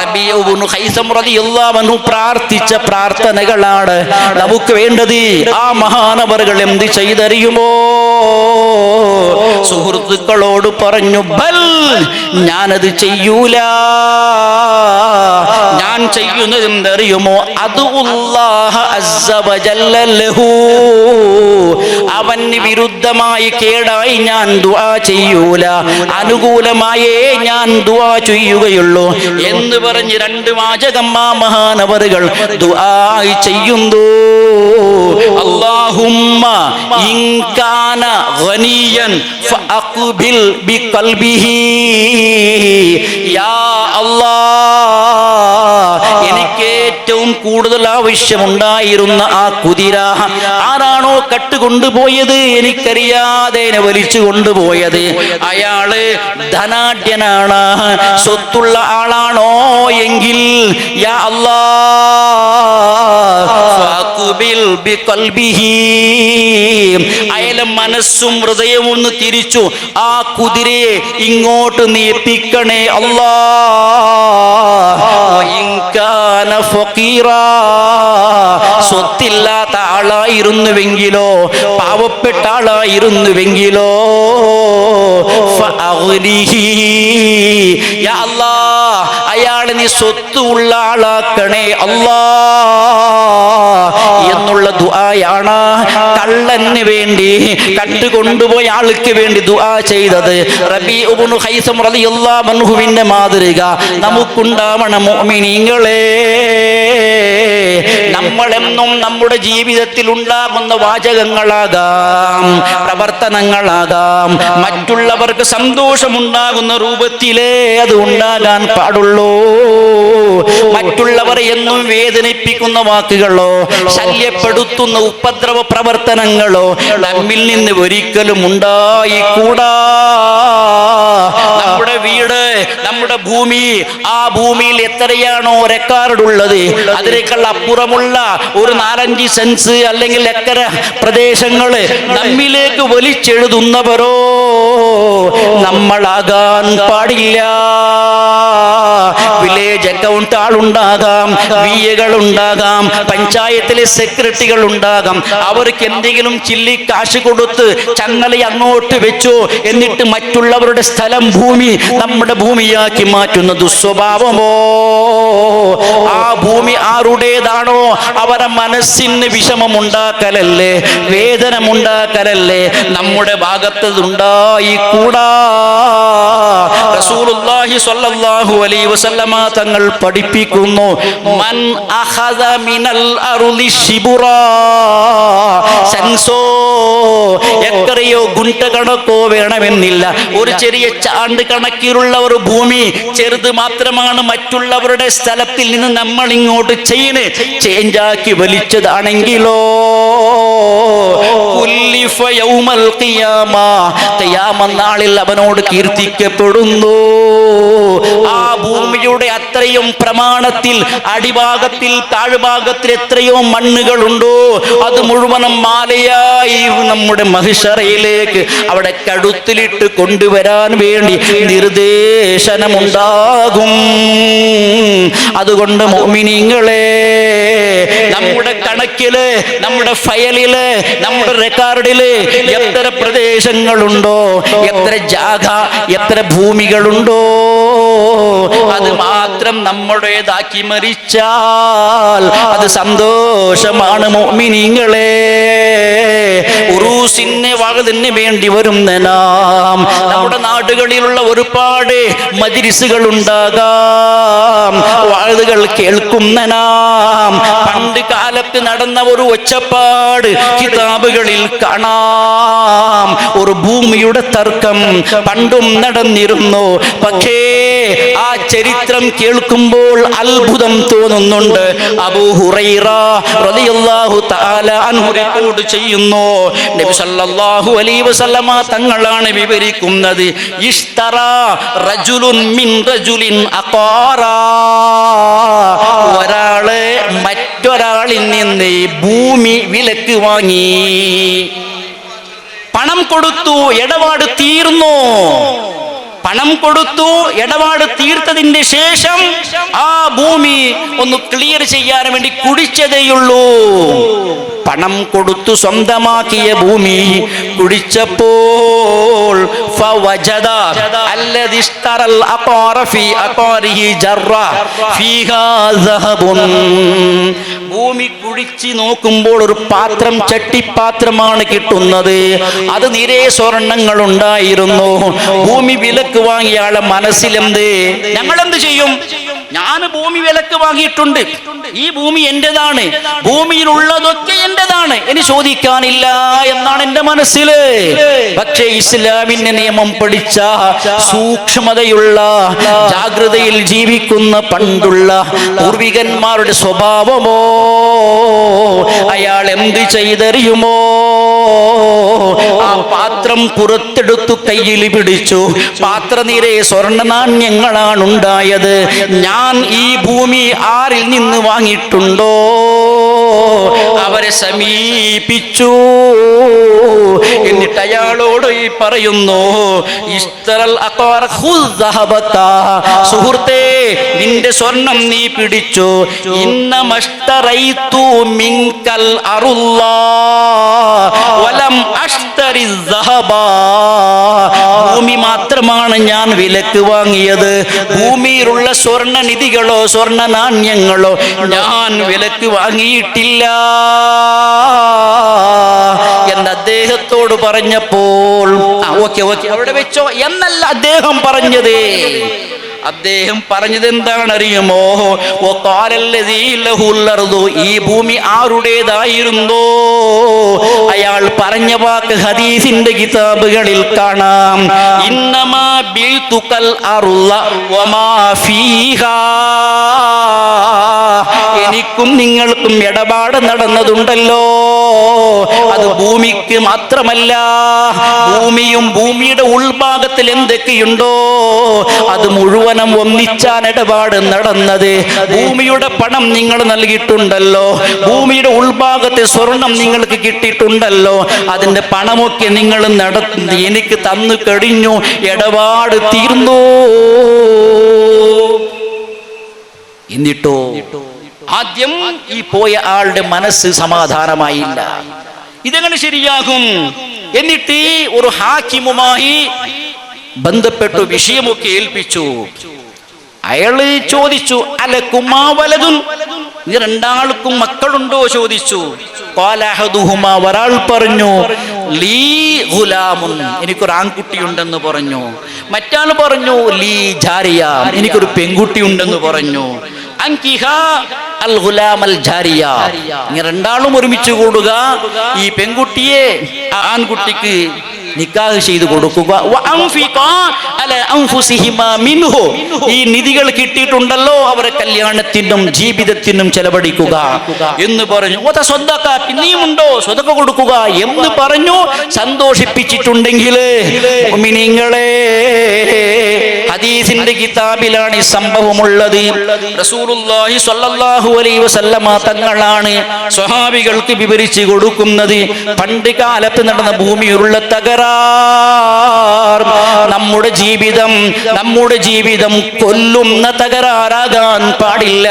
റബീഉ ഇബ്നു ഖൈസം റളിയല്ലാഹു അൻഹു പ്രാർത്ഥിച്ച പ്രാർത്ഥനകളാണ് നമുക്ക് വേണ്ടത്. ആ മഹാനവറുകൾ എന്ത് ചെയ്തറിയുമോ? സുഹൃത്തുക്കളോട് പറഞ്ഞു, ബൽ, ഞാനത് ചെയ്യൂല. ഞാൻ ചെയ്യുന്നത് എന്തറിയുമോ? അദുല്ലാഹ അസ്സ വജല്ല ലഹു, അവന് വിരുദ്ധമായി കേടായി ഞാൻ ദുആ ചെയ്യൂല, അനുകൂലമായേ ഞാൻ ദുആ ചെയ്യുകയുള്ളൂ എന്ന് പറഞ്ഞ് രണ്ട് വാചകം ആ മഹാനവറുകൾ ദുആ ചെയ്യുന്നു. അല്ലാഹുമ്മ ഇൻ കാന ഗനിയൻ ഫഅഖ്ബിൽ ബിഖൽബിഹി, യാ അല്ലാഹ്, എനിക്ക് ഏറ്റവും കൂടുതൽ ആവശ്യമുണ്ടായിരുന്ന ആ കുതിര ആരാണോ കട്ടുകൊണ്ടുപോയത്, എനിക്കറിയാതെ വലിച്ചു കൊണ്ടുപോയത്, അയാള് ധനാഢ്യനാണ്, സ്വത്തുള്ള ആളാണോ എങ്കിൽ യാ അയാളെ മനസ്സും ഹൃദയവും ഒന്ന് തിരിച്ചു ആ കുതിരയെ ഇങ്ങോട്ട് നീപ്പിക്കണേ അല്ലാ. സ്വത്തില്ലാത്ത ആളായിരുന്നുവെങ്കിലോ പാവപ്പെട്ട ആളായിരുന്നുവെങ്കിലോ യാ അല്ലാഹ് അയാളെ നീ സ്വത്തുള്ള ആളാക്കണേ അല്ലാ എന്നുള്ള ദുആയാണ് കള്ളന് വേണ്ടി കട്ടുകൊണ്ടുപോയ ആൾക്ക് വേണ്ടി ദുആ ചെയ്തത്. റബീഉ ഇബ്നു ഖൈസം റളിയല്ലാഹു അൻഹുവിന്റെ മാതൃക നമുക്കുണ്ടാവണം മുഅ്മിനീങ്ങളെ. നമ്മളെന്നും നമ്മുടെ ജീവിതത്തിൽ ഉണ്ടാകുന്ന വാചകങ്ങളാകാം, പ്രവർത്തനങ്ങളാകാം, മറ്റുള്ളവർക്ക് സന്തോഷമുണ്ടാകുന്ന രൂപത്തിലേ അത് ഉണ്ടാകാൻ പാടുള്ളൂ. മറ്റുള്ളവരെ എന്നും വേദനിപ്പിക്കുന്ന വാക്കുകളോ ശല്യപ്പെടുത്തുന്ന ഉപദ്രവ പ്രവർത്തനങ്ങളോ നമ്മിൽ നിന്ന് ഒരിക്കലും ഉണ്ടായിക്കൂടാ. നമ്മുടെ വീട്, നമ്മുടെ ഭൂമി, ആ ഭൂമിയിൽ എത്രയാണോ റെക്കോർഡുള്ളത് അതിനേക്കാൾ അപ്പുറമുള്ള ഒരു 4-5 സെൻസ് അല്ലെങ്കിൽ ഏക്കർ പ്രദേശങ്ങള് നമ്മിലേക്ക് വലിച്ചെഴുതുന്നവരോ നമ്മളാകാൻ പാടില്ല. വില്ലേജ് അക്കൗണ്ട് ആളുണ്ടാകാം, വിഎകൾ ഉണ്ടാകാം, പഞ്ചായത്തിലെ സെക്രട്ടറികൾ ഉണ്ടാകാം. അവർക്ക് എന്തെങ്കിലും ചില്ലി കാശ് കൊടുത്ത് ചങ്ങല അങ്ങോട്ട് വെച്ചോ എന്നിട്ട് മറ്റുള്ളവരുടെ സ്ഥലം, ഭൂമി നമ്മുടെ ഭൂമിയാക്കി മാറ്റുന്ന ദുസ്വഭാവമോ, ആ ഭൂമി ആരുടേതാണോ അവരെ മനസ്സിന് വിഷമമുണ്ടാക്കലല്ലേ, വേദനമുണ്ടാക്കലല്ലേ നമ്മുടെ ഭാഗത്ത് ഉണ്ടായിക്കൂടാ. റസൂലുള്ളാഹി സ്വല്ലല്ലാഹു അലൈഹി വസല്ലമ തങ്ങൾ പഠിപ്പിക്കുന്നു, മൻ അഖദ മിനൽ അർളി ശിബുറാ, സെൻസോ എത്രയോ ഗുണ്ട കണക്കോ വേണമെന്നില്ല, ഒരു ചെറിയ ചാണ്ട് കണക്കിലുള്ള ഒരു ഭൂമി ചെറുത് മാത്രമാണ് മറ്റുള്ളവരുടെ സ്ഥലത്തിൽ നിന്ന് നമ്മൾ ഇങ്ങോട്ട് ചേഞ്ചാക്കി വലിച്ചതാണെങ്കിലോ നാളിൽ അവനോട് കീർത്തിക്കപ്പെടുന്നു. ആ ഭൂമിയുടെ അത്രയും പ്രമാണത്തിൽ അടിഭാഗത്തിൽ താഴ്ഭാഗത്തിൽ എത്രയോ മണ്ണുകളുണ്ടോ അത് മുഴുവനും മാലയായി നമ്മുടെ മഹിഷറയിലേക്ക് അവിടെ കടുത്തിലിട്ട് കൊണ്ടുവരാൻ വേണ്ടി നിർദ്ദേശനമുണ്ടാകും. അതുകൊണ്ട് മുഅ്മിനീങ്ങളെ, നമ്മുടെ കണക്കില്, നമ്മുടെ ഫയലില്, നമ്മുടെ റെക്കോർഡില് എത്ര പ്രദേശങ്ങളുണ്ടോ, എത്ര ജാഗ, എത്ര ഭൂമികളുണ്ടോ അത് മാത്രം നമ്മുടേതാക്കി മരിച്ചാൽ അത് സന്തോഷമാണ് മുഅ്മിനീങ്ങളെ. ഉറൂസിന് വഅദിന് വേണ്ടി വരുന്ന നാം നമ്മുടെ നാടുകളിലുള്ള ഒരുപാട് മജ്‌ലിസുകൾ ഉണ്ടാകാം, വഅദുകൾ കേൾക്കുന്ന നാം പണ്ട് കാലത്ത് നടന്ന ഒരു ഒച്ചപ്പാട് കിതാബുകളിൽ കാണാം. ഒരു ഭൂമിയുടെ തർക്കം പണ്ടും നടന്നിരുന്നു. പക്ഷേ ആ ചരിത്രം കേൾക്കുമ്പോൾ അത്ഭുതം തോന്നുന്നുണ്ട്. അബൂ ഹുറൈറ റളിയല്ലാഹു തആല അൻഹു റിപ്പോർട്ട് ചെയ്യുന്നു, നബി സല്ലല്ലാഹു അലൈഹി വസല്ലമ തങ്ങളാണ് വിവരിക്കുന്നത്, ഇഷ്തറാ റജുലുൻ മിൻ റജുലിൻ അഖാറാ, ഒരാള് മറ്റൊരാളിൽ നിന്ന് ഭൂമി വിലക്ക് വാങ്ങി, പണം കൊടുത്തു, ഇടപാട് തീർന്നു. പണം കൊടുത്തു, ഇടപാട് തീർത്തതിന്റെ ശേഷം ആ ഭൂമി ഒന്ന് ക്ലിയർ ചെയ്യാൻ വേണ്ടി കുടിച്ചതേയുള്ളൂ. പണം കൊടുത്തു സ്വന്തമാക്കിയ ഭൂമി കുടിച്ചപ്പോൾ ഫവജദ അല്ലദി ഇഷ്തറൽ അഖാറ ഫീ അഖാരിഹി ജറ ഫീഹാ ദഹബുൻ, ഭൂമി കുടിച്ച് നോക്കുമ്പോൾ ഒരു പാത്രം, ചട്ടിപ്പാത്രമാണ് കിട്ടുന്നത്. അത് നിറയെ സ്വർണ്ണങ്ങൾ ഉണ്ടായിരുന്നു. ഭൂമി വിലക്ക് വാങ്ങിയ ആളെ മനസ്സിലെന്ത്, ഞങ്ങൾ എന്ത് ചെയ്യും? ഞാൻ ഭൂമി വിലക്ക് വാങ്ങിയിട്ടുണ്ട്, ഈ ഭൂമി എന്റേതാണ്, ഭൂമിയിലുള്ളതൊക്കെ എന്റേതാണ്, ഇനി ചോദിക്കാനില്ല എന്നാണ് എന്റെ മനസ്സില്. പക്ഷേ ഇസ്ലാമിന്റെ നിയമം പഠിച്ച, സൂക്ഷ്മതയുള്ള, ജാഗ്രതയിൽ ജീവിക്കുന്ന പണ്ടുള്ള പൂർവികന്മാരുടെ സ്വഭാവമോ, അയാൾ എന്ത് ചെയ്തറിയുമോ? ആ പാത്രം പുറത്തെടുത്തു കയ്യിൽ പിടിച്ചു. പാത്രനിരെ സ്വർണ്ണ നാണ്യങ്ങളാണ് ഉണ്ടായത്. ഞാൻ ഈ ഭൂമി ആരിൽ നിന്ന് വാങ്ങിയിട്ടുണ്ടോ അവരെ സമീപിച്ചു. എന്നിട്ട് അയാളോട് ഈ പറയുന്നു, സുഹൃത്തേ, നിന്റെ സ്വർണം നീ പിടിച്ചു. ഇന്നമഷ്തറൈതു മിൻകൽ അറുല്ലാ വലം അഷ്തരി ദഹബ. ഭൂമി മാത്രമാണ് ഞാൻ വിലക്ക് വാങ്ങിയത്. ഭൂമിയിലുള്ള സ്വർണ്ണ നിധികളോ സ്വർണ്ണ നാണ്യങ്ങളോ ഞാൻ വിലക്ക് വാങ്ങിയിട്ടില്ല എന്ന് അദ്ദേഹത്തോട് പറഞ്ഞപ്പോൾ, ഓക്കെ അവിടെ വെച്ചോ എന്നല്ല അദ്ദേഹം പറഞ്ഞത്. അദ്ദേഹം പറഞ്ഞത് എന്താണറിയുമോ? ഈ ഭൂമി ആരുടേതായിരുന്നോ അയാൾ പറഞ്ഞ വാക്ക് ഹദീസിന്റെ കിതാബുകളിൽ കാണാം. ഇന്നമാ ബിൽതുകൽ അർള വമാ ഫീഹാ. എനിക്കും നിങ്ങൾക്കും ഇടപാട് നടന്നതുണ്ടല്ലോ, അത് ഭൂമിക്ക് മാത്രമല്ല, ഭൂമിയും ഭൂമിയുടെ ഉൾഭാഗത്തിൽ എന്തൊക്കെയുണ്ടോ അത് മുഴുവനും ഒന്നിച്ചാണ് ഇടപാട് നടന്നത്. ഭൂമിയുടെ പണം നിങ്ങൾ നൽകിയിട്ടുണ്ടല്ലോ, ഭൂമിയുടെ ഉൾഭാഗത്തെ സ്വർണം നിങ്ങൾക്ക് കിട്ടിയിട്ടുണ്ടല്ലോ, അതിന്റെ പണമൊക്കെ നിങ്ങൾ എനിക്ക് തന്നു കഴിഞ്ഞു, ഇടപാട് തീർന്നു. എന്നിട്ടോ ആദ്യം ഈ പോയ ആളുടെ മനസ്സ് സമാധാനമായില്ല. ഇതെങ്ങനെ ശരിയാകും? എന്നിട്ട് ഒരു ഹാക്കിമുമായി ബന്ധപ്പെട്ടു വിഷയമൊക്കെ ഏൽപ്പിച്ചു. അയാള് ചോദിച്ചു, അലക്കുമാ വലതുൻ, നീ രണ്ടാൾക്കും മക്കളുണ്ടോ ചോദിച്ചു. ഒരാൾ പറഞ്ഞു, ലീ ഗുലാമുൻ, എനിക്കൊരു ആൺകുട്ടിയുണ്ടെന്ന് പറഞ്ഞു. മറ്റാൾ പറഞ്ഞു, ലീ ജാരിയ, എനിക്കൊരു പെൺകുട്ടി ഉണ്ടെന്ന് പറഞ്ഞു. അൽ ഗുലാം അൽ ജാരിയ, രണ്ടാളും ഒരുമിച്ച് കൂടുക, ഈ പെൺകുട്ടിയെ ആൺകുട്ടിക്ക് നിക്കാഹ് ചെയ്തു കൊടുക്കുക. ഈ നിധികൾ കിട്ടിയിട്ടുണ്ടല്ലോ അവരെ കല്യാണത്തിനും ജീവിതത്തിനും ചെലവഴിക്കുക എന്ന് പറഞ്ഞു. പിന്നെയുമുണ്ടോ സ്വതക്ക കൊടുക്കുക എന്ന് പറഞ്ഞു. സന്തോഷിപ്പിച്ചിട്ടുണ്ടെങ്കിൽ മുഅ്മിനീങ്ങളെ, ഹദീസിന്റെ കിതാബിലാണ് ഈ സംഭവമുള്ളത്. റസൂലുള്ളാഹി സ്വല്ലല്ലാഹു അലൈഹി വസല്ലമ തങ്ങളാണ് സ്വഹാബികൾക്ക് വിവരിച്ചു കൊടുക്കുന്നത്. പണ്ട് കാലത്ത് നടന്ന ഭൂമിയിലുള്ള തകരാർ, നമ്മുടെ ജീവിതം കൊല്ലുന്ന തകരാറാകാൻ പാടില്ല.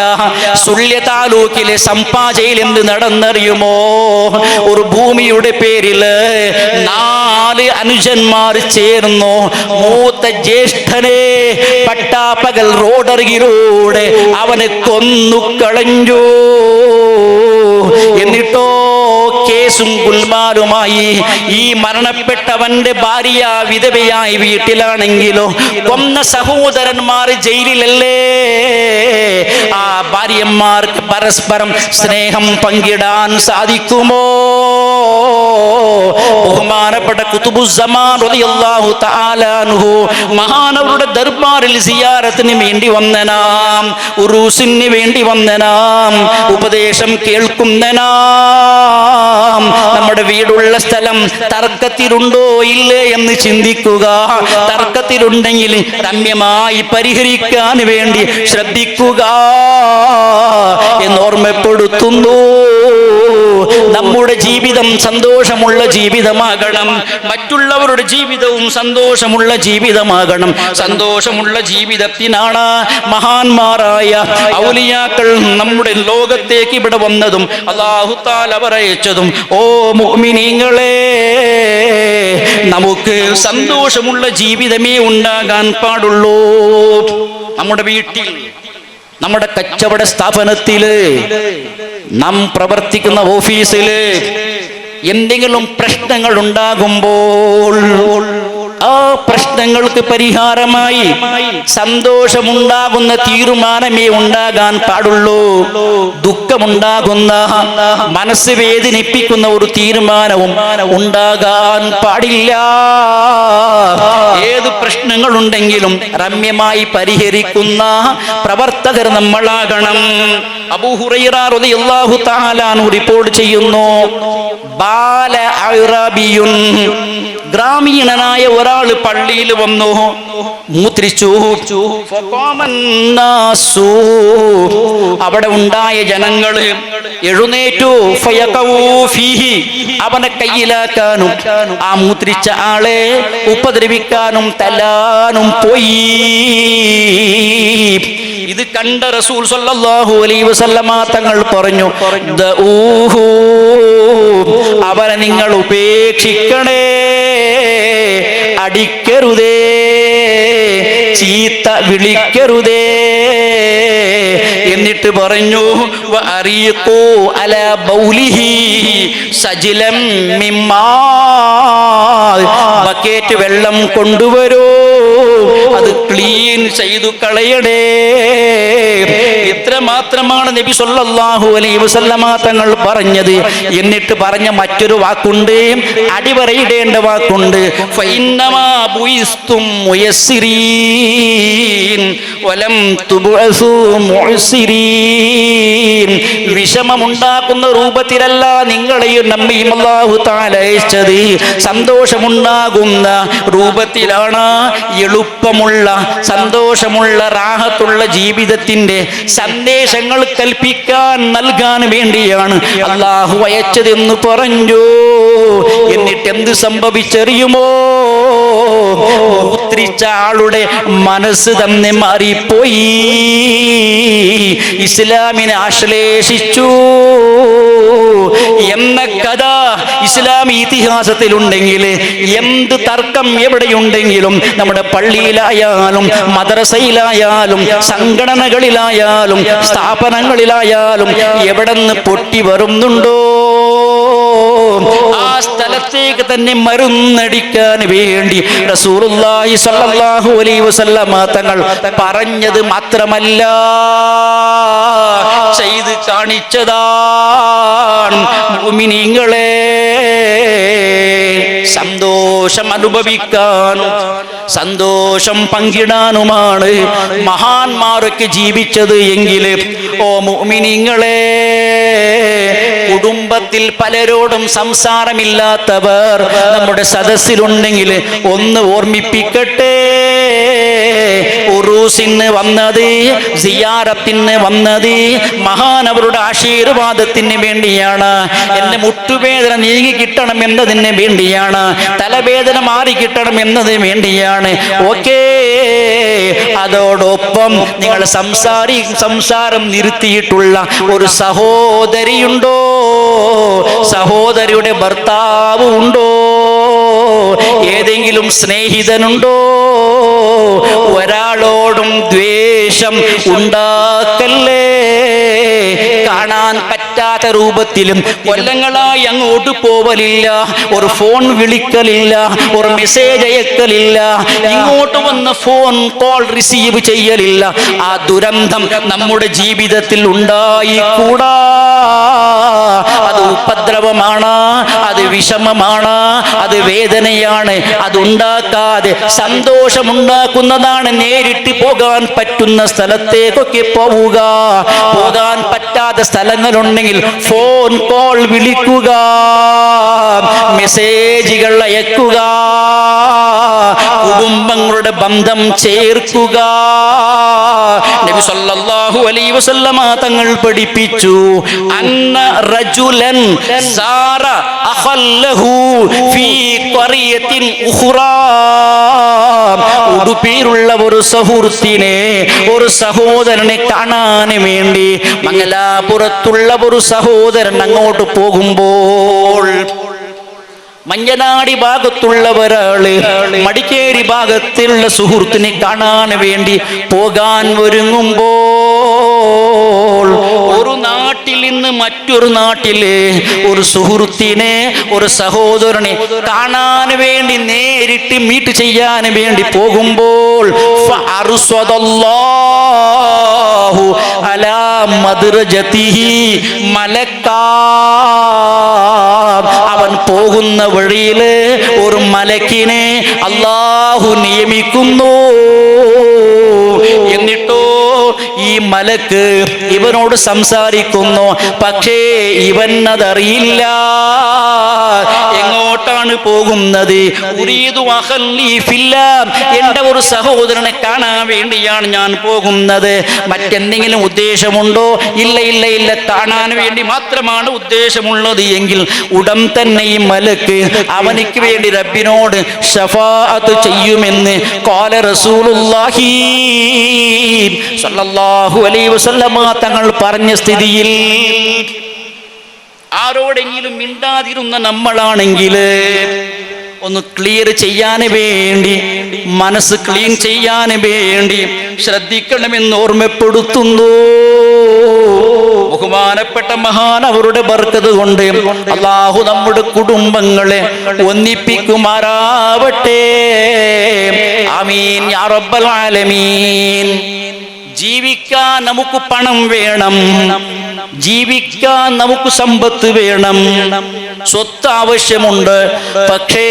സുല്യ താലൂക്കിലെ സംപാജയിൽ എന്ത് നടന്നറിയുമോ? ഒരു ഭൂമിയുടെ പേരില് 4 അനുജന്മാർ ചേർന്നു മൂത്ത ജ്യേഷ്ഠനെ പട്ടാപ്പകൽ റോഡരികിലൂടെ അവനെ കൊന്നു കളഞ്ഞു. എന്നിട്ടോ കേസും ഗുൽമാലുമായി ഈ മരണപ്പെട്ടവന്റെ ഭാര്യ വിധവയായി വീട്ടിലാണെങ്കിലോ കൊന്ന സഹോദരന്മാർ ജയിലിലല്ലേ? ആ ഭാര്യന്മാർക്ക് പരസ്പരം സ്നേഹം പങ്കിടാൻ സാധിക്കുമോ? ബഹുമാനപ്പെട്ട ഖുതുബുസ്സമാൻ റളിയല്ലാഹു തആല അൻഹു മഹാനവരുടെ ദർബാറിൽ സിയാറത്തിന് വേണ്ടി വന്നനാം, ഉറൂസിന് വേണ്ടി വന്നനാം, ഉപദേശം കേൾക്കുന്നനാം. നമ്മുടെ വീടുള്ള സ്ഥലം തർക്കത്തിലുണ്ടോ ഇല്ലേ എന്ന് ചിന്തിക്കുക. തർക്കത്തിലുണ്ടെങ്കിൽ രമ്യമായി പരിഹരിക്കാൻ വേണ്ടി ശ്രദ്ധിക്കുക എന്ന് ഓർമ്മപ്പെടുത്തുന്നു. നമ്മുടെ ജീവിതം സന്തോഷമുള്ള ജീവിതമാകണം, മറ്റുള്ളവരുടെ ജീവിതവും സന്തോഷമുള്ള ജീവിതമാകണം. സന്തോഷമുള്ള ജീവിതത്തിനാണ് മഹാന്മാരായ ഔലിയാക്കൾ നമ്മുടെ ലോകത്തേക്ക് ഇവിടെ വന്നതും അല്ലാഹു തആല പറയച്ചതും. ഓ മുഅ്മിനീങ്ങളെ, നമുക്ക് സന്തോഷമുള്ള ജീവിതമേ ഉണ്ടാകാൻ പാടുള്ളൂ. നമ്മുടെ വീട്ടിൽ, നമ്മുടെ കച്ചവട സ്ഥാപനത്തില്, നാം പ്രവർത്തിക്കുന്ന ഓഫീസില് എന്തെങ്കിലും പ്രശ്നങ്ങൾ ഉണ്ടാകുമ്പോൾ ആ പ്രശ്നങ്ങൾക്ക് പരിഹാരമായി സന്തോഷമുണ്ടാകുന്ന തീരുമാനമേ ഉണ്ടാകാൻ പാടുള്ളൂ. ദുഃഖമുണ്ടാകുന്ന, മനസ്സ് വേദനിപ്പിക്കുന്ന ഒരു തീരുമാനവും ഉണ്ടാകാൻ പാടില്ല. ഏത് പ്രശ്നങ്ങളുണ്ടെങ്കിലും രമ്യമായി പരിഹരിക്കുന്ന പ്രവർത്തകർ നമ്മളാകണം. അബൂ ഹുറൈറ റളിയല്ലാഹു തആല അൻഹു റിപ്പോർട്ട് ചെയ്യുന്നു, ബാല അറബിയുൻ, ഗ്രാമീണനായ ഒരാൾ പള്ളിയിൽ വന്നു, മൂത്രിച്ചു. ഫഖാമന്നാസു, അവിടെ ഉണ്ടായ ജനങ്ങൾ എഴുന്നേറ്റു. ഫയഖൂ ഫീഹി, അവനെ കയ്യിലാക്കാനും ആ മൂത്രിച്ച ആളെ ഉപദ്രവിക്കാനും തല്ലാനും പോയി. ഇത് കണ്ട റസൂൽ സല്ലല്ലാഹു അലൈഹി വസല്ലമ തങ്ങൾ പറഞ്ഞു, ദഊഹു, അവനെ നിങ്ങൾ ഉപേക്ഷിക്കണേ, അടിക്കരുതേ, ചീത്ത വിളിക്കരുതേ. എന്നിട്ട് പറഞ്ഞു, വഅരീഖു അലാ ബൗലിഹി സജിലം മിമ്മാ, ബക്കറ്റ് വെള്ളം കൊണ്ടുവരൂ, അത് ക്ലീൻ ചെയ്തു കളയണേ. ഇത്ര മാത്രമാണ് നബി സല്ലല്ലാഹു അലൈഹി വസല്ലമ തങ്ങൾ പറഞ്ഞത്. എന്നിട്ട് പറഞ്ഞ മറ്റൊരു വാക്കുണ്ട്, അടിവരയിടേണ്ട വാക്കുണ്ട്, ഫഇന്നമാ ബുയിസ്തും മുയസ്സിരീൻ വലം തുബ്അസു മുഅസ്സിരീൻ. വിഷമമുണ്ടാക്കുന്ന രൂപത്തിലല്ല നിങ്ങളെയും നമ്മയും അല്ലാഹു തആല അയച്ചത്, സന്തോഷമുണ്ടാകുന്ന രൂപത്തിലാണ്. എളുപ്പമുള്ള സന്തോഷമുള്ള റാഹത്തുള്ള ജീവിതത്തിന്റെ സന്ദേശങ്ങൾ കൽപ്പിക്കാൻ നൽകാൻ വേണ്ടിയാണ് അല്ലാഹു അയച്ചതെന്ന് പറഞ്ഞു. എന്നിട്ട് എന്ത് സംഭവിച്ചറിയുമോ? ഉത്രിച്ച ആളുടെ മനസ്സ് തന്നെ മാറിപ്പോയി, ഇസ്ലാമിനെ ആശ്ലേഷിച്ചു എന്ന കഥ ഇസ്ലാമി ഇതിഹാസത്തിലുണ്ടെങ്കിൽ, എന്ത് തർക്കം എവിടെയുണ്ടെങ്കിലും, നമ്മുടെ പള്ളിയിലായാലും മദ്രസയിലായാലും സംഘടനകളിലായാലും സ്ഥാപനങ്ങളിലായാലും എവിടെന്ന് പൊട്ടി വരുന്നുണ്ടോ ആ സ്ഥലത്തേക്ക് തന്നെ മരുന്നടിക്കാൻ വേണ്ടി റസൂലുള്ളാഹി സ്വല്ലല്ലാഹു അലൈഹി വസല്ലമ തങ്ങൾ പറഞ്ഞത് മാത്രമല്ല, ചെയ്ത് കാണിച്ചതാണ്. മുഅ്മിനീങ്ങളെ, സന്തോഷം അനുഭവിക്കാനും സന്തോഷം പങ്കിടാനുമാണ് മഹാന്മാരൊക്കെ ജീവിച്ചത് എങ്കിൽ, ഓ മുഅ്മിനീങ്ങളെ, കുടുംബത്തിൽ പലരോടും സംസാരമില്ലാത്തവർ നമ്മുടെ സദസ്സിലുണ്ടെങ്കിൽ ഒന്ന് ഓർമ്മിപ്പിക്കട്ടെ. ഉറൂസിന് വന്നത്, സിയാറത്തിന് വന്നത് മഹാനവരുടെ ആശീർവാദത്തിന് വേണ്ടിയാണ്. എന്റെ മുട്ടുവേദന നീങ്ങി കിട്ടണം എന്നതിന് വേണ്ടിയാണ്, തലവേദന മാറി കിട്ടണം എന്നതിന് വേണ്ടിയാണ്. ഓക്കേ, അതോടൊപ്പം നിങ്ങൾ സംസാരം നിർത്തിയിട്ടുള്ള ഒരു സഹോദരിയുണ്ടോ? സഹോദരിയുടെ ഭർത്താവ് ഉണ്ടോ? ഏതെങ്കിലും സ്നേഹിതനുണ്ടോ? ഒരാളോടും ദ്വേഷം ഉണ്ടാക്കല്ലേ. കാണാൻ പറ്റാത്ത രൂപത്തിലും കൊല്ലങ്ങളായി അങ്ങോട്ട് പോവലില്ല, ഒരു ഫോൺ വിളിക്കലില്ല, ഒരു മെസ്സേജ് അയക്കലില്ല, ഇങ്ങോട്ട് വന്ന ഫോൺ കോൾ റിസീവ് ചെയ്യലില്ല. ആ ദുരന്തം നമ്മുടെ ജീവിതത്തിൽ ഉണ്ടായിക്കൂടാ. അത് ഉപദ്രവമാണ്, അത് വിഷമമാണ്, അത് വേദനയാണ്. അതുണ്ടാക്കാതെ സന്തോഷമുണ്ടാക്കുന്നതാണ്. നേരിട്ട് പോകാൻ പറ്റുന്ന സ്ഥലത്തേക്കൊക്കെ പോവുക. പോകാൻ പറ്റാത്ത സ്ഥലങ്ങളുണ്ടെങ്കിൽ ഫോൺ കോൾ വിളിക്കുക, മെസ്സേജുകൾ അയക്കുക, കുടുംബങ്ങളുടെ ബന്ധം ചേർക്കുക. നബി സല്ലല്ലാഹു അലൈഹി വസല്ലമ തങ്ങൾ പഠിപ്പിച്ചു, അന്ന റജുലൻ സാറ അഖല്ലഹു ഫീ ഖറിയത്തിൻ ഉഖ്റാ. ഉടുപ്പിയിലുള്ള ഒരു സുഹൃത്തിനെ, ഒരു സഹോദരനെ കാണാൻ വേണ്ടി മംഗലാപുരത്തുള്ള ഒരു സഹോദരൻ അങ്ങോട്ട് പോകുമ്പോൾ, മഞ്ഞനാടി ഭാഗത്തുള്ള ഒരാള് മടിക്കേരി ഭാഗത്തുള്ള സുഹൃത്തിനെ കാണാൻ വേണ്ടി പോകാൻ ഒരുങ്ങുമ്പോൾ, ഒരു നാട്ടിൽ നിന്ന് മറ്റൊരു നാട്ടിലെ ഒരു സുഹൃത്തിനെ, ഒരു സഹോദരനെ കാണാൻ വേണ്ടി നേരിട്ട് മീറ്റ് ചെയ്യാൻ വേണ്ടി പോകുമ്പോൾ, ഫഅർസദല്ലാഹു അലാ മദ്റജതിഹി മലക്കാ. അവൻ പോകുന്ന വഴിയില് ഒരു മലക്കിനെ അല്ലാഹു നിയമിക്കുന്നു. എന്നിട്ടോ ഈ മലക്ക് ഇവനോട് സംസാരിക്കുന്നു. പക്ഷേ ഇവൻ അതറിയില്ല എങ്ങോട്ടാണ് പോകുന്നത്. എന്റെ ഒരു സഹോദരനെ കാണാൻ വേണ്ടിയാണ് ഞാൻ പോകുന്നത്. മറ്റെന്തെങ്കിലും ഉദ്ദേശമുണ്ടോ? ഇല്ല ഇല്ല ഇല്ല, കാണാൻ വേണ്ടി മാത്രമാണ് ഉദ്ദേശമുള്ളത് എങ്കിൽ ഉടൻ തന്നെ ഈ മലക്ക് അവനിക്ക് വേണ്ടി റബ്ബിനോട് ശഫാഅത്ത് ചെയ്യുമെന്ന് ഖാല റസൂലുള്ളാഹി സ്വല്ലല്ലാഹു അലൈഹി വസല്ലമ തങ്ങൾ പറഞ്ഞ സ്ഥിതിയിൽ ആരോടെങ്കിലും മിണ്ടാതിരുന്ന നമ്മളാണെങ്കിൽ ഒന്ന് ക്ലിയർ ചെയ്യാൻ വേണ്ടി, മനസ്സ് ക്ലീൻ ചെയ്യാൻ വേണ്ടി ശ്രദ്ധിക്കണമെന്ന് ഓർമ്മപ്പെടുത്തുന്നു. ബഹുമാനപ്പെട്ട മഹാൻ അവരുടെ ബർക്കത്ത് കൊണ്ട് അല്ലാഹു നമ്മുടെ കുടുംബങ്ങളെ ഒന്നിപ്പിക്കുമാറാവട്ടെ. ആമീൻ യാ റബ്ബൽ ആലമീൻ. ജീവിക്കാൻ നമുക്ക് പണം വേണം, ജീവിക്കാൻ നമുക്ക് സമ്പത്ത് വേണം, സ്വത്ത് ആവശ്യമുണ്ട്. പക്ഷേ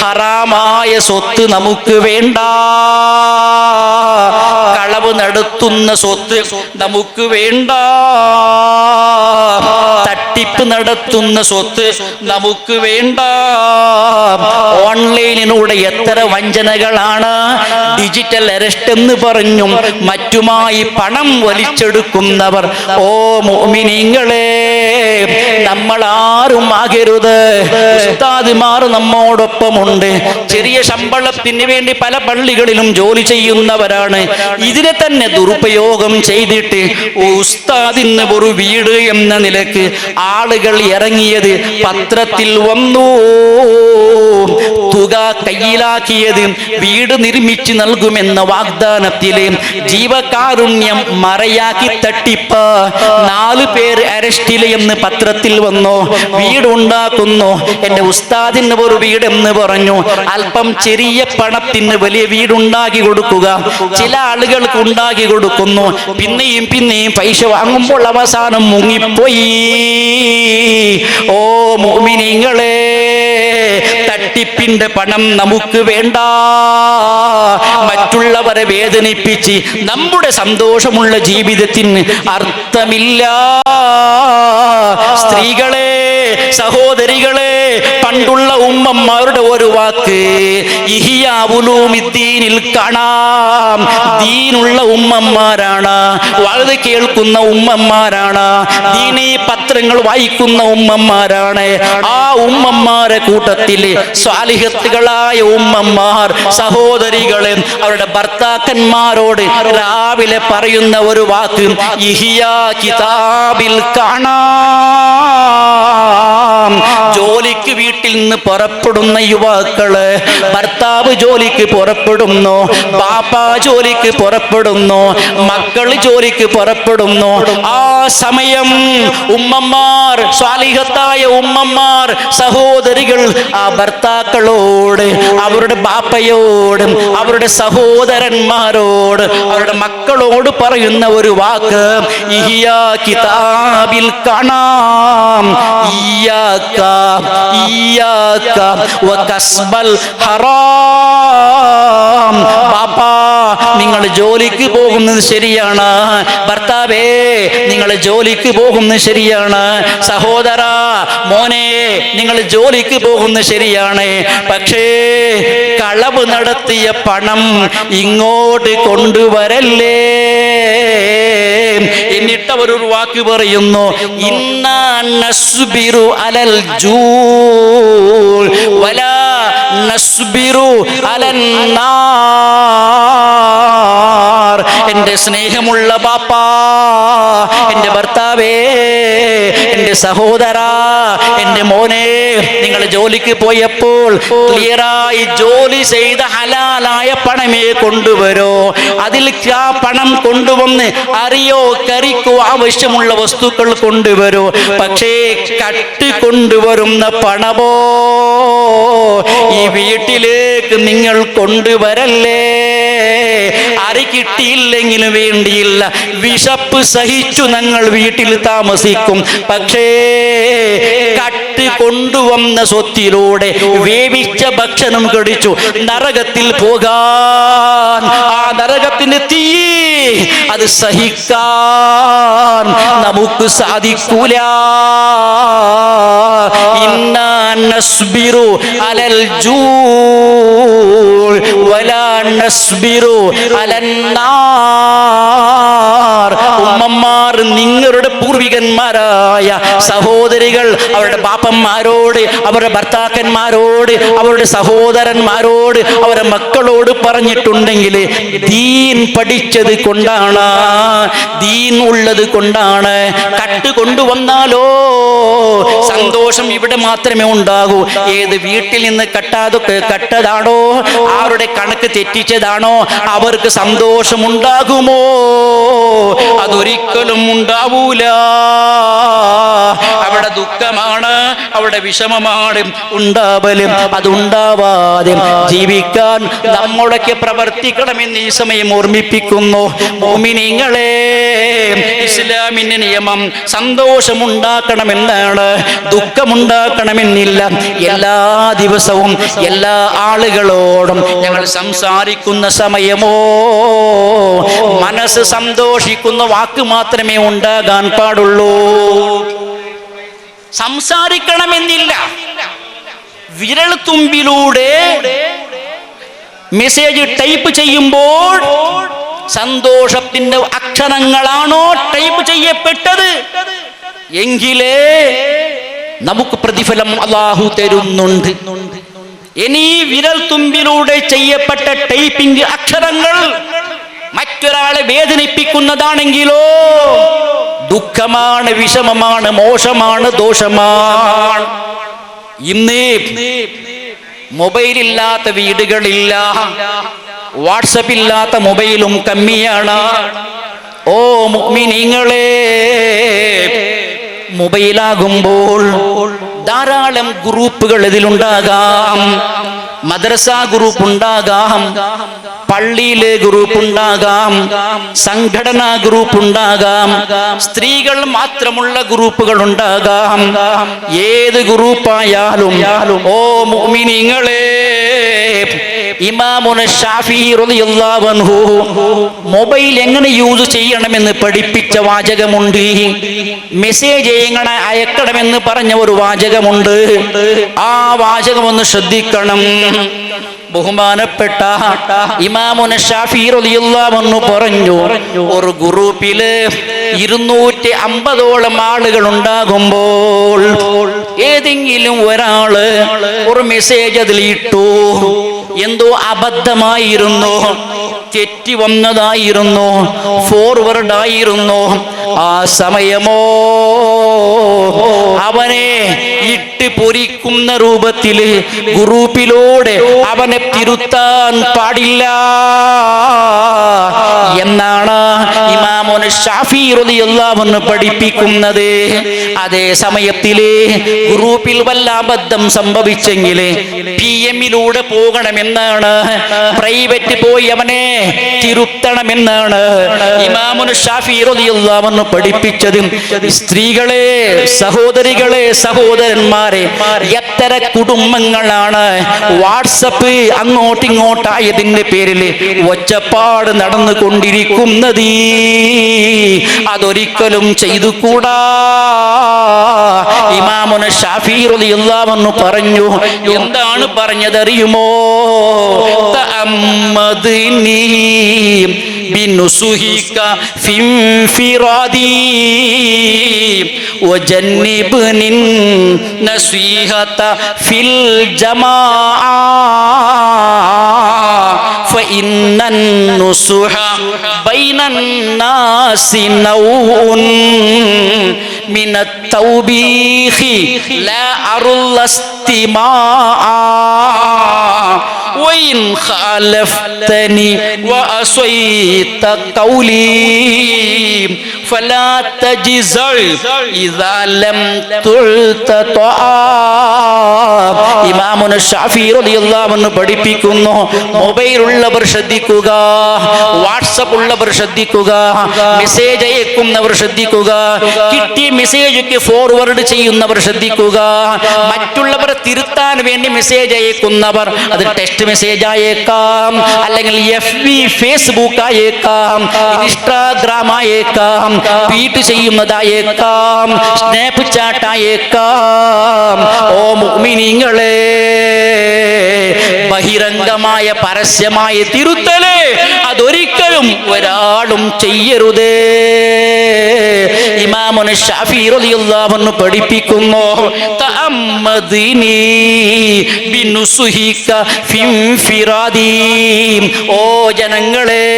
ഹറാമായ സ്വത്ത് നമുക്ക് വേണ്ട, കളവ് നടത്തുന്ന സ്വത്ത് നമുക്ക് വേണ്ട, തട്ടിപ്പ് നടത്തുന്ന സ്വത്ത് നമുക്ക് വേണ്ട. ഓൺലൈനിലൂടെ എത്ര വഞ്ചനകളാണ്, ഡിജിറ്റൽ അറസ്റ്റ് എന്ന് പറഞ്ഞും മറ്റുമായി പണം വലിച്ചെടുക്കുന്നവർ. ഓ മുഅ്മിനീങ്ങളെ, നമ്മൾ ആരും ആകരുത്. ഉസ്താദുമാർ നമ്മോടൊപ്പമുണ്ട്, ചെറിയ ശമ്പളത്തിന് വേണ്ടി പല പള്ളികളിലും ജോലി ചെയ്യുന്നവരാണ്. ഇതിനെ തന്നെ ദുരുപയോഗം ചെയ്തിട്ട് ഉസ്താദിന് ഒരു വീട് എന്ന നിലക്ക് ആളുകൾ ഇറങ്ങിയത് പത്രത്തിൽ വന്നു. തുക കയ്യിലാക്കിയത് വീട് നിർമ്മിച്ചു നൽകുമെന്ന വാഗ്ദാനത്തിലെ ജീവകാരുണ്യം മറയാക്കി തട്ടിപ്പ്. 4 പേര് അറസ്റ്റില് എന്ന് പത്രത്തിൽ വന്നു. വീടുണ്ടാക്കുന്നു, എന്റെ ഉസ്താദിന് ഒരു വീടെന്ന് പറഞ്ഞു. അല്പം ചെറിയ പണത്തിന് വലിയ വീടുണ്ടാക്കി കൊടുക്കുക. ചില ആളുകൾക്ക് ഉണ്ടാക്കി കൊടുക്കുന്നു, പിന്നെയും പിന്നെയും പൈസ വാങ്ങുമ്പോൾ അവസാനം മുങ്ങിപ്പോയി. ഓ മുഅ്മിനീങ്ങളെ, തട്ടിപ്പിന്റെ പണം നമുക്ക് വേണ്ട. മറ്റുള്ളവരെ വേദനിപ്പിച്ച് നമ്മുടെ സന്തോഷമുള്ള ജീവിതത്തിന് അർത്ഥമില്ല. സ്ത്രീകളെ, സഹോദരികളെ, പണ്ടുള്ള ഉമ്മമാരുടെ ഒരു വാക്ക് ഇഹ്യാ ഉലൂമിദ്ദീനിൽ കാണാം. ദീനുള്ള ഉമ്മമാരാണ്, വഴുത് കേൾക്കുന്ന ഉമ്മമാരാണ്, ദീനീ പത്രങ്ങൾ വായിക്കുന്ന ഉമ്മമാരാണ്. ആ ഉമ്മമാരെ കൂട്ടത്തിൽ സ്വാലിഹത്തുകളായ ഉമ്മമാർ, സഹോദരികളെ, അവരുടെ ഭർത്താക്കന്മാരോട് രാവിലെ പറയുന്ന ഒരു വാക്ക് ഇഹ്യാ കിതാബിൽ കാണാം. ജോലിക്ക് വീട്ടിൽ നിന്ന് പുറപ്പെടുന്ന യുവാക്കള്, ഭർത്താവ് ജോലിക്ക് പുറപ്പെടുന്നു, ബാപ്പ ജോലിക്ക് പുറപ്പെടുന്നു, മക്കള് ജോലിക്ക് പുറപ്പെടുന്നു. ആ സമയം ഉമ്മമാർ, സ്വാലിഹത്തായ ഉമ്മമാർ, സഹോദരികൾ ആ ഭർത്താക്കളോട്, അവരുടെ ബാപ്പയോട്, അവരുടെ സഹോദരന്മാരോട്, അവരുടെ മക്കളോട് പറയുന്ന ഒരു വാക്ക് ഇഹ്യാ കിതാബിൽ കാണാം. ഇയ്യാക ഇയ്യാക വകസ്ബൽ ഹറാം. ബാപ്പാ, നിങ്ങൾ ജോലിക്ക് പോകുന്നത് ശരിയാണ്. ഭർത്താവേ, നിങ്ങൾ ജോലിക്ക് പോകുന്നത് ശരിയാണ്. സഹോദര, മോനെ, നിങ്ങൾ ജോലിക്ക് പോകുന്നത് ശരിയാണ്. പക്ഷേ കളവ് നടത്തിയ പണം ഇങ്ങോട്ട് കൊണ്ടുവരല്ലേ. എന്നിട്ട് അവർ ഒരു വാക്ക് പറയുന്നു, ഇന്നാ നസ്ബിറു അലൽ ജൂൽ വലാ നസ്ബിറു അലൻ നാർ. എന്റെ സ്നേഹമുള്ള ബാപ്പാ, എന്റെ ഭർത്താവേ, എന്റെ സഹോദര, എന്റെ മോനെ, നിങ്ങൾ ജോലിക്ക് പോയപ്പോൾ ക്ലിയറായി ജോലി ചെയ്ത ഹലാലായ പണമേ കൊണ്ടുവരോ. അതിൽ ആ പണം കൊണ്ടുവന്ന് അറിയോ കറിക്കോ ആവശ്യമുള്ള വസ്തുക്കൾ കൊണ്ടുവരൂ. പക്ഷേ കട്ട് കൊണ്ടുവരുന്ന പണമോ ഈ വീട്ടിലേക്ക് നിങ്ങൾ കൊണ്ടുവരല്ലേ. അരി കിട്ടിയില്ലെങ്കിലും വേണ്ടിയില്ല, വിശപ്പ് സഹിച്ചു ഞങ്ങൾ വീട്ടിൽ താമസിക്കും. പക്ഷേ കട്ട് കൊണ്ടുവന്ന സ്വത്തിലൂടെ വേവിച്ച ഭക്ഷണം കടിച്ചു നരകത്തിൽ പോകാൻ, ആ നരകത്തിന്റെ തീ അത് സഹിക്കാൻ നമുക്ക് സാധിക്കൂല. ഇന്നാ നസ്ബിറു അലൽ ജൂ വലാ നസ്ബിറു അലൻ നാർ. ഉമ്മമാർ, നിങ്ങളുടെ പൂർവികന്മാരായ സഹോദരികൾ അവരുടെ ബാപ്പന്മാരോട്, അവരുടെ ഭർത്താക്കന്മാരോട്, അവരുടെ സഹോദരന്മാരോട്, അവരുടെ മക്കളോട് പറഞ്ഞിട്ടുണ്ടെങ്കിൽ ദീൻ പഠിച്ചത് കൊണ്ടാണ്, ദീൻ ഉള്ളത് കൊണ്ടാണ്. കട്ട് കൊണ്ടുവന്നാലോ സന്തോഷം ഇവിടെ മാത്രമേ ഉണ്ടാകൂ. ഏത് വീട്ടിൽ നിന്ന് കട്ടതാണോ, ആരുടെ കണക്ക് തെറ്റിച്ചതാണോ അവർക്ക് സന്തോഷമുണ്ടാകുമോ? അതൊരിക്കലും ഉണ്ടാവൂല. അവിടെ ദുഃഖമാണ്, അവിടെ വിഷമമാണ് ഉണ്ടാവലും. അതുണ്ടാവാതെ ജീവിക്കാൻ നമ്മളൊക്കെ പ്രവർത്തിക്കണമെന്ന് ഈ സമയം ഓർമ്മിപ്പിക്കുന്നു. മുഅ്മിനീങ്ങളെ, ഇസ്ലാമിന്റെ നിയമം സന്തോഷമുണ്ടാക്കണമെന്നാണ്, ദുഃഖമുണ്ടാക്കണമെന്നില്ല. എല്ലാ ദിവസവും എല്ലാ ആളുകളോടും ഞങ്ങൾ സംസാരിക്കുന്ന സമയമോ മനസ്സ് സന്തോഷിക്കുന്ന വാക്ക് മാത്രമേ ഉണ്ടാകാൻ പാടുള്ളൂ. സംസാരിക്കണമെന്നില്ല. വിരൽ തുമ്പിലൂടെ മെസ്സേജ് ടൈപ്പ് ചെയ്യുമ്പോൾ സന്തോഷത്തിന്റെ അക്ഷരങ്ങളാണോ ടൈപ്പ് ചെയ്യപ്പെട്ടത് എങ്കിലേ നമുക്ക് പ്രതിഫലം അല്ലാഹു തരുന്നുണ്ട്. ഇനി വിരൽ തുമ്പിലൂടെ ചെയ്യപ്പെട്ട ടൈപ്പിംഗ് അക്ഷരങ്ങൾ മറ്റൊരാളെ വേദനിപ്പിക്കുന്നതാണെങ്കിലോ ദുഃഖമാണ്, വിഷമമാണ്, മോശമാണ്, ദോഷമാണ്. ഇന്ന് മൊബൈലില്ലാത്ത വീടുകളില്ല, വാട്സപ്പ് ഇല്ലാത്ത മൊബൈലും കമ്മിയാണ്. ഓ മുഅ്മിനീങ്ങളെ, മൊബൈലാകുമ്പോൾ ധാരാളം ഗ്രൂപ്പുകൾ ഇതിലുണ്ടാകാം. മദ്രസ ഗ്രൂപ്പ് ഉണ്ടാകാം, പള്ളിയിലെ ഗ്രൂപ്പ് ഉണ്ടാകാം, സംഘടനാ ഗ്രൂപ്പ് ഉണ്ടാകാം, സ്ത്രീകൾ മാത്രമുള്ള ഗ്രൂപ്പുകൾ ഉണ്ടാകാം. ഏത് ഗ്രൂപ്പായാലും ഓ മുഅ്മിനീങ്ങളെ, ഇമാമുന ശാഫിഈ റളിയല്ലാഹു അൻഹു മൊബൈൽ എങ്ങനെ യൂസ് ചെയ്യണമെന്ന് പഠിപ്പിച്ച വാചകമുണ്ട്. മെസ്സേജ് എങ്ങനെ അയക്കണമെന്ന് പറഞ്ഞ ഒരു വാചകമുണ്ട്. ആ വാചകം ഒന്ന് ശ്രദ്ധിക്കണം. ബഹുമാനപ്പെട്ട ഇമാമുന ശാഫിഈ റളിയല്ലാഹു അൻഹു പറഞ്ഞു, ഒരു ഗ്രൂപ്പില് 250ഓളം ആളുകൾ ഉണ്ടാകുമ്പോൾ ഏതെങ്കിലും ഒരാള് ഒരു മെസ്സേജ് അതിൽ ഇട്ടു, എന്തോ അബദ്ധമായിരുന്നു, തെറ്റി വന്നതായിരുന്നു, ഫോർവേഡ് ആയിരുന്നു. ആ സമയമോ അവനെ ഇട്ട് പൊരിക്കുന്ന രൂപത്തില് ഗ്രൂപ്പിലൂടെ അവനെ തിരുത്താൻ പാടില്ല എന്നാണ് ഇമാമുന ശാഫിഈ റളിയല്ലാഹു അൻഹു പഠിപ്പിക്കുന്നത്. അതേ സമയത്തില് ഗ്രൂപ്പിൽ വല്ല അബദ്ധം സംഭവിച്ചെങ്കിൽ PM-ലൂടെ പോകണമെന്നാണ്, പ്രൈവറ്റ് പോയി അവനെ തിരുത്തണമെന്നാണ് ഇമാമുന ശാഫിഈ റളിയല്ലാഹു അൻഹു പഠിപ്പിച്ചത്. സ്ത്രീകളെ, സഹോദരികളെ, സഹോദരന്മാരെ, എത്ര കുടുംബങ്ങളാണ് വാട്സപ്പ് അങ്ങോട്ടിങ്ങോട്ടായതിന്റെ പേരിൽ ഒച്ചപ്പാട് നടന്നുകൊണ്ടിരിക്കുന്നത്? അതൊരിക്കലും ചെയ്തുകൂടാ. ഇമാമുന ശാഫിഈ റളിയല്ലാഹു അൻഹു പറഞ്ഞു. എന്താണ് പറഞ്ഞതറിയുമോ? തഅമ്മദ്നി ബിനുസുഹിക ഫിൻഫിറാദി വജന്നിബ്നി നസീഹത ഫിൽ ജമാഅ ഫഇന്നൻ നുസുഹ ബൈനൻ നാസി നൗഉൻ മിനത് തൗബീഖി ലാ അറുല്ലസ്തിമാഅ وإن خالفتني وأصيت قولي فلا تجزع إذا لم تعط طاعة ഇമാമുന ശാഫി റളിയല്ലാഹു അൻഹു പഠിപ്പിക്കുന്നു, മൊബൈൽ ഉള്ളവർ ശ്രദ്ധിക്കുക, വാട്സപ്പ് ഉള്ളവർ ശ്രദ്ധിക്കുക, മെസ്സേജ് അയക്കുന്നവർ ശ്രദ്ധിക്കുക, കിട്ടിയ മെസ്സേജ് ഫോർവേഡ് ചെയ്യുന്നവർ ശ്രദ്ധിക്കുക, മറ്റുള്ളവരെ തിരുത്താൻ വേണ്ടി മെസ്സേജ് അയക്കുന്നവർ, അത് ടെക്സ്റ്റ് മെസ്സേജ് അയക്കാം, അല്ലെങ്കിൽ FB ഫേസ്ബുക്ക് അയക്കാം, ഇൻസ്റ്റാഗ്രാം അയക്കാം, ട്വീറ്റ് ചെയ്യുന്നതായേക്കാം, സ്നാപ്പ് ചാറ്റ് അയക്കാം. ഓ മുഅ്മിനീങ്ങളെ, ബഹിരംഗമായ പരസ്യമായ തിരുത്തല് അതൊരിക്കലും ഒരാളും ചെയ്യരുതേ. ഇമാമുന ശാഫി റളിയല്ലാഹു അൻഹു പഠിപ്പിക്കുന്നു, തഅമ്മദിനി ബിനുസുഹിക ഫിൻഫിറാദി. ഓ ജനങ്ങളെ,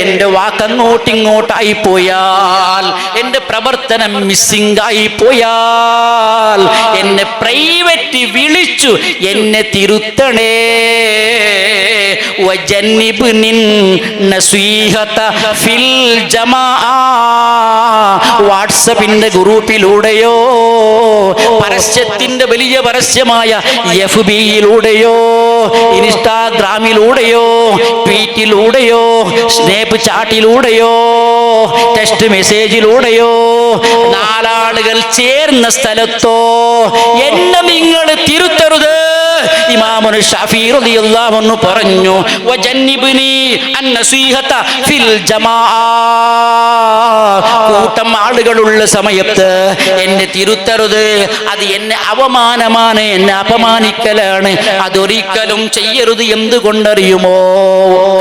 എന്റെ വാക്കങ്ങോട്ടിങ്ങോട്ടായി പോയാൽ, എന്റെ പ്രവർത്തനം മിസ്സിംഗ് ആയി പോയാൽ, എന്നെ പ്രൈവറ്റ് വിളിച്ചു എന്നെ തിരുത്തണേ. വജന്നിബ്നിൻ നസീഹത ഫിൽ ജമാഅ. വാട്സപ്പിന്റെ ഗ്രൂപ്പിലൂടെയോ, പരസ്യത്തിന്റെ വലിയ പരസ്യമായ FBയിലൂടെയോ, ഇൻസ്റ്റാഗ്രാമിലൂടെയോ, ട്വീറ്റിലൂടെയോ, സ്നാപ്പ് ചാറ്റിലൂടെയോ, ടെക്സ്റ്റ് മെസ്സേജിലൂടെയോ, നാലാളുകൾ ചേർന്ന സ്ഥലത്തോ എന്നെ നിങ്ങൾ തിരുത്തരുത്. ഇമാമുന ശാഫി റളിയല്ലാഹു അൻഹു പറഞ്ഞു, വജന്നിബ്നി അന്നസീഹത ഫിൽ ജമാഅ. കൂട്ടം ആളുകളുള്ള സമയത്ത് എന്നെ തിരുത്തരുത്, അത് എന്നെ അവമാനമാണ്, എന്നെ അപമാനിക്കലാണ്, അതൊരിക്കലും ചെയ്യരുത്. എന്തുകൊണ്ടറിയുമോ?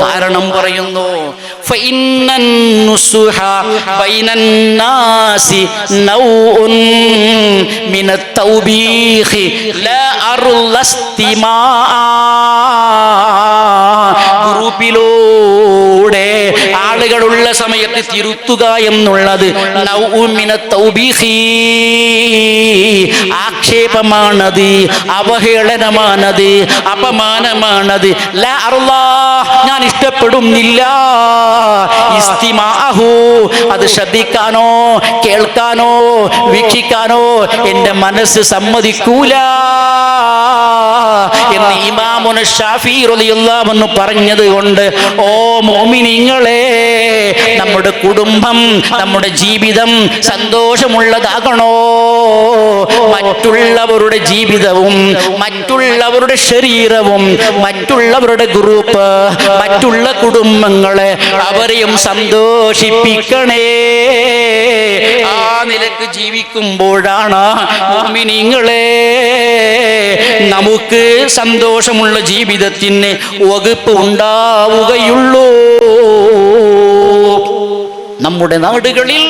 കാരണം പറയുന്നു, ഫഇന്നൻ നുസുഹ ബൈനൻ നാസി നൗഉൻ മിനത് തൗബീഖി ലാ അർലസ്തിമാ. ഗ്രൂപ്പിലൂടെ ആളുകളുള്ള സമയത്ത് തിരുത്തുക എന്നുള്ളത് നൗഉൻ മിനത് തൗബീഖി, ആക്ഷേപമാണത്, അവഹേളനമാണത്, അപമാനമാണത്. ലാ അർലാ, ഞാൻ ഇഷ്ടപ്പെടുന്നില്ല. ഇസ്തിമാഅഹു, അത് ശ്രദ്ധിക്കാനോ കേൾക്കാനോ വീക്ഷിക്കാനോ എന്റെ മനസ്സ് സമ്മതിക്കൂല എന്ന് ഇമാമുന ശാഫി റളിയല്ലാഹു അൻഹു പറഞ്ഞത് കൊണ്ട്, ഓ മുഅ്മിനീങ്ങളെ, നമ്മുടെ കുടുംബം, നമ്മുടെ ജീവിതം സന്തോഷമുള്ളതാകണോ? മറ്റുള്ളവരുടെ ജീവിതവും, മറ്റുള്ളവരുടെ ശരീരവും, മറ്റുള്ളവരുടെ ഗ്രൂപ്പ്, മറ്റുള്ള കുടുംബങ്ങളെ അവരെയും സന്തോഷിപ്പിക്കണേ. ആ നിലക്ക് ജീവിക്കുമ്പോഴാണ് മുഅ്മിനീങ്ങളെ നമുക്ക് സന്തോഷമുള്ള ജീവിതത്തിന് വകുപ്പ് ഉണ്ടാവുകയുള്ളൂ. നമ്മുടെ നാടുകളിൽ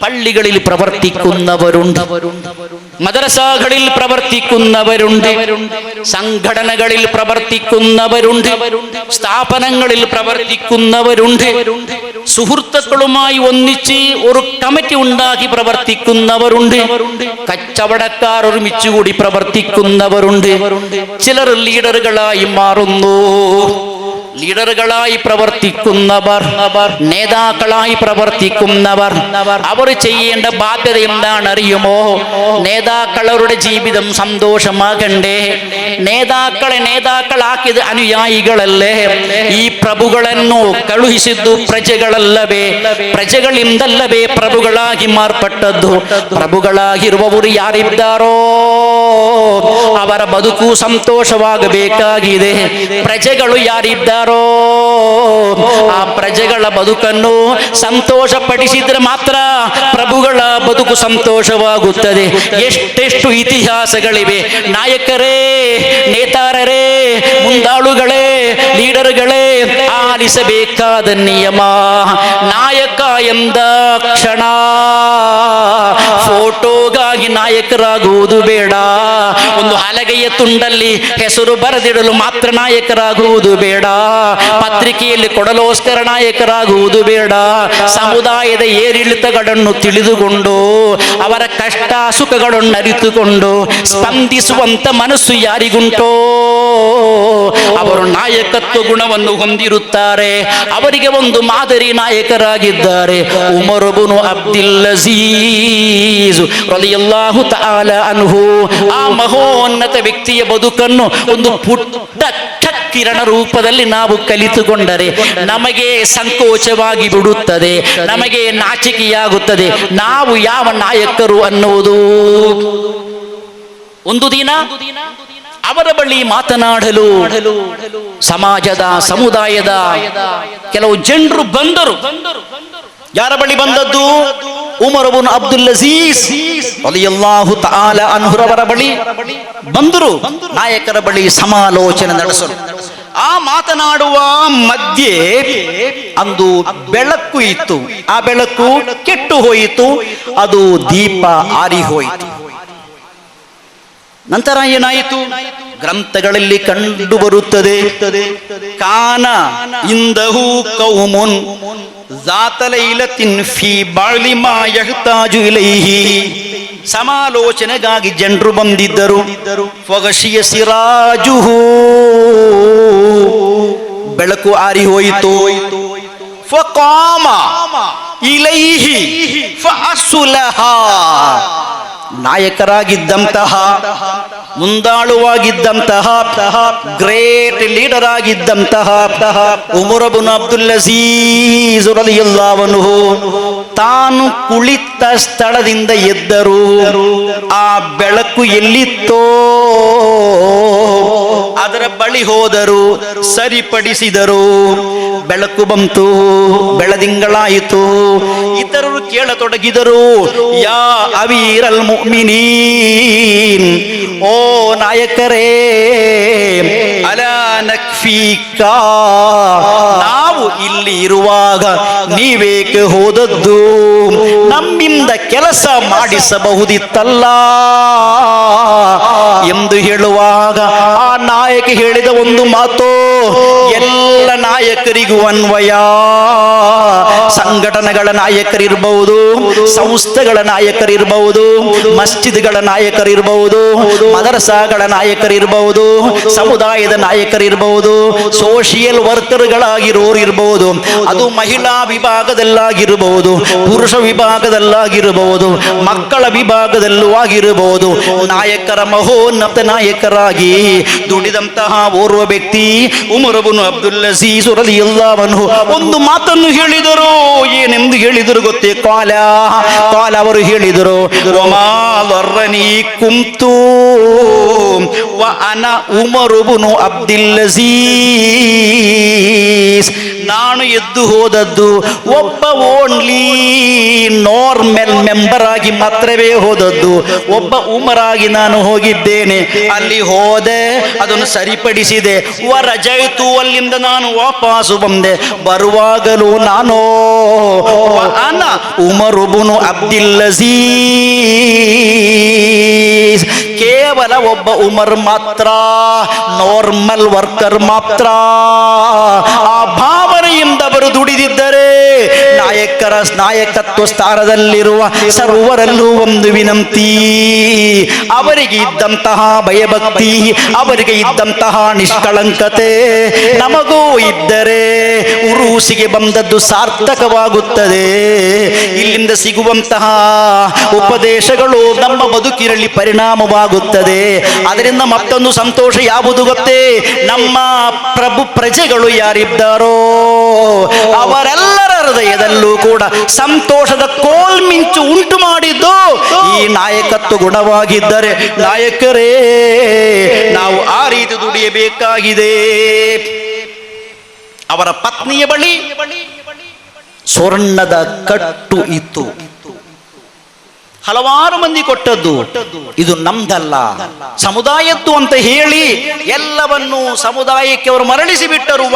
പള്ളികളിൽ പ്രവർത്തിക്കുന്നവരുണ്ട്, മദ്രസകളിൽ പ്രവർത്തിക്കുന്നവരുണ്ട്, സംഘടനകളിൽ പ്രവർത്തിക്കുന്നവരുണ്ട്, സ്ഥാപനങ്ങളിൽ പ്രവർത്തിക്കുന്നവരുണ്ട്, സുഹൃത്തുക്കളുമായി ഒന്നിച്ച് ഒരു കമ്മിറ്റി ഉണ്ടാക്കി പ്രവർത്തിക്കുന്നവരുണ്ട്, കച്ചവടക്കാർ ഒരുമിച്ചുകൂടി പ്രവർത്തിക്കുന്നവരുണ്ട്. ചിലർ ലീഡറുകളായി മാറുന്നു. ലീഡറുകളായി പ്രവർത്തിക്കുന്നവർ, നേതാക്കളായി പ്രവർത്തിക്കുന്നവർ, അവർ ചെയ്യേണ്ട ബാധ്യത എന്താണ് അറിയുമോ? നേതാക്കളുടെ ജീവിതം സന്തോഷമാകണ്ടേ? നേതാക്കളെ നേതാക്കളാക്കിയത് അനുയായികളല്ലേ? ಈ ಪ್ರಭುಗಳನ್ನು ಕಳುಹಿಸಿದ್ದು ಪ್ರಜೆಗಳಲ್ಲವೇ? ಪ್ರಜೆಗಳಿಂದಲ್ಲವೇ ಪ್ರಭುಗಳಾಗಿ ಮಾರ್ಪಟ್ಟದ್ದು? ಪ್ರಭುಗಳಾಗಿರುವವರು ಯಾರಿದ್ದಾರೋ ಅವರ ಬದುಕು ಸಂತೋಷವಾಗಬೇಕಾಗಿದೆ. ಪ್ರಜೆಗಳು ಯಾರಿದ್ದಾರೋ ಆ ಪ್ರಜೆಗಳ ಬದುಕನ್ನು ಸಂತೋಷಪಡಿಸಿದ್ರೆ ಮಾತ್ರ ಪ್ರಭುಗಳ ಬದುಕು ಸಂತೋಷವಾಗುತ್ತದೆ. ಎಷ್ಟೆಷ್ಟು ಇತಿಹಾಸಗಳಿವೆ. ನಾಯಕರೇ, ನೇತಾರರೇ, ಮುಂದಾಳುಗಳೇ, ಲೀಡರ್ಗಳೇ, ಆಲಿಸಬೇಕಾದ ನಿಯಮ. ನಾಯಕ ಎಂದ ಕ್ಷಣ ಫೋಟೋಗಾಗಿ ನಾಯಕರಾಗುವುದು ಬೇಡ. ಒಂದು ಹಲಗೆಯ ತುಂಡಲ್ಲಿ ಹೆಸರು ಬರೆದಿಡಲು ಮಾತ್ರ ನಾಯಕರಾಗುವುದು ಬೇಡ. ಪತ್ರಿಕೆಯಲ್ಲಿ ಕೊಡಲೋಸ್ಕರ ನಾಯಕರಾಗುವುದು ಬೇಡ. ಸಮುದಾಯದ ಏರಿಳಿತಗಳನ್ನು ತಿಳಿದುಕೊಂಡು ಅವರ ಕಷ್ಟ ಸುಖಗಳನ್ನು ಅರಿತುಕೊಂಡು ಸ್ಪಂದಿಸುವಂತ ಮನಸ್ಸು ಯಾರಿಗುಂಟೋ ಅವರು ನಾಯಕತ್ವ ಗುಣವನ್ನು ಹೊಂದಿರುತ್ತಾರೆ. ಅವರಿಗೆ ಒಂದು ಮಾದರಿ ನಾಯಕರಾಗಿದ್ದಾರೆ ಉಮರ್ ಇಬ್ನು ಅಬ್ದುಲ್ ಅಜೀಜ್ ರಲಿಯಲ್ಲಾಹು ತಆಲಾ ಅನ್ಹು. ಆ ಮಹೋನ್ನತ ವ್ಯಕ್ತಿಯ ಬದುಕನ್ನು ಒಂದು ಪುಟ್ಟ ಕಿರಣ ರೂಪದಲ್ಲಿ ನಾವು ಕಲಿತುಕೊಂಡರೆ ನಮಗೆ ಸಂಕೋಚವಾಗಿ ಬಿಡುತ್ತದೆ, ನಮಗೆ ನಾಚಿಕೆಯಾಗುತ್ತದೆ ನಾವು ಯಾವ ನಾಯಕರು ಅನ್ನುವುದು. ಒಂದು ದಿನ ಅವರ ಬಳಿ ಮಾತನಾಡಲು ಸಮಾಜದ ಸಮುದಾಯದ ಕೆಲವು ಜನರು ಬಂದರು. ಯಾರ ಬಳಿ ಬಂದದ್ದು? ಉಮರ್ ಇಬ್ನು ಅಬ್ದುಲ್ ಅಜೀಜ್ ರಲಿಯಲ್ಲಾಹು ತಆಲಾ ಅನ್ಹುರವರ ಬಳಿ ಬಂದರು. ನಾಯಕರ ಬಳಿ ಸಮಾಲೋಚನೆ ನಡೆಸಲು. ಆ ಮಾತನಾಡುವ ಮಧ್ಯೆ ಅಂದು ಬೆಳಕು ಇತ್ತು. ಆ ಬೆಳಕು ಕೆಟ್ಟು ಹೋಯಿತು, ಅದು ದೀಪ ಆರಿ ಹೋಯಿತು. ನಂತರ ಏನಾಯಿತು? ಗ್ರಂಥಗಳಲ್ಲಿ ಕಂಡು ಬರುತ್ತದೆ, ಕಾನ ಇಂದಹು ಕೌಮುನ್ ज़ात लैलतिन ಫೀ ಬಾಳಿ ಮಾ ಯಹ್ತಾಜು ಇಲೈಹಿ. ಸಮಾಲೋಚನೆಗಾಗಿ ಜನರು ಬಂದಿದ್ದರು. ಫಗಶಿಯ ಸಿರಾಜುಹು, ಬೆಳಕು ಆರಿ ಹೋಯಿತು. ಫಕಾಮ ಇಲೈಹಿ ಫಅಸ್ಲಹ, ನಾಯಕರಾಗಿದ್ದಂತಹ, ಮುಂದಾಳುವಾಗಿದ್ದಂತಹ, ಗ್ರೇಟ್ ಲೀಡರ್ ಆಗಿದ್ದಂತಹ ಉಮರ್ ಇಬ್ನು ಅಬ್ದುಲ್ ಅಜೀಜ್ ರಲಿಯಲ್ಲಾಹು ಅನ್ಹು ತಾನು ಕುಳಿತ ಸ್ಥಳದಿಂದ ಎದ್ದರು. ಆ ಬೆಳಕು ಎಲ್ಲಿತ್ತೋ ಅದರ ಬಳಿ ಹೋದರು, ಸರಿಪಡಿಸಿದರು. ಬೆಳಕು ಬಂತು, ಬೆಳದಿಂಗಳಾಯಿತು. ಇತರರು ಕೇಳತೊಡಗಿದರು, ಯಾ ಅಮೀರಲ್ ಮುಅ್ಮಿನೀನ್, ಓ ನಾಯಕರೇ, ಅಲಾ ನಕ್ಫೀಕಾ, ನಾವು ಇಲ್ಲಿ ಇರುವಾಗ ನೀವೇಕೆ ಹೋದದ್ದು? ನಮ್ಮಿಂದ ಕೆಲಸ ಮಾಡಿಸಬಹುದಿತ್ತಲ್ಲ ಎಂದು ಹೇಳುವಾಗ ಆ ನಾಯಕ ಹೇಳಿದ ಒಂದು ಮಾತು ಎಲ್ಲ ನಾಯಕರಿಗೂ ಅನ್ವಯ. ಸಂಘಟನೆಗಳ ನಾಯಕರಿರಬಹುದು, ಸಂಸ್ಥೆಗಳ ನಾಯಕರಿರಬಹುದು, ಮಸ್ಜಿದ್ಗಳ ನಾಯಕರಿರಬಹುದು, ಮದರಸಾಗಳ ನಾಯಕರಿರಬಹುದು, ಸಮುದಾಯದ ನಾಯಕರಿರಬಹುದು, ಸೋಷಿಯಲ್ ವರ್ಕರ್ಗಳಾಗಿರೋರು ಇರಬಹುದು, ಅದು ಮಹಿಳಾ ವಿಭಾಗದಲ್ಲಾಗಿರಬಹುದು, ಪುರುಷ ವಿಭಾಗದಲ್ಲಾಗಿರಬಹುದು, ಮಕ್ಕಳ ವಿಭಾಗದಲ್ಲೂ ಆಗಿರಬಹುದು. ನಾಯಕರ ಮಹೋನ್ನತ ನಾಯಕರಾಗಿ ದುಡಿದಂತಹ ಓರ್ವ ವ್ಯಕ್ತಿ ಉಮರ್ ಇಬ್ನು ಅಬ್ದುಲ್ ಅಜೀಜ್ ರಲಿಯಲ್ಲಾಹು ಅನ್ಹು ಒಂದು ಮಾತನ್ನು ಹೇಳಿದರು. ಏನೆಂದು ಹೇಳಿದರು ಗೊತ್ತೇ? ಕಾಲ ಅವರು ಹೇಳಿದರು, ವಮಾ ದರ್ರನಿ ಕುಂತು ವ ಅನ ಉಮರ್ ಇಬ್ನು ಅಬ್ದುಲ್ ಅಜೀಜ್, ನಾನು ಎದ್ದು ಹೋದದ್ದು ಒಬ್ಬ ಓನ್ಲಿ ನಾರ್ಮಲ್ ಮೆಂಬರ್ ಆಗಿ ಮಾತ್ರವೇ ಹೋದದ್ದು. ಒಬ್ಬ ಉಮರ್ ಆಗಿ ನಾನು ಹೋಗಿದ್ದೇನೆ, ಅಲ್ಲಿ ಹೋದೆ, ಅದನ್ನು ಸರಿಪಡಿಸಿದೆ. ವರಜೈತು, ಅಲ್ಲಿಂದ ನಾನು ವಾಪಸ್ಸು ಬಂದೆ. ಬರುವಾಗಲೂ ನಾನು ಅನ ಉಮರ್ ಇಬ್ನು ಅಬ್ದುಲ್ ಅಜೀಜ್, ಕೇವಲ ಒಬ್ಬ ಉಮರ್ ಮಾತ್ರ, ನಾರ್ಮಲ್ ವರ್ಕರ್ ಮಾತ್ರ. ಆ ಭಾವನೆಯಿಂದ ಅವರು ದುಡಿದಿದ್ದರೆ ನಾಯಕತ್ವ ಸ್ಥಾನದಲ್ಲಿರುವ ಸರ್ವರಲ್ಲೂ ಒಂದು ವಿನಂತಿ, ಅವರಿಗೆ ಇದ್ದಂತಹ ಭಯಭಕ್ತಿ, ಅವರಿಗೆ ಇದ್ದಂತಹ ನಿಷ್ಕಳಂಕತೆ ನಮಗೂ ಇದ್ದರೆ ಉರೂಸಿಗೆ ಬಂದದ್ದು ಸಾರ್ಥಕವಾಗುತ್ತದೆ. ಇಲ್ಲಿಂದ ಸಿಗುವಂತಹ ಉಪದೇಶಗಳು ನಮ್ಮ ಬದುಕಿನಲ್ಲಿ ಪರಿಣಾಮವಾಗುತ್ತದೆ. ಅದರಿಂದ ಮತ್ತೊಂದು ಸಂತೋಷ ಯಾವುದು ಗೊತ್ತೇ? ನಮ್ಮ ಪ್ರಜೆಗಳು ಯಾರಿದ್ದಾರೋ ಅವರೆಲ್ಲರ ಹೃದಯದಲ್ಲೂ ಕೂಡ ಸಂತೋಷದ ಕೋಲ್ಮಿಂಚು ಉಂಟು ಮಾಡಿದ್ದು ಈ ನಾಯಕತ್ವ ಗುಣವಾಗಿದ್ದರೆ, ನಾಯಕರೇ ನಾವು ಆ ರೀತಿ ದುಡಿಯಬೇಕಾಗಿದೆ. ಅವರ ಪತ್ನಿಯ ಬಳಿ ಸ್ವರ್ಣದ ಕಟ್ಟು ಇತ್ತು. ಹಲವಾರು ಮಂದಿ ಕೊಟ್ಟದ್ದು, ಇದು ನಮ್ದಲ್ಲ ಸಮುದಾಯದ್ದು ಅಂತ ಹೇಳಿ ಎಲ್ಲವನ್ನು ಸಮುದಾಯಕ್ಕೆ ಅವರು ಮರಳಿಸಿ ಬಿಟ್ಟರು.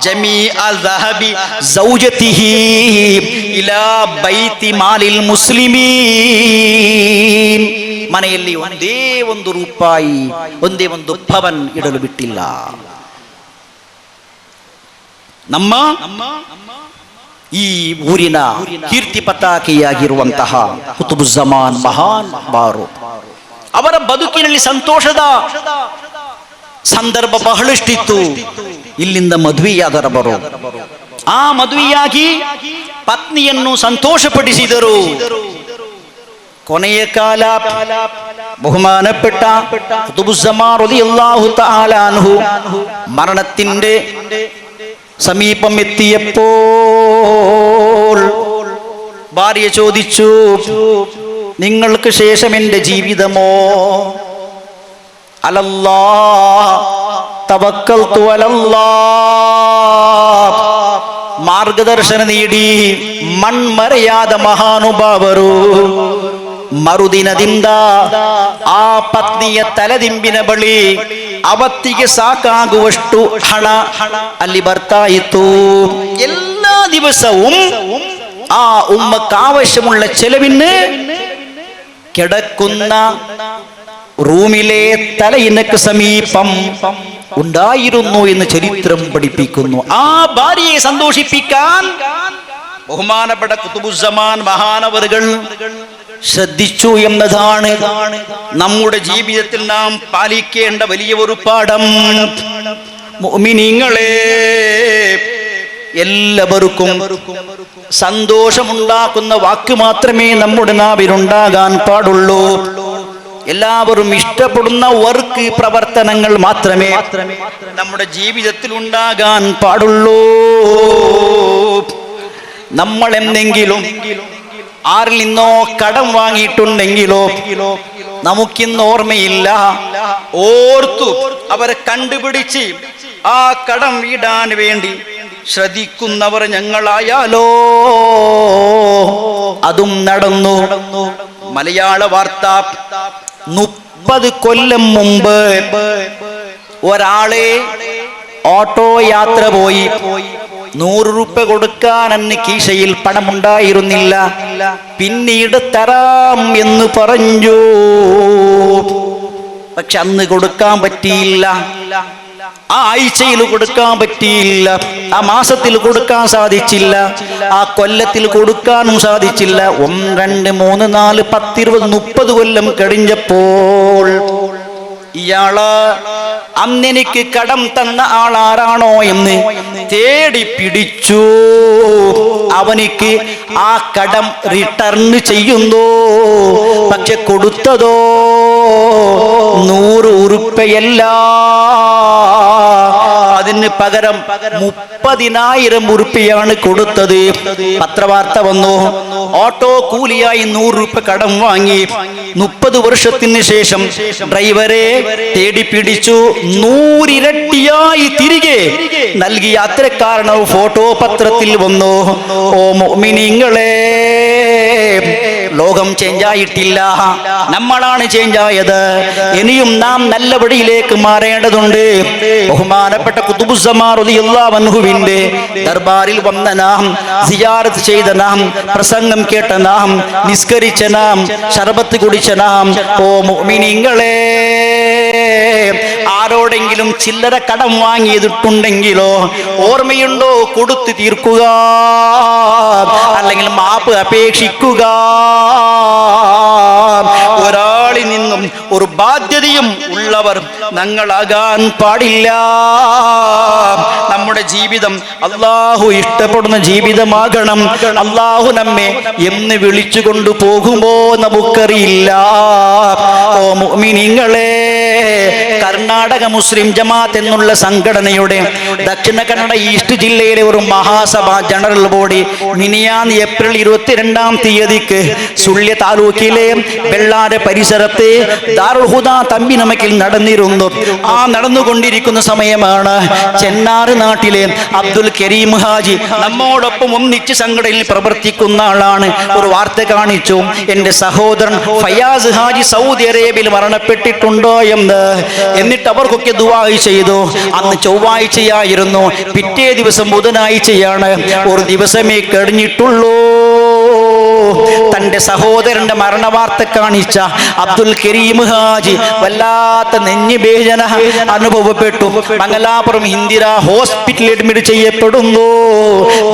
ಜಮೀಅ ಝಹಬಿ ಝೌಜತಿಹಿ ಇಲಾ ಬೈತಿ ಮಾಲಿಲ್ ಮುಸ್ಲಿಮೀನ್, ಮನೆಯಲ್ಲಿ ಒಂದೇ ಒಂದು ರೂಪಾಯಿ, ಒಂದೇ ಒಂದು ಪವನ್ ಇಡಲು ಬಿಟ್ಟಿಲ್ಲ. ನಮ್ಮ ಈ ಊರಿನ ಕೀರ್ತಿ ಪತಾಕೆಯಾಗಿರುವಂತಹ ಕುತುಬುಜ್ಜಮಾನ್ ಮಹಾನ್ ಬಾರು ಅವರ ಬದುಕಿನಲ್ಲಿ ಸಂತೋಷದ ಸಂದರ್ಭ ಬಹಳಷ್ಟಿತ್ತು. ಇಲ್ಲಿಂದ ಮದುವೆಯಾದರ ಬರೋ ಆ ಮದುವೆಯಾಗಿ ಪತ್ನಿಯನ್ನು ಸಂತೋಷಪಡಿಸಿದರು. ಕೊನೆಯ ಕಾಲ ബഹുമാനപ്പെട്ട ഖുതുബുസ്സമാൻ റളിയല്ലാഹു തആല അൻഹു മരണത്തിന്റെ സമീപം എത്തിയപ്പോൾ ഭാര്യ ചോദിച്ചു, നിങ്ങൾക്ക് ശേഷം എൻ്റെ ജീവിതമോ? അലല്ലാഹ് തവക്കൽതു അലല്ലാഹ്. മാർഗദർശനം നേടി മൺമറയാದ ಮಹಾನುಭಾವರು ಮರುದಿನದಿಂದ ಆ ಪತ್ನಿಯ ತಲೆದಿಂಬಿನ ಬಳಿ ಅವತ್ತಿಗೆ ಸಾಕಾಗುವಷ್ಟು ಹಣ ಅಲ್ಲಿ ಬರ್ತಾ ಇತ್ತು. എല്ലാ ദിവസവും ആ ഉമ്മക്ക് ആവശ്യമുള്ള ചെലവിന് കിടക്കുന്ന റൂമിലെ തലയിണക്ക് സമീപം ഉണ്ടായിരുന്നു എന്ന് ചരിത്രം പഠിപ്പിക്കുന്നു. ആ ഭാര്യയെ സന്തോഷിപ്പിക്കാൻ ബഹുമാനപ്പെട്ട ഖുതുബുസ്സമാൻ മഹാനവറുകൾ ശ്രദ്ധിച്ചു എന്നതാണ് നമ്മുടെ ജീവിതത്തിൽ നാം പാലിക്കേണ്ട വലിയ ഒരു പാഠം. മുഅ്മിനീങ്ങളെ, എല്ലാവർക്കും സന്തോഷമുണ്ടാക്കുന്ന വാക്ക് മാത്രമേ നമ്മുടെ നാവിലുണ്ടാകാൻ പാടുള്ളൂ. എല്ലാവരും ഇഷ്ടപ്പെടുന്ന വർക്ക് പ്രവർത്തനങ്ങൾ മാത്രമേ നമ്മുടെ ജീവിതത്തിൽ ഉണ്ടാകാൻ പാടുള്ളൂ. നമ്മൾ എന്തെങ്കിലും ആരിൽ നിന്നോ കടം വാങ്ങിയിട്ടുണ്ടെങ്കിലോ നമുക്കിന്ന് ഓർമ്മയില്ല, ഓർത്തു അവരെ കണ്ടുപിടിച്ച് ആ കടം വീടാൻ വേണ്ടി ശ്രദ്ധിക്കുന്നവർ ഞങ്ങളായാലോ അതും നടന്നു. മലയാള വാർത്ത 30 കൊല്ലം മുമ്പ് ഒരാളെ ഓട്ടോ യാത്ര പോയി. 100 രൂപ കൊടുക്കാൻ അന്ന് കീശയിൽ പണമുണ്ടായിരുന്നില്ല. പിന്നീട് തരാം എന്ന് പറഞ്ഞു. പക്ഷെ അന്ന് കൊടുക്കാൻ പറ്റിയില്ല, ആ ആഴ്ചയിൽ കൊടുക്കാൻ പറ്റിയില്ല, ആ മാസത്തിൽ കൊടുക്കാൻ സാധിച്ചില്ല, ആ കൊല്ലത്തിൽ കൊടുക്കാനും സാധിച്ചില്ല. 1, 2, 3, 4, 10, 20, 30 കൊല്ലം കഴിഞ്ഞപ്പോൾ ഇയാള് അന്നെനിക്ക് കടം തന്ന ആളാരാണോ എന്ന് തേടി പിടിച്ചു. അവനിക്ക് ആ കടം റിട്ടേൺ ചെയ്യുന്നു. പക്ഷെ കൊടുത്തതോ 100 ഉറുപ്പയല്ല, അതിന് പകരം 30,000 ഉറുപ്പിയാണ് കൊടുത്തത്. പത്രവാർത്ത വന്നു, ഓട്ടോ കൂലിയായി 100 രൂപ കടം വാങ്ങി. 30 വർഷത്തിന് ശേഷം ഡ്രൈവറെ തേടി പിടിച്ചു. 100 ഇരട്ടിയായി തിരികെ നൽകി. യാത്രക്കാരനോ ഫോട്ടോ പത്രത്തിൽ വന്നു. ഓ മുഅ്മിനീങ്ങളെ, ലോകം ചേഞ്ചായിട്ടില്ല, നമ്മളാണ് ചേഞ്ചായത്. ഇനിയും നാം നല്ല വഴിയിലേക്ക് മാറേണ്ടതുണ്ട്. ബഹുമാനപ്പെട്ട ഖുതുബുസ്സമാൻ റളിയല്ലാഹു അൻഹുവിന്റെ ദർബാറിൽ വന്ന നാം, സിയാറത്ത് ചെയ്ത നാം, പ്രസംഗം കേട്ട നാം, നിസ്കരിച്ച നാം, ശർബത്ത് കുടിച്ച നാം, ഓ മുഅ്മിനീങ്ങളെ, ആരോടെങ്കിലും ചില്ലറ കടം വാങ്ങിയിട്ടുണ്ടെങ്കിലോ ഓർമ്മയുണ്ടോ? കൊടുത്തു തീർക്കുക, അല്ലെങ്കിൽ മാപ്പ് അപേക്ഷിക്കുക. ഒരാളിൽ നിന്നും ഒരു ബാധ്യതയും ഉള്ളവർ ഞങ്ങളാകാൻ പാടില്ല. നമ്മുടെ ജീവിതം അല്ലാഹു ഇഷ്ടപ്പെടുന്ന ജീവിതമാകണം. അല്ലാഹു നമ്മെ എന്ന് വിളിച്ചു കൊണ്ടുപോകുമോ നമുക്കറിയില്ല. ഓ മുഅ്മിനീങ്ങളെ, കർണാടക മുസ്ലിം ജമാഅത്ത് എന്നുള്ള സംഘടനയുടെ ദക്ഷിണ കന്നഡ ഈസ്റ്റ് ജില്ലയിലെ ഒരു മഹാസഭ ജനറൽ ബോഡി മിനിയാന്ന് ഏപ്രിൽ 22-ാം തീയതിക്ക് സുള്യ താലൂക്കിലെ വെള്ളാര പരിസരത്ത് ദാറുൽ ഹുദാ തമ്പിനമക്കിൽ നടന്നിരുന്നു. ആ നടന്നുകൊണ്ടിരിക്കുന്ന സമയമാണ് ചെന്നാറ് നാട്ടിലെ അബ്ദുൽ കരീം ഹാജി, നമ്മോടൊപ്പം ഒന്നിച്ച് സംഘടനയിൽ പ്രവർത്തിക്കുന്ന ആളാണ്, ഒരു വാർത്ത കാണിച്ചു. എൻ്റെ സഹോദരൻ ഫയാസ് ഹാജി സൗദി അറേബ്യയിൽ മരണപ്പെട്ടിട്ടുണ്ടോ എന്ന്. എന്നിട്ട് അവർക്കൊക്കെ ദുആ ചെയ്തു. അന്ന് ചൊവ്വാഴ്ചയായിരുന്നു, പിറ്റേ ദിവസം ബുധനാഴ്ചയാണ്. ഒരു ദിവസമേ കഴിഞ്ഞിട്ടുള്ളൂ. തന്റെ സഹോദരന്റെ മരണവാർത്ത കാണിച്ച അബ്ദുൽ കരീം ഹാജി വല്ലാത്ത നെഞ്ഞുവേദന അനുഭവപ്പെട്ടു. മംഗലാപുരം ഇന്ദിര ഹോസ്പിറ്റലിൽ അഡ്മിറ്റ് ചെയ്യപ്പെടുന്നു.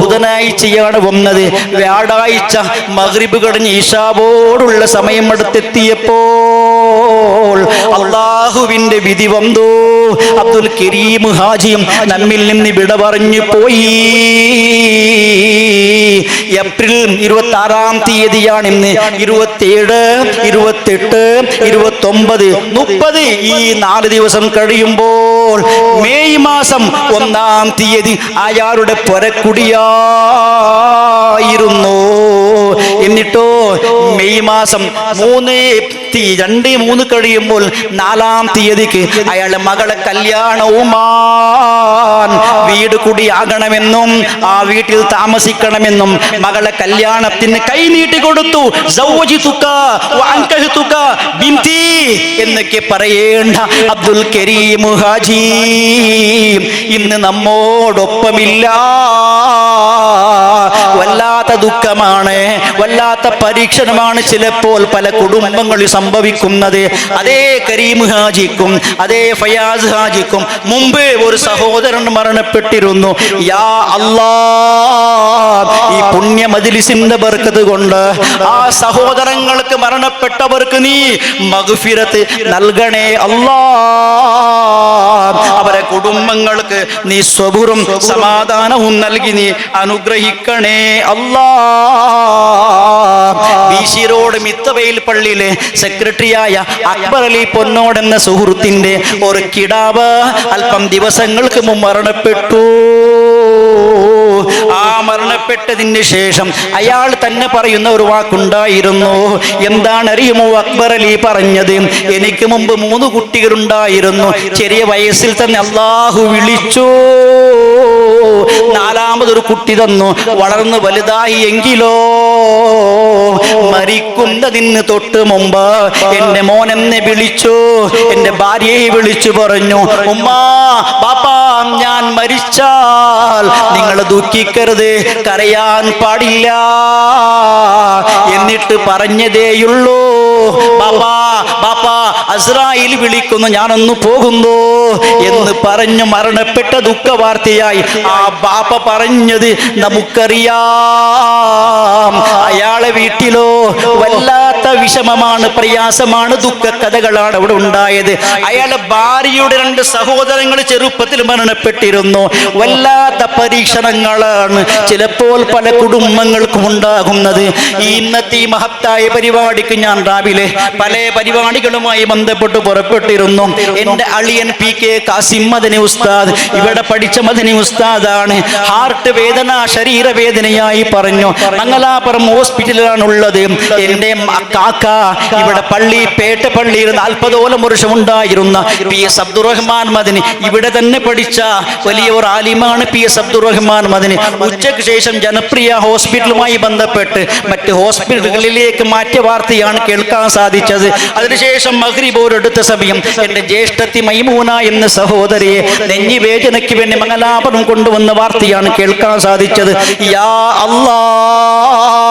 ബുധനാഴ്ചയാണ് വന്നത്. വ്യാഴാഴ്ച മഗ്രിബ് കഴിഞ്ഞ് ഇശാവോടുള്ള സമയം അടുത്തെത്തിയപ്പോൾ അള്ളാഹുവിന്റെ വിധി വന്നു. അബ്ദുൽ കരീം ഹാജിയും നമ്മിൽ നിന്ന് വിട പറഞ്ഞു പോയി. ഏപ്രിൽ 26-ാം തീയതിയാണ് ഇന്ന്. 27, 28, 29, 30 ഈ 4 ദിവസം കഴിയുമ്പോൾ മെയ് മാസം 1-ാം തീയതി അയാളുടെ പൊരക്കുടിയായിരുന്നു. എന്നിട്ടോ മെയ് മാസം 2-3 കഴിയുമ്പോൾ 4-ാം തീയതിക്ക് അയാളുടെ മകളെ കല്യാണവുമാൻ വീട് കുടിയാകണമെന്നും ആ വീട്ടിൽ താമസിക്കണമെന്നും മകളെ കല്യാണത്തിന് കൈനീട്ടി കൊടുത്തു. എന്നൊക്കെ പറയേണ്ട അബ്ദുൽ കരീം ഹാജി ഇന്ന് നമ്മോടൊപ്പമില്ല. വല്ലാത്ത ദുഃഖമാണ്, വല്ലാത്ത പരീക്ഷണമാണ് ചിലപ്പോൾ പല കുടുംബങ്ങളിൽ സംഭവിക്കുന്നത്. അതേ കരീം ഹാജിക്കും അതേ ഫയാസ് ഹാജിക്കും മുമ്പ് ഒരു സഹോദരൻ മരണപ്പെട്ടിരുന്നു. യാ അല്ലാഹ്, ഈ പുണ്യ മജ്ലിസിന്റെ ബർക്കത്ത് കൊണ്ട് ആ സഹോദരങ്ങൾക്ക് മരണപ്പെട്ടവർക്ക് നീ മഗ്ഫിറത്ത് നൽകണേ അല്ലാഹ്. അവരെ കുടുംബങ്ങൾക്ക് നീ സ്വബുറും സമാധാനവും നൽകി നീ അനുഗ്രഹിക്കണേ അല്ലാഹ്. ബീശി റോഡ് മിത്തവയിൽ പള്ളിയിലെ സെക്രട്ടറിയായ അക്ബർ അലി പൊന്നോട് എന്ന സുഹൃത്തിന്റെ ഒരു കിടാവ് അല്പം ദിവസങ്ങൾക്ക് മുമ്പ് മരണപ്പെട്ടു. ആ മരണപ്പെട്ടതിന് ശേഷം അയാൾ തന്നെ പറയുന്ന ഒരു വാക്കുണ്ടായിരുന്നു. എന്താണറിയുമോ അക്ബർ അലി പറഞ്ഞത്? എനിക്ക് മുമ്പ് 3 കുട്ടികളുണ്ടായിരുന്നു. ചെറിയ വയസ്സിൽ തന്നെ അള്ളാഹു വിളിച്ചു, 4ാമതൊരു കുട്ടി തന്നു. വളർന്ന് വലുതായി. എങ്കിലോ മരിക്കുന്നതിന് തൊട്ട് മുമ്പ് എന്റെ മോൻ എന്നെ വിളിച്ചു, എന്റെ ഭാര്യയെ വിളിച്ചു പറഞ്ഞു, ഉമ്മാ ബാപ്പാ, ഞാൻ മരിച്ചാൽ നിങ്ങൾ ദുഃഖിക്കരുത്, കരയാൻ പാടില്ല. എന്നിട്ട് പറഞ്ഞതേയുള്ളൂ, ബാപ്പാ ബാപ്പാ അസ്രായിൽ വിളിക്കുന്നു, ഞാനൊന്ന് പോകുന്നു എന്ന് പറഞ്ഞു മരണപ്പെട്ട ദുഃഖവാർത്തയായി ആ ബാപ്പ പറഞ്ഞത് നമുക്കറിയാം. അയാളെ വീട്ടിലോ വല്ലാത്ത വിഷമമാണ്, പ്രയാസമാണ്, ദുഃഖ കഥകളാണ് അവിടെ ഉണ്ടായത്. അയാളെ ഭാര്യയുടെ 2 സഹോദരങ്ങൾ ചെറുപ്പത്തിൽ മരണപ്പെട്ടിരുന്നു. വല്ലാത്ത പരീക്ഷണങ്ങളാണ് ചിലപ്പോൾ പല കുടുംബങ്ങൾക്കും ഉണ്ടാകുന്നത്. ഇന്നത്തെ ഈ മഹത്തായ പരിപാടിക്ക് ഞാൻ രാവിലെ പല പരിപാടികളുമായി ബന്ധപ്പെട്ട് പുറപ്പെട്ടിരുന്നു. എന്റെ അളിയൻ PK കാസിം മദനി ഉസ്താദ് ഇവിടെ പഠിച്ച മദനി ഉസ്താദാണ്. ഹാർട്ട് വേദന, ശരീരവേദനയായി പറഞ്ഞു. മംഗലാപുരം ഹോസ്പിറ്റലിലാണ് ഉള്ളത്. എന്റെ കാക്ക ഇവിടെ പേട്ട പള്ളിയിൽ 40ഓളം വർഷം ഉണ്ടായിരുന്ന PS അബ്ദുറഹ്മാൻ മദനി ഇവിടെ തന്നെ പഠിച്ച വലിയ ഒരു ആലിമാണ് PS അബ്ദുറഹ്മാൻ മദനി. ഉച്ചയ്ക്ക് ശേഷം ജനപ്രിയ ഹോസ്പിറ്റലുമായി ബന്ധപ്പെട്ട് മറ്റ് ഹോസ്പിറ്റലുകളിലേക്ക് മാറ്റിയ വാർത്തയാണ് കേൾക്കാൻ സാധിച്ചത്. അതിനുശേഷം മഗ്രിബ് എടുത്ത സമയം എന്റെ ജ്യേഷ്ഠത്തി മൈമൂന എന്ന സഹോദരിയെ നെഞ്ഞുവേദനയ്ക്ക് വേണ്ടി മംഗലാപുരം കൊണ്ടുവന്ന വാർത്തയാണ് കേൾക്കാൻ സാധിച്ചത്. യാ അല്ലാഹ്,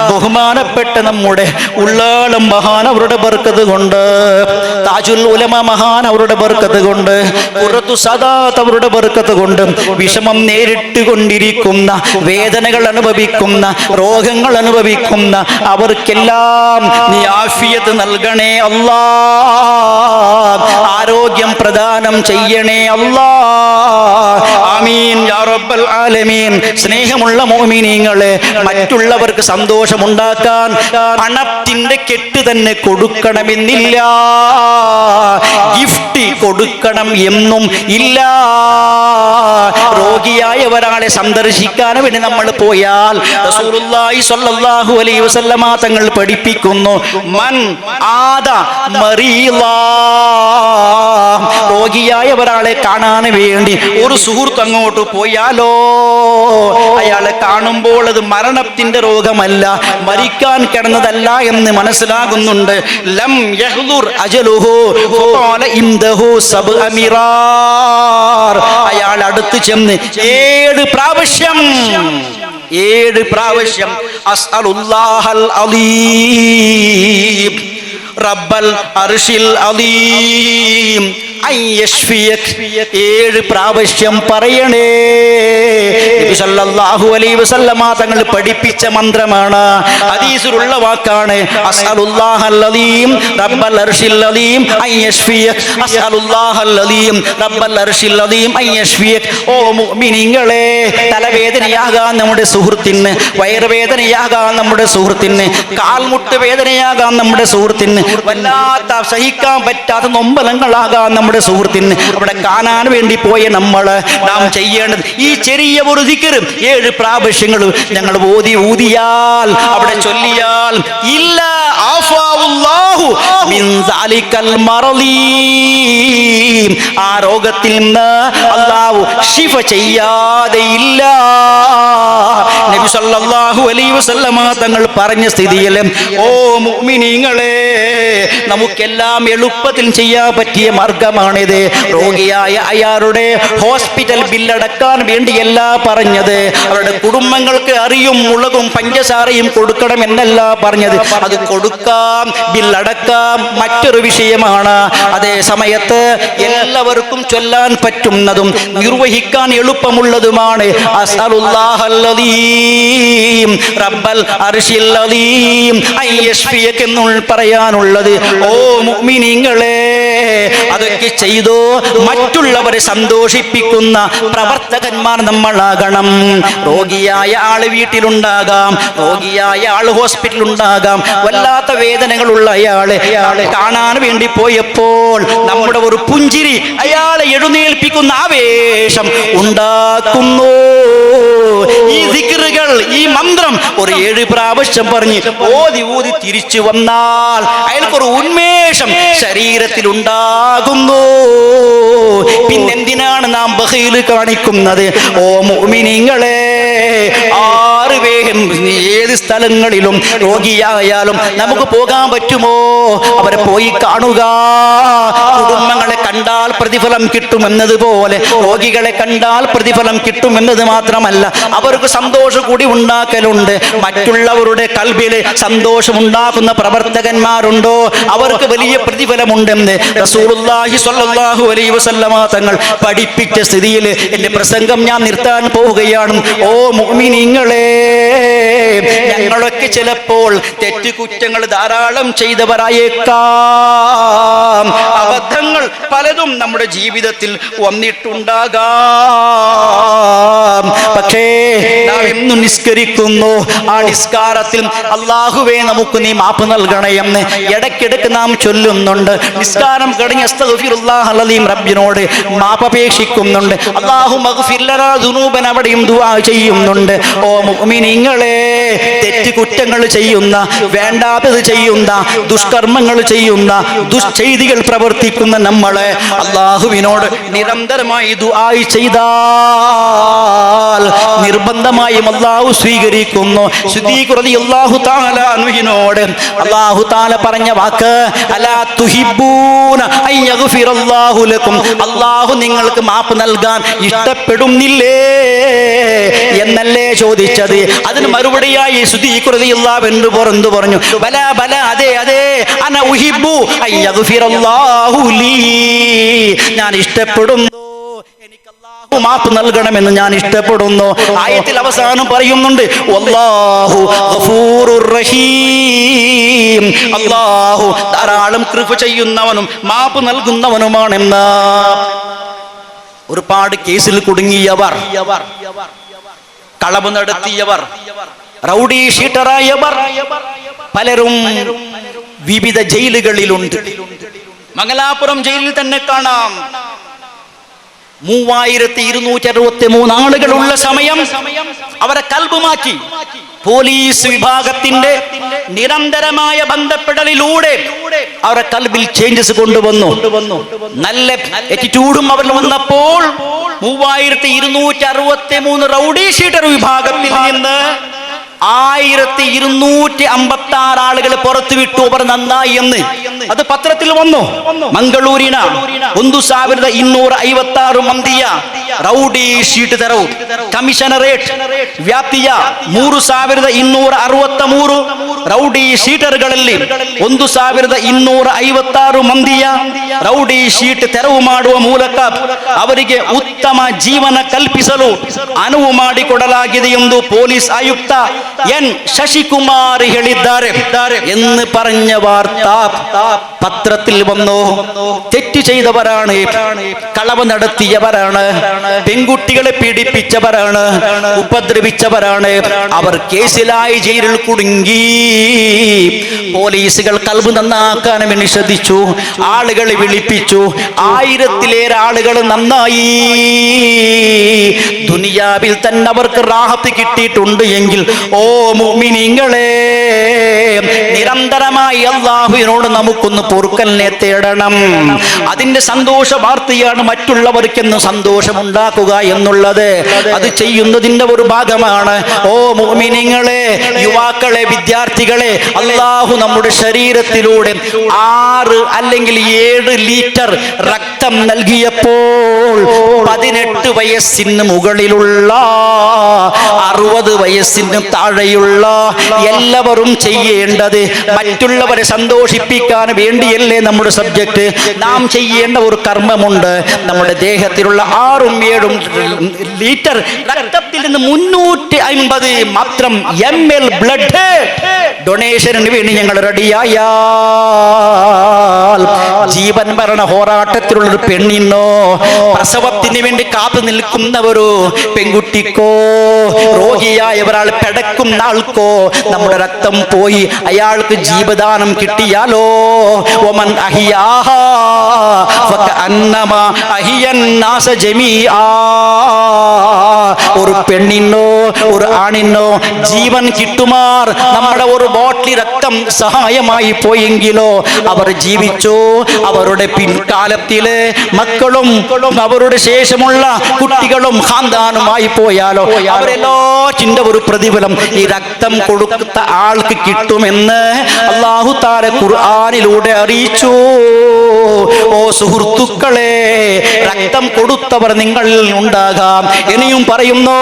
ബഹുമാനപ്പെട്ട നമ്മുടെ ഉള്ളാളം മഹാൻ അവരുടെ ബർക്കത്ത് കൊണ്ട്, താജുൽ ഉലമ മഹാൻ അവരുടെ ബർക്കത്ത് കൊണ്ട്, ഖുറത്തു സദാത്ത് അവരുടെ ബർക്കത്ത് കൊണ്ട് വിഷമം നേരിട്ട് കൊണ്ടിരിക്കുന്ന, വേദനകൾ അനുഭവിക്കുന്ന, രോഗങ്ങൾ അനുഭവിക്കുന്ന അവർക്കെല്ലാം നീ ആഫിയത്ത് നൽകണേ അല്ലാഹ്. ആരോഗ്യം പ്രദാനം ചെയ്യണേ അല്ലാഹ്. ആമീൻ യാ റബ്ബൽ ആലമീൻ. സ്നേഹമുള്ള മുഅ്മിനീങ്ങളെ, മറ്റുള്ളവർക്ക് സന്തോഷമുണ്ടാക്കാൻ പണത്തിന്റെ കെട്ട് തന്നെ കൊടുക്കണമെന്നില്ല, ഗിഫ്റ്റ് കൊടുക്കണം എന്നും ഇല്ല. രോഗിയായ ഒരാളെ സന്ദർശിക്കാൻ വേണ്ടി നമ്മൾ പോയാൽ റസൂലുള്ളാഹി സ്വല്ലല്ലാഹു അലൈഹി വസല്ലമ തങ്ങൾ പഠിപ്പിക്കുന്നു, മൻ ആദ മരീളാ, രോഗിയായ ഒരാളെ കാണാൻ വേണ്ടി ഒരു സുഹൃത്ത് അങ്ങോട്ട് പോയാലോ അയാളെ കാണുമ്പോൾ അത് മരണത്തിന്റെ രോഗമല്ല, മരിക്കാൻ കിടന്നതല്ല എന്ന് മനസ്സിലാകുന്നുണ്ട്. ലം യഹ്ദുർ അജലുഹു ഫഖാല ഇൻദഹു സബ്അ മിറാർ. അയാൾ അടുത്ത് ചെന്ന് 7 പ്രാവശ്യം 7 പ്രാവശ്യം അസ്അലുല്ലാഹൽ അലീം റബ്ബൽ അർശിൽ അലീം അൻ യശ്ഫിയക് 7 പ്രാവശ്യം പറയണേ. നബി സല്ലല്ലാഹു അലൈഹി വസല്ലമ തങ്ങൾ പഠിപ്പിച്ച മന്ത്രമാണ്, ഹദീസിലുള്ള വാക്കാണ്. അസ്അലുല്ലാഹൽ അലീം റബ്ബൽ അർശിൽ അലീം അൻ യശ്ഫിയക്, അസ്അലുല്ലാഹൽ അലീം റബ്ബൽ അർശിൽ അലീം അൻ യശ്ഫിയക്. ഓ മുഅ്മിനീങ്ങളെ, തലവേദനയാകാൻ നമ്മുടെ സുഹൃത്തിന്, വയറുവേദനയാകാൻ നമ്മുടെ സുഹൃത്തിന്, കാൽമുട്ട് വേദനയാകാൻ നമ്മുടെ സുഹൃത്തിന്, വല്ലാത്ത സഹിക്കാൻ പറ്റാത്ത നൊമ്പലങ്ങളാകാൻ നമ്മുടെ സുഹൃത്തിന്, അവിടെ കാണാൻ വേണ്ടി പോയ നാം ചെയ്യേണ്ടത് ഈ ചെറിയ ഒരു ദിക്ർ 7 പ്രാവശ്യങ്ങൾ ഞങ്ങൾ ഊതിയാൽ അവിടെ ചൊല്ലിയാൽ ഇല്ല ആഫാവുല്ലാഹു മിൻ സാലിക്കൽ മറളി, ആ രോഗത്തിൽ നിന്ന് അല്ലാഹു ശിഫ ചെയ്യാതെ ഇല്ല. നബി സല്ലല്ലാഹു അലൈഹി വസല്ലമ തങ്ങൾ പറഞ്ഞ സ്ഥിതിയിൽ ഓ മുഅ്മിനീങ്ങളെ, നമുക്കെല്ലാം എളുപ്പത്തിൽ ചെയ്യാൻ പറ്റിയ മാർഗമാണിത്. രോഗിയായ അയാളുടെ ഹോസ്പിറ്റൽ ബില്ലടക്കാൻ വേണ്ടിയല്ല പറഞ്ഞത്, അവരുടെ കുടുംബങ്ങൾക്ക് അറിയും മുളകും പഞ്ചസാരയും കൊടുക്കണം എന്നല്ല പറഞ്ഞത്. അത് കൊടുക്കാം, ബില്ലടക്കാം, മറ്റൊരു വിഷയമാണ്. അതേ സമയത്ത് എല്ലാവർക്കും ചൊല്ലാൻ പറ്റുന്നതും നിർവഹിക്കാൻ എളുപ്പമുള്ളതുമാണ് അസ്അലുല്ലാഹൽ അലീം റബ്ബൽ അർശിൽ അലീം അൻ യശ്ഫിയക് എന്ന് പറയാനുള്ളത്. ഓ മുഅ്മിനീങ്ങളെ, അതൊക്കെ ചെയ്തോ മറ്റുള്ളവരെ സന്തോഷിപ്പിക്കുന്ന പ്രവർത്തകന്മാർ നമ്മളാകണം. രോഗിയായ ആള് വീട്ടിലുണ്ടാകാം, രോഗിയായ ആള് ഹോസ്പിറ്റലുണ്ടാകാം, വല്ലാത്ത വേദനകളുള്ള അയാളെ കാണാൻ വേണ്ടി പോയപ്പോൾ നമ്മുടെ ഒരു പുഞ്ചിരി അയാളെ എഴുന്നേൽപ്പിക്കുന്ന ആവേശം ഉണ്ടാക്കുന്നു. ഈ ദിക്റുകൾ, ഈ മന്ത്രം ഒരു 7 പ്രാവശ്യം പറഞ്ഞ് ഓതി തിരിച്ചു വന്നാൽ അയാൾക്കൊരു ഉന്മേഷം ശരീരത്തിൽ ഉണ്ടാകുന്നു. പിന്നെന്തിനാണ് നാം ബഖീൽ കാണിക്കുന്നത്? ഓ മുഅ്മിനീങ്ങളെ, ഏത് സ്ഥലങ്ങളിലും രോഗിയായാലും നമുക്ക് പോകാൻ പറ്റുമോ? അവരെ പോയി കാണുക. കുടുംബങ്ങളെ കണ്ടാൽ പ്രതിഫലം കിട്ടുമെന്നതുപോലെ രോഗികളെ കണ്ടാൽ പ്രതിഫലം കിട്ടുമെന്നത് മാത്രമല്ല, അവർക്ക് സന്തോഷം കൂടി ഉണ്ടാക്കലുണ്ട്. മറ്റുള്ളവരുടെ കൽബിൽ സന്തോഷം ഉണ്ടാക്കുന്ന പ്രവർത്തകന്മാരുണ്ടോ അവർക്ക് വലിയ പ്രതിഫലമുണ്ടെന്ന് റസൂലുള്ളാഹി സ്വല്ലല്ലാഹു അലൈഹി വസല്ലമ തങ്ങൾ പഠിപ്പിച്ച സ്ഥിതിയിൽ എൻ്റെ പ്രസംഗം ഞാൻ നിർത്താൻ പോവുകയാണ്. ഓ മുഅ്മിനീങ്ങളെ, ഞങ്ങളൊക്കെ ചിലപ്പോൾ തെറ്റുകുറ്റങ്ങൾ ധാരാളം ചെയ്തവരായേക്കാം. അബദ്ധങ്ങൾ പലതും നമ്മുടെ ജീവിതത്തിൽ വന്നിട്ടുണ്ടാകാം. പക്ഷേ നാം ഇന്നും നിസ്കരിക്കുന്നു. ആ നിസ്കാരത്തിൽ അല്ലാഹുവേ നമുക്ക് നീ മാപ്പ് നൽകണേ എന്ന് ഇടയ്ക്കിടയ്ക്ക് നാം ചൊല്ലുന്നുണ്ട്. നിസ്കാരം കഴിഞ്ഞ് അസ്തഗ്ഫിറുല്ലാഹൽ അലീം റബ്ബിനോട് മാപ്പപേക്ഷിക്കുന്നുണ്ട്. അല്ലാഹു മഗ്ഫിർ ലനാ ദുനൂബന അവിടെയും ദുആ ചെയ്യുന്നുണ്ട്. ഓ മുഅ്മിനീങ്ങളെ, തെറ്റുകുറ്റങ്ങൾ ചെയ്യുന്ന, വേണ്ടാത്തത് ചെയ്യുന്ന, ദുഷ്കർമ്മങ്ങൾ ചെയ്യുന്ന, ദുഷ്ചെയ്തികൾ പ്രവർത്തിക്കുന്ന നമ്മളെ അല്ലാഹുവിനോട് നിരന്തരമായി ദുആ ചെയ്താൽ നിർബന്ധമായും അല്ലാഹു സ്വീകരിക്കുന്നു. സിദ്ദീഖ് റളിയല്ലാഹു തആല അൻഹുവിനോട് അല്ലാഹു തആല പറഞ്ഞ വാക്ക് അലാ തുഹിബ്ബൂന അൻ യഗ്ഫിറല്ലാഹു ലക്കും, അല്ലാഹു നിങ്ങൾക്ക് മാപ്പ് നൽകാൻ ഇഷ്ടപ്പെടുന്നില്ലേ എന്നല്ലേ ചോദിച്ചത്. അതിന് മറുപടിയായി സിദ്ദീഖ് റളിയല്ലാഹു അൻഹു പറഞ്ഞു ബല ബല, അതെ അതെ, അന ഉഹിബ്ബു അൻ യഗ്ഫിറല്ലാഹു ലീ, ഞാൻ ഇഷ്ടപ്പെടുന്നു, എനിക്ക് അല്ലാഹു മാപ്പ് നൽകണമെന്ന് ഞാൻ ഇഷ്ടപ്പെടുന്നു. ആയത്തിൽ അവസാനം പറയുന്നുണ്ട് വല്ലാഹു ഗഫൂറുർ റഹീം, അല്ലാഹു ധാരാളം കൃപ ചെയ്യുന്നവനും മാപ്പ് നൽകുന്നവനുമാണെന്ന്. ഒരുപാട് കേസിൽ കുടുങ്ങിയവർ, കളവ് നടത്തിയവർ, റൗഡി ഷീറ്ററായവർ പലരും വിവിധ ജയിലുകളിലുണ്ട്. മംഗലാപുരം ജയിലിൽ തന്നെ കാണാം 3263 ആളുകളുള്ള സമയം അവരെ കൽബ് മാറ്റി. പോലീസ് വിഭാഗത്തിന്റെ നിരന്തരമായ ബന്ധപ്പെടലിലൂടെ അവരുടെ കൽബിൽ ചേഞ്ചസ് കൊണ്ടുവന്നു. നല്ല ആറ്റിറ്റ്യൂഡും അവരിൽ വന്നപ്പോൾ 3263 റൗഡി ഷീറ്റർ വിഭാഗത്തിൽ നിന്ന് 1256 ആളുകൾ പുറത്തു വിട്ടു. അവർ നന്നായി എന്ന് അത് പത്രത്തിൽ വന്നു. ಮಂಗಳೂರಿನ 1256 ಮಂದಿಯ ರೌಡಿ ಶೀಟ್ ತೆರವು ಕಮಿಷನರೇಟ್ ವ್ಯಾಪ್ತಿಯ 3263 ರೌಡಿ ಶೀಟರ್ಗಳಲ್ಲಿ 1256 ಮಂದಿಯ ರೌಡಿ ಶೀಟ್ ತೆರವು ಮಾಡುವ ಮೂಲಕ ಅವರಿಗೆ ಉತ್ತಮ ಜೀವನ ಕಲ್ಪಿಸಲು ಅನುವು ಮಾಡಿಕೊಡಲಾಗಿದೆ ಎಂದು ಪೊಲೀಸ್ ಆಯುಕ್ತ ಎನ್ ಶಶಿಕುಮಾರ್ ಹೇಳಿದ್ದಾರೆ എന്ന് പറഞ്ഞ വാർത്ത പത്രത്തിൽ വന്നു. തെറ്റ് ചെയ്തവരാണ്, കളവ് നടത്തിയവരാണ്, പെൺകുട്ടികളെ പീഡിപ്പിച്ചവരാണ്, ഉപദ്രവിച്ചവരാണ്. അവർ കേസിലായി ജയിലിൽ കുടുങ്ങി. പോലീസുകൾ കൽബ് നന്നാക്കാൻ വേണ്ടി ശ്രദ്ധിച്ചു, ആളുകളെ വിളിപ്പിച്ചു. 1000-ലേറെ ആളുകൾ നന്നായി. ദുനിയാവിൽ തന്നെ അവർക്ക് റാഹത്ത് കിട്ടിയിട്ടുണ്ട് എങ്കിൽ ഓ മുഅ്മിനീങ്ങളെ, നിരന്തരമായി അല്ലാഹുവിനോട് നമുക്കൊന്ന് പൊറുക്കലിനെ തേടണം. അതിന്റെ സന്തോഷ വാർത്തയാണ് മറ്റുള്ളവർക്കെന്ന് സന്തോഷമുണ്ടാക്കുക എന്നുള്ളത്. അത് ചെയ്യുന്നതിന്റെ ഒരു ഭാഗമാണ്. ഓ മുഅ്മിനീങ്ങളെ, യുവാക്കളെ, വിദ്യാർത്ഥികളെ, അല്ലാഹു നമ്മുടെ ശരീരത്തിലൂടെ 6 അല്ലെങ്കിൽ 7 ലിറ്റർ രക്തം നൽകിയപ്പോൾ 18 വയസ്സിന് മുകളിലുള്ള 60 വയസ്സിന് താഴെയുള്ള എല്ലാവരും ചെയ്യേണ്ടത് മറ്റുള്ളവരെ സന്തോഷിപ്പിക്കാൻ വേണ്ടിയല്ലേ നമ്മുടെ സബ്ജക്റ്റ്. നാം ചെയ്യേണ്ട ഒരു കർമ്മമുണ്ട്. നമ്മുടെ ദേഹത്തിലുള്ള 6-7 ലിറ്റർ രക്തത്തിൽ നിന്ന് 350 മാത്രം ml ബ്ലഡ് ഡൊണേഷന് വേണ്ടി ഞങ്ങൾ റെഡിയായാൽ ജീവൻ മരണ പോരാട്ടത്തിലുള്ളൊരു പെണ്ണിനോ, പ്രസവത്തിന് വേണ്ടി കാത്തു നിൽക്കുന്നവരോ, പെൺകുട്ടിക്കോ, രോഗിയായ ഒരാൾ പെടക്കുന്ന ആൾക്കോ നമ്മുടെ രക്തം പോയി അയാൾക്ക് ജീവദാനം കിട്ടിയാലോ, ഒമൻ അഹിയാഹാ ഫകഅന്നമാ അഹിയന്നാസ ജമീആ. ഒരു പെണ്ണിനോ ഒരു ആണിനോ ജീവൻ കിട്ടുമാർ നമ്മുടെ ഒരു ബോട്ടിൽ രക്തം സഹായമായി പോയെങ്കിലോ അവർ ജീവിച്ചോ. അവരുടെ പിൻകാലത്തിലെ മക്കളും അവരുടെ ശേഷമുള്ള കുട്ടികളും ഖാന്ദാനുമായി പോയാലോ അവരെല്ലാറ്റിന്റെ ഒരു പ്രതിഫലം ഈ രക്തം കൊടുത്ത ആൾക്ക് കിട്ടുമെന്ന് അല്ലാഹു തആല ഖുർആനിലൂടെ അറിയിച്ചു. ഓ സുഹൃത്തുക്കളെ, രക്തം കൊടുത്തവർ നിങ്ങളിൽ ഉണ്ടാകാം. ഇനിയും പറയുന്നു,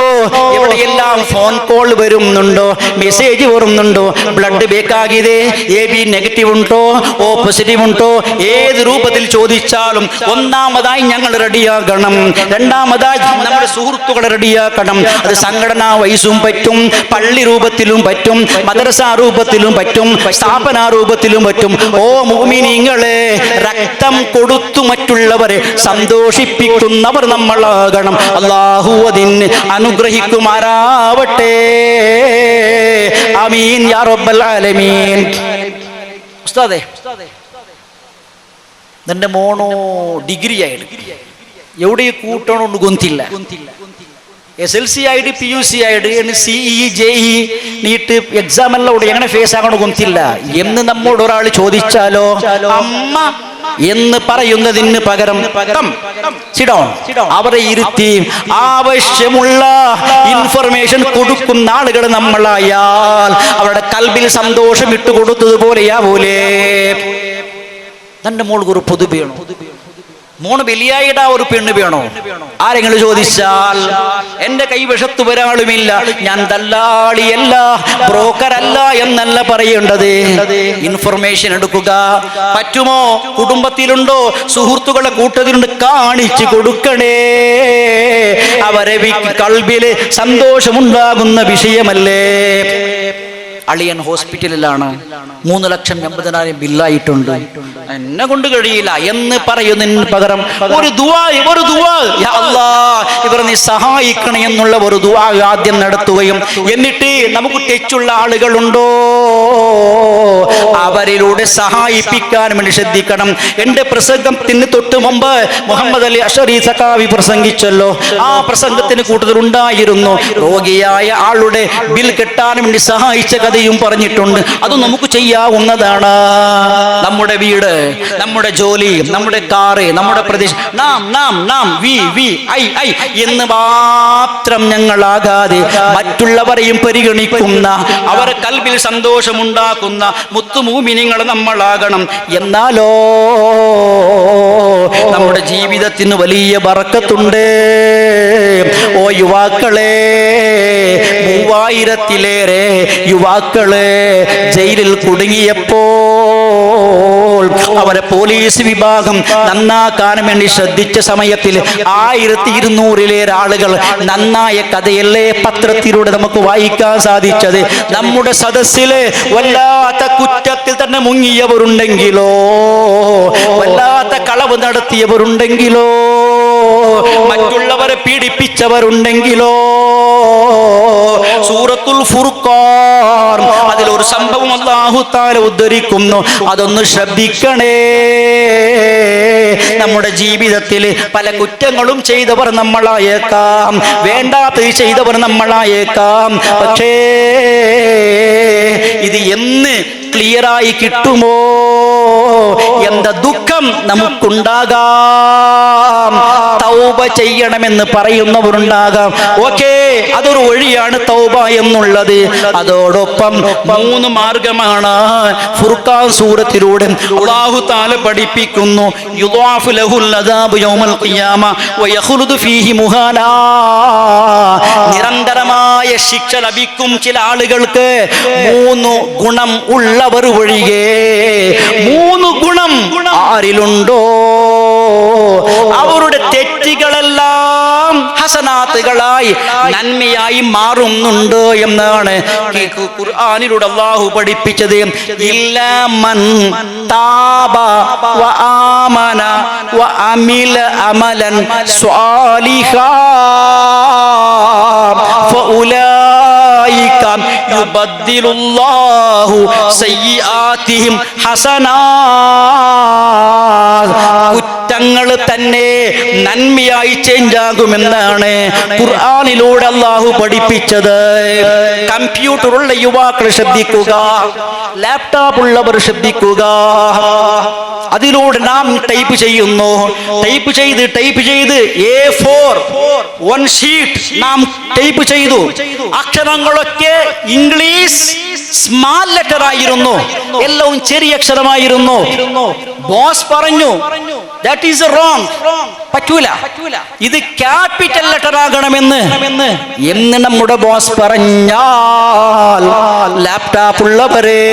എവിടെയെല്ലാം ഫോൺ കോൾ വരുന്നുണ്ടോ, മെസ്സേജ് വരുന്നുണ്ടോ, ബ്ലഡ് ಬೇಕಾಗಿದೆ, AB നെഗറ്റീവ് ഉണ്ടോ, O പോസിറ്റീവ് ഉണ്ടോ, ഏത് രൂപത്തിൽ ചോദിച്ചാലും ഒന്നാമതായി ഞങ്ങൾ റെഡിയാകണം. രണ്ടാമതായി നമ്മുടെ സുഹൃത്തുക്കളെ റെഡിയാക്കണം. അത് സംഘടനാ വൈസും പറ്റും, പള്ളി രൂപത്തിലും പറ്റും, മദ്രസ രൂപത്തിലും പറ്റും, സ്ഥാപന രൂപത്തിലും പറ്റും. ഓ മുഅ്മിനീങ്ങളെ, രക്തം കൊടുത്തു മറ്റുള്ളവരെ സന്തോഷിപ്പിക്കുന്നവർ നമ്മളാകണം. അല്ലാഹു അതിന് അനുഗ്രഹിക്കുമാറാവട്ടെ. ആമീൻ യാ റബ്ബൽ ആലമീൻ. ഉസ്താദേ, ನನ್ನ ಮೋನು ಡಿಗ್ರಿ ಆಯ್ಡು ಎವಡಿ ಕೂಟೋಣ ಗೊಂತಿಲ್ಲ. SLC ಆಯ್ಡು, PUC ಆಯ್ಡು, CE JE നീറ്റ് എക്സാം എല്ലാം എങ്ങനെ ഫേസ് ആകണോ ಗೊಂತಿല്ല എന്ന് നമ്മോട് ഒരാൾ ചോദിച്ചാലോ അമ്മ എന്ന് പറയുന്നതിന് പകരം അവരെ ഇരുത്തി ആവശ്യമുള്ള ഇൻഫർമേഷൻ കൊടുക്കുന്ന ആളുകൾ നമ്മളായാൽ അവരുടെ കൽബിൽ സന്തോഷം ഇട്ടുകൊടുത്തതുപോലെയാവൂലേ. തന്റെ മോൾക്ക് ഒരു പൊതു വേണോ, മോണ് വലിയായിടാ ഒരു പെണ്ണ് വേണോ? ആരെങ്കിലും ചോദിച്ചാൽ എന്റെ കൈവശത്ത് ഒരാളുമില്ല, ഞാൻ ദല്ലാളിയല്ല, ബ്രോക്കറല്ല എന്നല്ല പറയേണ്ടത്. ഇൻഫർമേഷൻ എടുക്കുക. പറ്റുമോ? കുടുംബത്തിലുണ്ടോ, സുഹൃത്തുക്കളെ കൂട്ടത്തിലുണ്ട്, കാണിച്ചു കൊടുക്കണേ. അവരെ കൽബില് സന്തോഷമുണ്ടാകുന്ന വിഷയമല്ലേ. അളിയൻ ഹോസ്പിറ്റലിലാണ്, 3,80,000 ബില്ലായിട്ടുണ്ട്, എന്നെ കൊണ്ട് കഴിയില്ല എന്ന് പറയുന്നതിന് പകരം ഒരു ദുആ യാ അല്ലാഹ് ഇവരെ നീ സഹായിക്കണേ എന്നുള്ള ഒരു ദുആ ആദ്യം നടത്തുകയും എന്നിട്ട് നമുക്ക് തെറ്റുള്ള ആളുകളുണ്ടോ അവരിലൂടെ സഹായിപ്പിക്കാൻ വേണ്ടി ശ്രദ്ധിക്കണം. എൻ്റെ പ്രസംഗത്തിന് തൊട്ട് മുമ്പ് മുഹമ്മദ് അലി അഷറി സഖാവി പ്രസംഗിച്ചല്ലോ. ആ പ്രസംഗത്തിന് കൂടുതലുണ്ടായിരുന്നു രോഗിയായ ആളുടെ ബിൽ കെട്ടാൻ വേണ്ടി സഹായിച്ച കഥയും പറഞ്ഞിട്ടുണ്ട്. അത് നമുക്ക് ചെയ്യാവുന്നതാണ്. നമ്മുടെ വീട്, നമ്മുടെ ജോലി, നമ്മുടെ കാറ്, നമ്മുടെ പ്രദേശം, നാം വി ഐ എന്ന് മാത്രം ഞങ്ങളാകാതെ മറ്റുള്ളവരെയും പരിഗണിക്കുന്ന, അവരെ കൽബിൽ സന്തോഷമുണ്ടാക്കുന്ന മുത്തുമൂമിനിങ്ങൾ നമ്മളാകണം. എന്നാലോ നമ്മുടെ ജീവിതത്തിന് വലിയ ബറക്കത്തുണ്ട്. ഓ യുവാക്കളെ, 3000-ലേറെ യുവാക്കളെ ജയിലിൽ കുടുങ്ങിയപ്പോൾ അവരെ പോലീസ് വിഭാഗം നന്നാക്കാൻ വേണ്ടി ശ്രദ്ധിച്ച സമയത്തിൽ 1200-ലേറെ ആളുകൾ നന്നായ കഥയല്ലേ പത്രത്തിലൂടെ നമുക്ക് വായിക്കാൻ സാധിച്ചത്. നമ്മുടെ സദസ്സില് വല്ലാത്ത കുറ്റത്തിൽ തന്നെ മുങ്ങിയവരുണ്ടെങ്കിലോ, വല്ലാത്ത കളവ് നടത്തിയവരുണ്ടെങ്കിലോ, മറ്റുള്ളവരെ പീഡിപ്പിച്ചവരുണ്ടെങ്കിലോ, സൂറത്തുൽ ഫുർഖാൻ അതിലൊരു സംഭവം അല്ലാഹു തആല ഉദ്ധരിക്കുന്നു. അതൊന്ന് ശ്രദ്ധിക്കണേ. നമ്മുടെ ജീവിതത്തിൽ പല കുറ്റങ്ങളും ചെയ്തവർ നമ്മളായേക്കാം, വേണ്ടാത്തത് ചെയ്തവർ നമ്മളായേക്കാം. പക്ഷേ ഇത് എന്ന് ക്ലിയറായി കിട്ടുമോ എന്ന ദുഃഖം നമുക്കുണ്ടാകാം. തൗബ ചെയ്യണമെന്ന് പറയുന്നവരുണ്ടാകാം. ഓക്കേ, അതൊരു വഴിയാണ് തൗബ എന്നുള്ളത്. അതോടൊപ്പം 3 മാർഗമാണ് ഫുർഖാൻ സൂറത്തിലൂടെ അല്ലാഹു തആല പഠിപ്പിക്കുന്നു. യുദാഫു ലഹുൽ അദാബു യൗമൽ ഖിയാമ വയഖ്ലുദു ഫീഹി മുഹാനാ. നിരന്തരമായ ശിക്ഷ ലഭിക്കും ചില ആളുകൾക്ക്. 3 ഗുണം ഉള്ളവർ ഒഴികെ. 3 ഗുണം ആരിലുണ്ടോ അവരുടെ തെറ്റുകളെല്ലാം ഹസനാത്തുകളായി നന്മയായി മാറുന്നുണ്ട് എന്നാണ് ഖുർആനിലൂടെ അല്ലാഹു പഠിപ്പിച്ചത്. ഇല്ലാ മൻ താബ വ ആമന വ അമില അമലൻ സ്വാലിഹാ ഫഉലൈക യുബദ്ദിലുല്ലാഹു സയ്യിആതിഹിം ഹസനാത്. കുറ്റങ്ങൾ തന്നെ നന്മയായി ചേഞ്ച് ആകുമെന്നാണ് ഖുർആനിലൂടെ അല്ലാഹു പഠിപ്പിച്ചത്. കമ്പ്യൂട്ടർ ഉള്ള യുവാക്കൾ ശ്രദ്ധിക്കുക, ലാപ്ടോപ്പ് ഉള്ളവർ ശ്രദ്ധിക്കുക. അതിലൂടെ നാം ടൈപ്പ് ചെയ്യുന്നു. ടൈപ്പ് ചെയ്ത് A4 1 ഷീറ്റ് നാം ടൈപ്പ് ചെയ്തു. അക്ഷരങ്ങളൊക്കെ ഇംഗ്ലീഷ് സ്മാൾ ലെറ്റർ ആയിരുന്നു, എല്ലാം ചെറിയ അക്ഷരമായിരുന്നു. ബോസ് പറഞ്ഞു that is wrong, പറ്റൂല, ഇത് ക്യാപിറ്റൽ ലെറ്റർ ആകണമെന്ന് എന്ന് നമ്മുടെ ബോസ് പറഞ്ഞാൽ ലാപ്ടോപ്പ് ഉള്ളവരെ,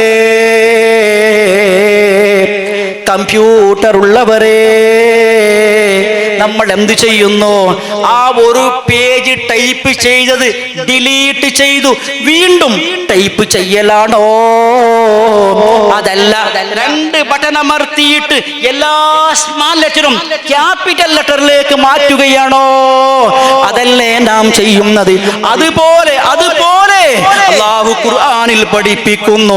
കമ്പ്യൂട്ടർ ഉള്ളവരെ, നമ്മൾ എന്ത് ചെയ്യുന്നു? ആ ഒരു പേജ് ടൈപ്പ് ചെയ്തത് ഡിലീറ്റ് ചെയ്തു വീണ്ടും ടൈപ്പ് ചെയ്യലാണോ? അതല്ല, 2 ബട്ടൺ അമർത്തിയിട്ട് എല്ലാ സ്മാൾ ലെറ്ററും ക്യാപിറ്റൽ ലെറ്ററിലേക്ക് മാറ്റുകയാണോ? അതല്ലേ നാം ചെയ്യുന്നത്? അതുപോലെ അല്ലാഹു ഖുർആനിൽ പഠിപ്പിക്കുന്നു.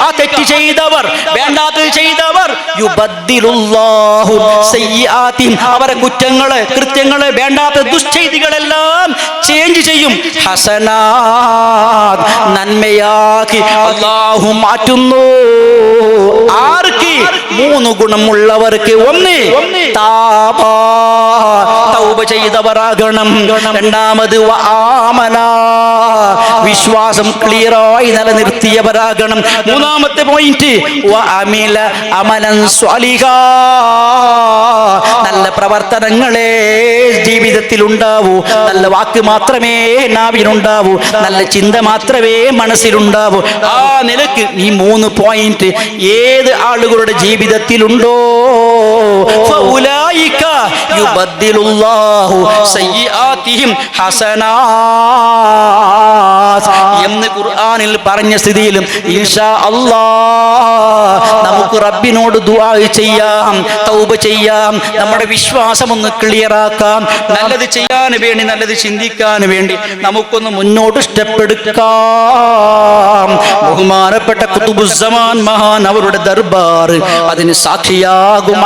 ആ തെറ്റ് ചെയ്തവർ, വേണ്ടാത്തത് ചെയ്തവർ, യുബദ്ദിലുല്ലാഹു സയ്യിആതിഹിം, അവരെ കുറ്റങ്ങള്, കൃത്യങ്ങള്, വേണ്ടാത്ത ദുശ്ചെയ്തികളെല്ലാം ചേഞ്ച് ചെയ്യും. ഹസനാത്, നന്മയാക്കി അല്ലാഹു മാറ്റുന്നു. ആർക്ക്? 3 ഗുണമുള്ളവർക്ക്. 1 താബാ, തൗബ ചെയ്തവരാകണം. 2 വആമന, വിശ്വാസം ക്ലിയറായി നിലനിർത്തിയവരാകണം. 3 പോയിന്റ് വഅമില അമലൻ സ്വാലിഹാ, നല്ല പ്രവർത്തനങ്ങളെ ജീവിതത്തിൽ ഉണ്ടാവൂ. നല്ല വാക്ക് മാത്രമേ നാവിനുണ്ടാവൂ, നല്ല ചിന്ത മാത്രമേ മനസ്സിലുണ്ടാവൂ. ആ നിലക്ക് ഈ 3 പോയിന്റ് ഏത് ആളുകളുടെ ജീവിതത്തിലുണ്ടോ ഫഉലൈക യുബദ്ദിലുല്ലാഹു സയ്യിആതിഹിം ഹസനാത് എന്ന് ഖുർആനിൽ പറഞ്ഞ സ്ഥിതിയിലും ഇൻഷാ അല്ലാഹ് നമുക്ക് റബ്ബിനോട് ദുആ ചെയ്യാം, തൗബ ചെയ്യാം, നമ്മുടെ വിശ്വാസം ഒന്ന് ക്ലിയറാക്കാം, നല്ലത് ചെയ്യാൻ വേണ്ടി, നല്ലത് ചിന്തിക്കാൻ വേണ്ടി നമുക്കൊന്ന് മുന്നോട്ട് സ്റ്റെപ്പ് എടുക്കാം. ബഹുമാനപ്പെട്ട ഖുതുബുസ്സമാൻ മഹാൻ അവരുടെ ദർബാർ അതിന് സാക്ഷിയാകുമാറാവട്ടെ.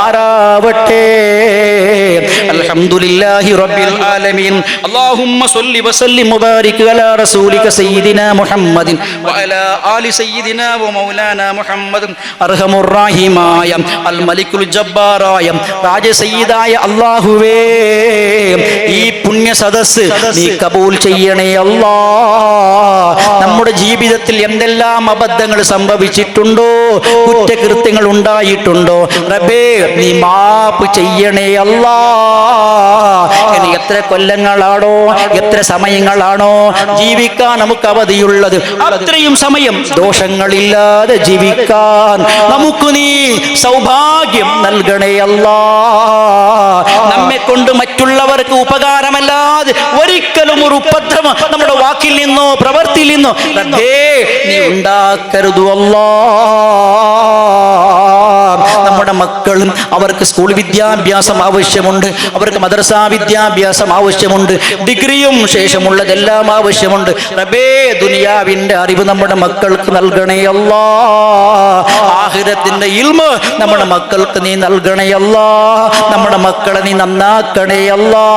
അൽഹംദുലില്ലാഹി റബ്ബിൽ ആലമീൻ. അല്ലാഹുമ്മ സ്വല്ലി വസല്ലിം മുബാരിക് അലാ റസൂലിക സയ്യിദിനാ മുഹമ്മദിൻ വഅലാ ആലി സയ്യിദിനാ വമൗലാനാ മുഹമ്മദ്. അർഹമുർ റഹീമായ അൽ മലിക്കുൽ ജബ്ബാറായ രാജസയ്യിദായ അല്ലാഹുവേ, ഈ പുണ്യ സദസ്സ് നീ കബൂൽ ചെയ്യണേ അല്ലാ. നമ്മുടെ ജീവിതത്തിൽ എന്തെല്ലാം അബദ്ധങ്ങൾ സംഭവിച്ചിട്ടുണ്ടോ, കുറ്റകൃത്യങ്ങൾ ഉണ്ടായിട്ടുണ്ടോ, റബ്ബേ നീ മാപ്പ് ചെയ്യണേ അല്ലാ. ഇനി എത്ര കൊല്ലങ്ങളാണോ, എത്ര സമയങ്ങളാണോ ജീവിക്കാൻ നമുക്ക് അവധിയുള്ളത്, അത്രയും സമയം ദോഷങ്ങളില്ലാതെ ജീവിക്കാൻ നമുക്ക് നീ സൗഭാഗ്യം നൽകണേ അല്ലാ. നമ്മെ കൊണ്ട് മറ്റുള്ളവർക്ക് ഉപകാരമല്ലാതെ ഒരിക്കലും ഒരു ഉപദ്രവം നമ്മുടെ വാക്കിൽ നിന്നോ പ്രവൃത്തിയിൽ നിന്നോ റബ്ബേ നീ ഉണ്ടാക്കരുത് അല്ലാ. നമ്മുടെ മക്കളും അവർക്ക് സ്കൂൾ വിദ്യാഭ്യാസം ആവശ്യമുണ്ട്, അവർക്ക് മദ്രസ വിദ്യാഭ്യാസം ആവശ്യമുണ്ട്, ഡിഗ്രിയും ശേഷമുള്ളതെല്ലാം ആവശ്യമുണ്ട്. റബ്ബേ ദുനിയാവിന്റെ അറിവ് നമ്മുടെ മക്കൾക്ക് നൽകണേ അല്ലാ. ആഖിറത്തിന്റെ ഇൽമ് നമ്മുടെ മക്കൾക്ക് നീ നൽകണേ അല്ലാ. നമ്മുടെ മക്കളെ നീ നന്നാക്കണേ അല്ലാ.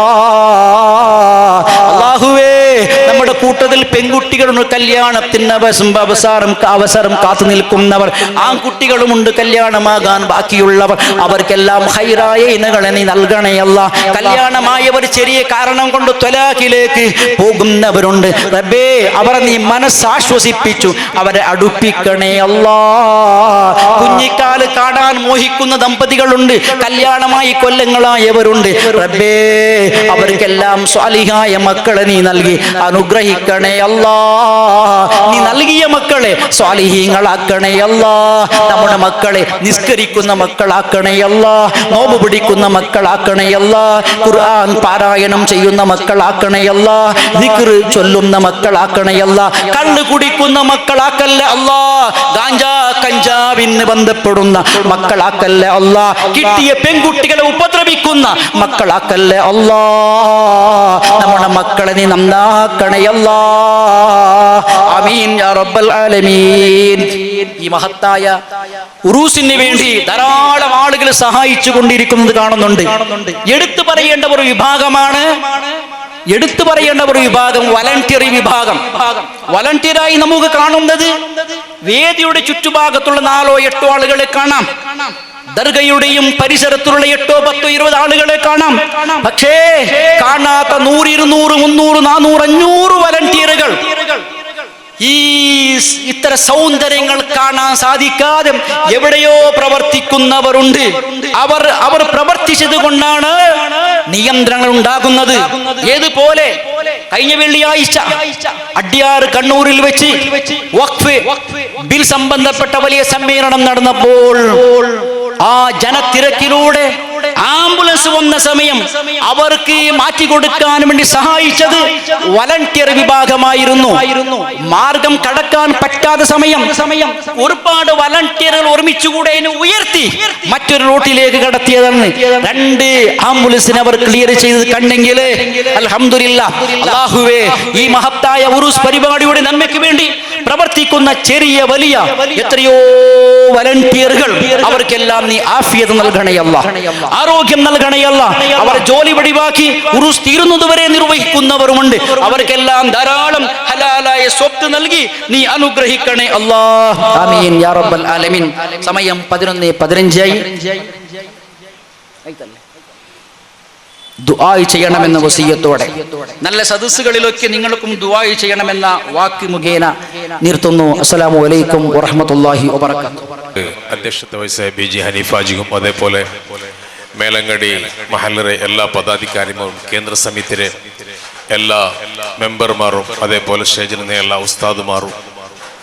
അല്ലാഹുവേ, നമ്മുടെ കൂട്ടത്തിൽ പെൺകുട്ടികളുണ്ട്, കല്യാണത്തിന് അവസരം കാത്തു നിൽക്കുന്നവർ, ആൺകുട്ടികളുമുണ്ട് കല്യാണമാകാൻ ബാക്കിയുള്ളവർ. അവർക്കെല്ലാം ഹൈറായ ഇണകളെ നീ നൽകണേ അല്ലാ. കല്യാണമായവർ ചെറിയ കാരണം കൊണ്ട് ത്വലാഖിലേക്ക് പോകുന്നവരുണ്ട്. റബ്ബേ അവരെ നീ മനസ്സാശ്വസിപ്പിച്ചു അവരെ അടുപ്പിക്കണേ അല്ലാ. കുഞ്ഞിക്കാല് കാണാൻ മോഹിക്കുന്ന ദമ്പതികളുണ്ട്, കല്യാണമായി കൊല്ലങ്ങളായവരുണ്ട്. റബ്ബേ അവർക്കെല്ലാം സ്വാലിഹായ മക്കളെ നീ നൽകി അനുഗ്രഹിക്കണേ അല്ലാ. നീ നൽകിയ മക്കളെ സ്വാലിഹീങ്ങളാക്കണേ അല്ലാ. നമ്മുടെ മക്കളെ നിസ്കരിക്കുന്ന മക്കളാക്കണേ അല്ലാ, നോമ്പ് പിടിക്കുന്ന മക്കളാക്കണേ അല്ലാ, ഖുർആൻ പാരായണം ചെയ്യുന്ന മക്കളാക്കണേ അല്ലാ, ദിക്ർ ചൊല്ലുന്ന മക്കളാക്കണേ അല്ലാ, കള്ള് കുടിക്കുന്ന മക്കളാക്കല്ല അല്ലാ, ഗാഞ്ചാ കഞ്ചാവിന് ബന്ധപ്പെടുന്ന മക്കളാക്കല്ല അല്ലാ, കിട്ടിയ പെൺകുട്ടികളെ ഉപദ്രവിക്കുന്ന മക്കളാക്കല്ല അല്ലാ. നമ്മുടെ മക്കളെ നീ നന്നാക്കണേ അല്ലാ. ആമീൻ യാ റബ്ബൽ ആലമീൻ. ഈ മഹത്തായ ഉറൂസിന് വേണ്ടി ധാരാളം ആളുകൾ സഹായിച്ചു കൊണ്ടിരിക്കുന്നത് കാണുന്നുണ്ട്. എടുത്തു പറയേണ്ട ഒരു വിഭാഗമാണ്, എടുത്തു പറയേണ്ട ഒരു വിഭാഗം വളണ്ടിയറി വിഭാഗം. വളണ്ടിയറായി നമുക്ക് കാണുന്നത് വേദിയുടെ ചുറ്റുഭാഗത്തുള്ള 4 or 8 ആളുകളെ കാണാം. ദർഗയുടെയും പരിസരത്തുള്ള 8 or 10 or 20 ആളുകളെ കാണാം. പക്ഷേ കാണാത്ത 100, 200, 300, 400, 500 വളണ്ടിയറുകൾ ഈ ഇത്തര സൗന്ദര്യങ്ങൾ കാണാൻ സാധിക്കാതെ എവിടെയോ പ്രവർത്തിക്കുന്നവരുണ്ട്. അവർ പ്രവർത്തിച്ചത് കൊണ്ടാണ് നിയന്ത്രണങ്ങൾ ഉണ്ടാകുന്നത്. ഏതുപോലെ കഴിഞ്ഞ വെള്ളിയാഴ്ച അഡ്യാർ കണ്ണൂരിൽ വെച്ച് വഖഫ് ബിൽ സംബന്ധപ്പെട്ട വലിയ സമ്മേളനം നടന്നപ്പോൾ ആ ജനത്തിരക്കിലൂടെ ആംബുലൻസ് വന്ന സമയം അവർക്ക് മാറ്റിക്കൊടുക്കാൻ വേണ്ടി സഹായിച്ചത് വളണ്ടിയർ വിഭാഗമായിരുന്നു. മാർഗം കടക്കാൻ പറ്റാത്ത സമയം ഒരുപാട് വളണ്ടിയറുകൾ ഒരുമിച്ചുകൂടെ ഉയർത്തി മറ്റൊരു റൂട്ടിലേക്ക് കടത്തിയതാണ്. 2 ആംബുലൻസിനെ അവർ ക്ലിയർ ചെയ്ത് കണ്ടെങ്കിൽ അൽഹംദുലില്ലാഹ്. അല്ലാഹുവേ, ഈ മഹത്തായ ഉറൂസ് പരിപാടിയുടെ നന്മയ്ക്ക് വേണ്ടി പ്രവർത്തിക്കുന്ന ചെറിയ വലിയ എത്രയോ വളണ്ടിയറുകൾ, അവർക്കെല്ലാം നീ ആഫിയത്ത് നൽകണേ അല്ലാഹ്, ആരോഗ്യം നൽകണേ അല്ലാഹ്. അവർ ജോലി വെടിവാക്കി ഉറൂസ് തീരുന്നതുവരെ നിർവഹിക്കുന്നവരുമുണ്ട്. അവർക്കെല്ലാം ധാരാളം ഹലാലായ സ്വത്ത് നൽകി നീ അനുഗ്രഹിക്കണേ അല്ലാഹ്. ആമീൻ യാ റബ്ബൽ ആലമീൻ. സമയം 11:15 ദുആ ചെയ്യണമെന്ന വസിയത്തോടെ നല്ല സദസ്സുകളിലൊക്കെ നിങ്ങൾക്കും ദുആ ചെയ്യണമെന്ന വാക്ക് മുഖേന നിർത്തുന്നു. അസ്സലാമു അലൈക്കും വറഹ്മത്തുള്ളാഹി വബറകാതുഹു. അധ്യക്ഷത വഹിച്ച BG ഹനീഫാജിയും അതേപോലെ മേലങ്കടി മഹല്ലറെ എല്ലാ പദാധികാരിമാരും കേന്ദ്ര സമിതിയിലെ എല്ലാ മെമ്പർമാരും അതേപോലെ സ്റ്റേജിൽ നിന്ന് എല്ലാ ഉസ്താദുമാരും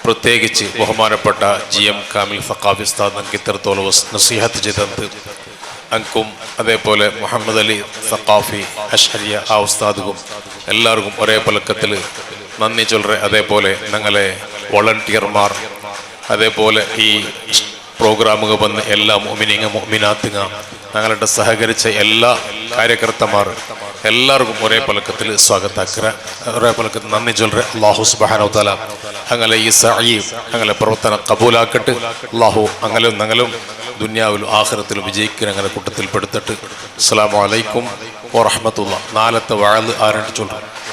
പ്രത്യേകിച്ച് ബഹുമാനപ്പെട്ട GM കാമിൽ സഖാഫി ഉസ്താദ് നമുക്ക് ഇത്രത്തോളം നസീഹത്ത് ചെയ്തത് അങ്കും അതേപോലെ മുഹമ്മദ് അലി സഖാഫി അഷ്ഹരിയ ആ ഉസ്താദും എല്ലാവർക്കും ഒരേ പലക്കത്തിൽ നന്ദി ചൊല്ലറെ. അതേപോലെ ഞങ്ങളെ വോളണ്ടിയർമാർ, അതേപോലെ ഈ പ്രോഗ്രാമുകൾ വന്ന് എല്ലാ മുഅ്മിനീങ്ങ മുഅ്മിനാത്തുങ്ങ ഞങ്ങളുടെ സഹകരിച്ച എല്ലാ കാര്യകർത്തമാർ എല്ലാവർക്കും ഒരേ പലക്കത്തിൽ സ്വാഗതാക്കര, ഒരേ പലക്കത്തിൽ നന്ദി ചൊല്ലറെ. അല്ലാഹു സുബ്ഹാനഹു തആല ഞങ്ങളെ ഈ സഈ ഞങ്ങളെ പ്രവർത്തനം കബൂലാക്കട്ട്. അല്ലാഹു ഞങ്ങളും ദുനിയാവിലും ആഖിറത്തിലും വിജയിക്കുന്ന ഞങ്ങളുടെ കൂട്ടത്തിൽ പെടുത്തിട്ട്. അസ്സലാമു അലൈക്കും വറഹ്മത്തുള്ളാഹി. നാലത്തെ വഅദ് ആരണ്ട് ചൊല്ലും.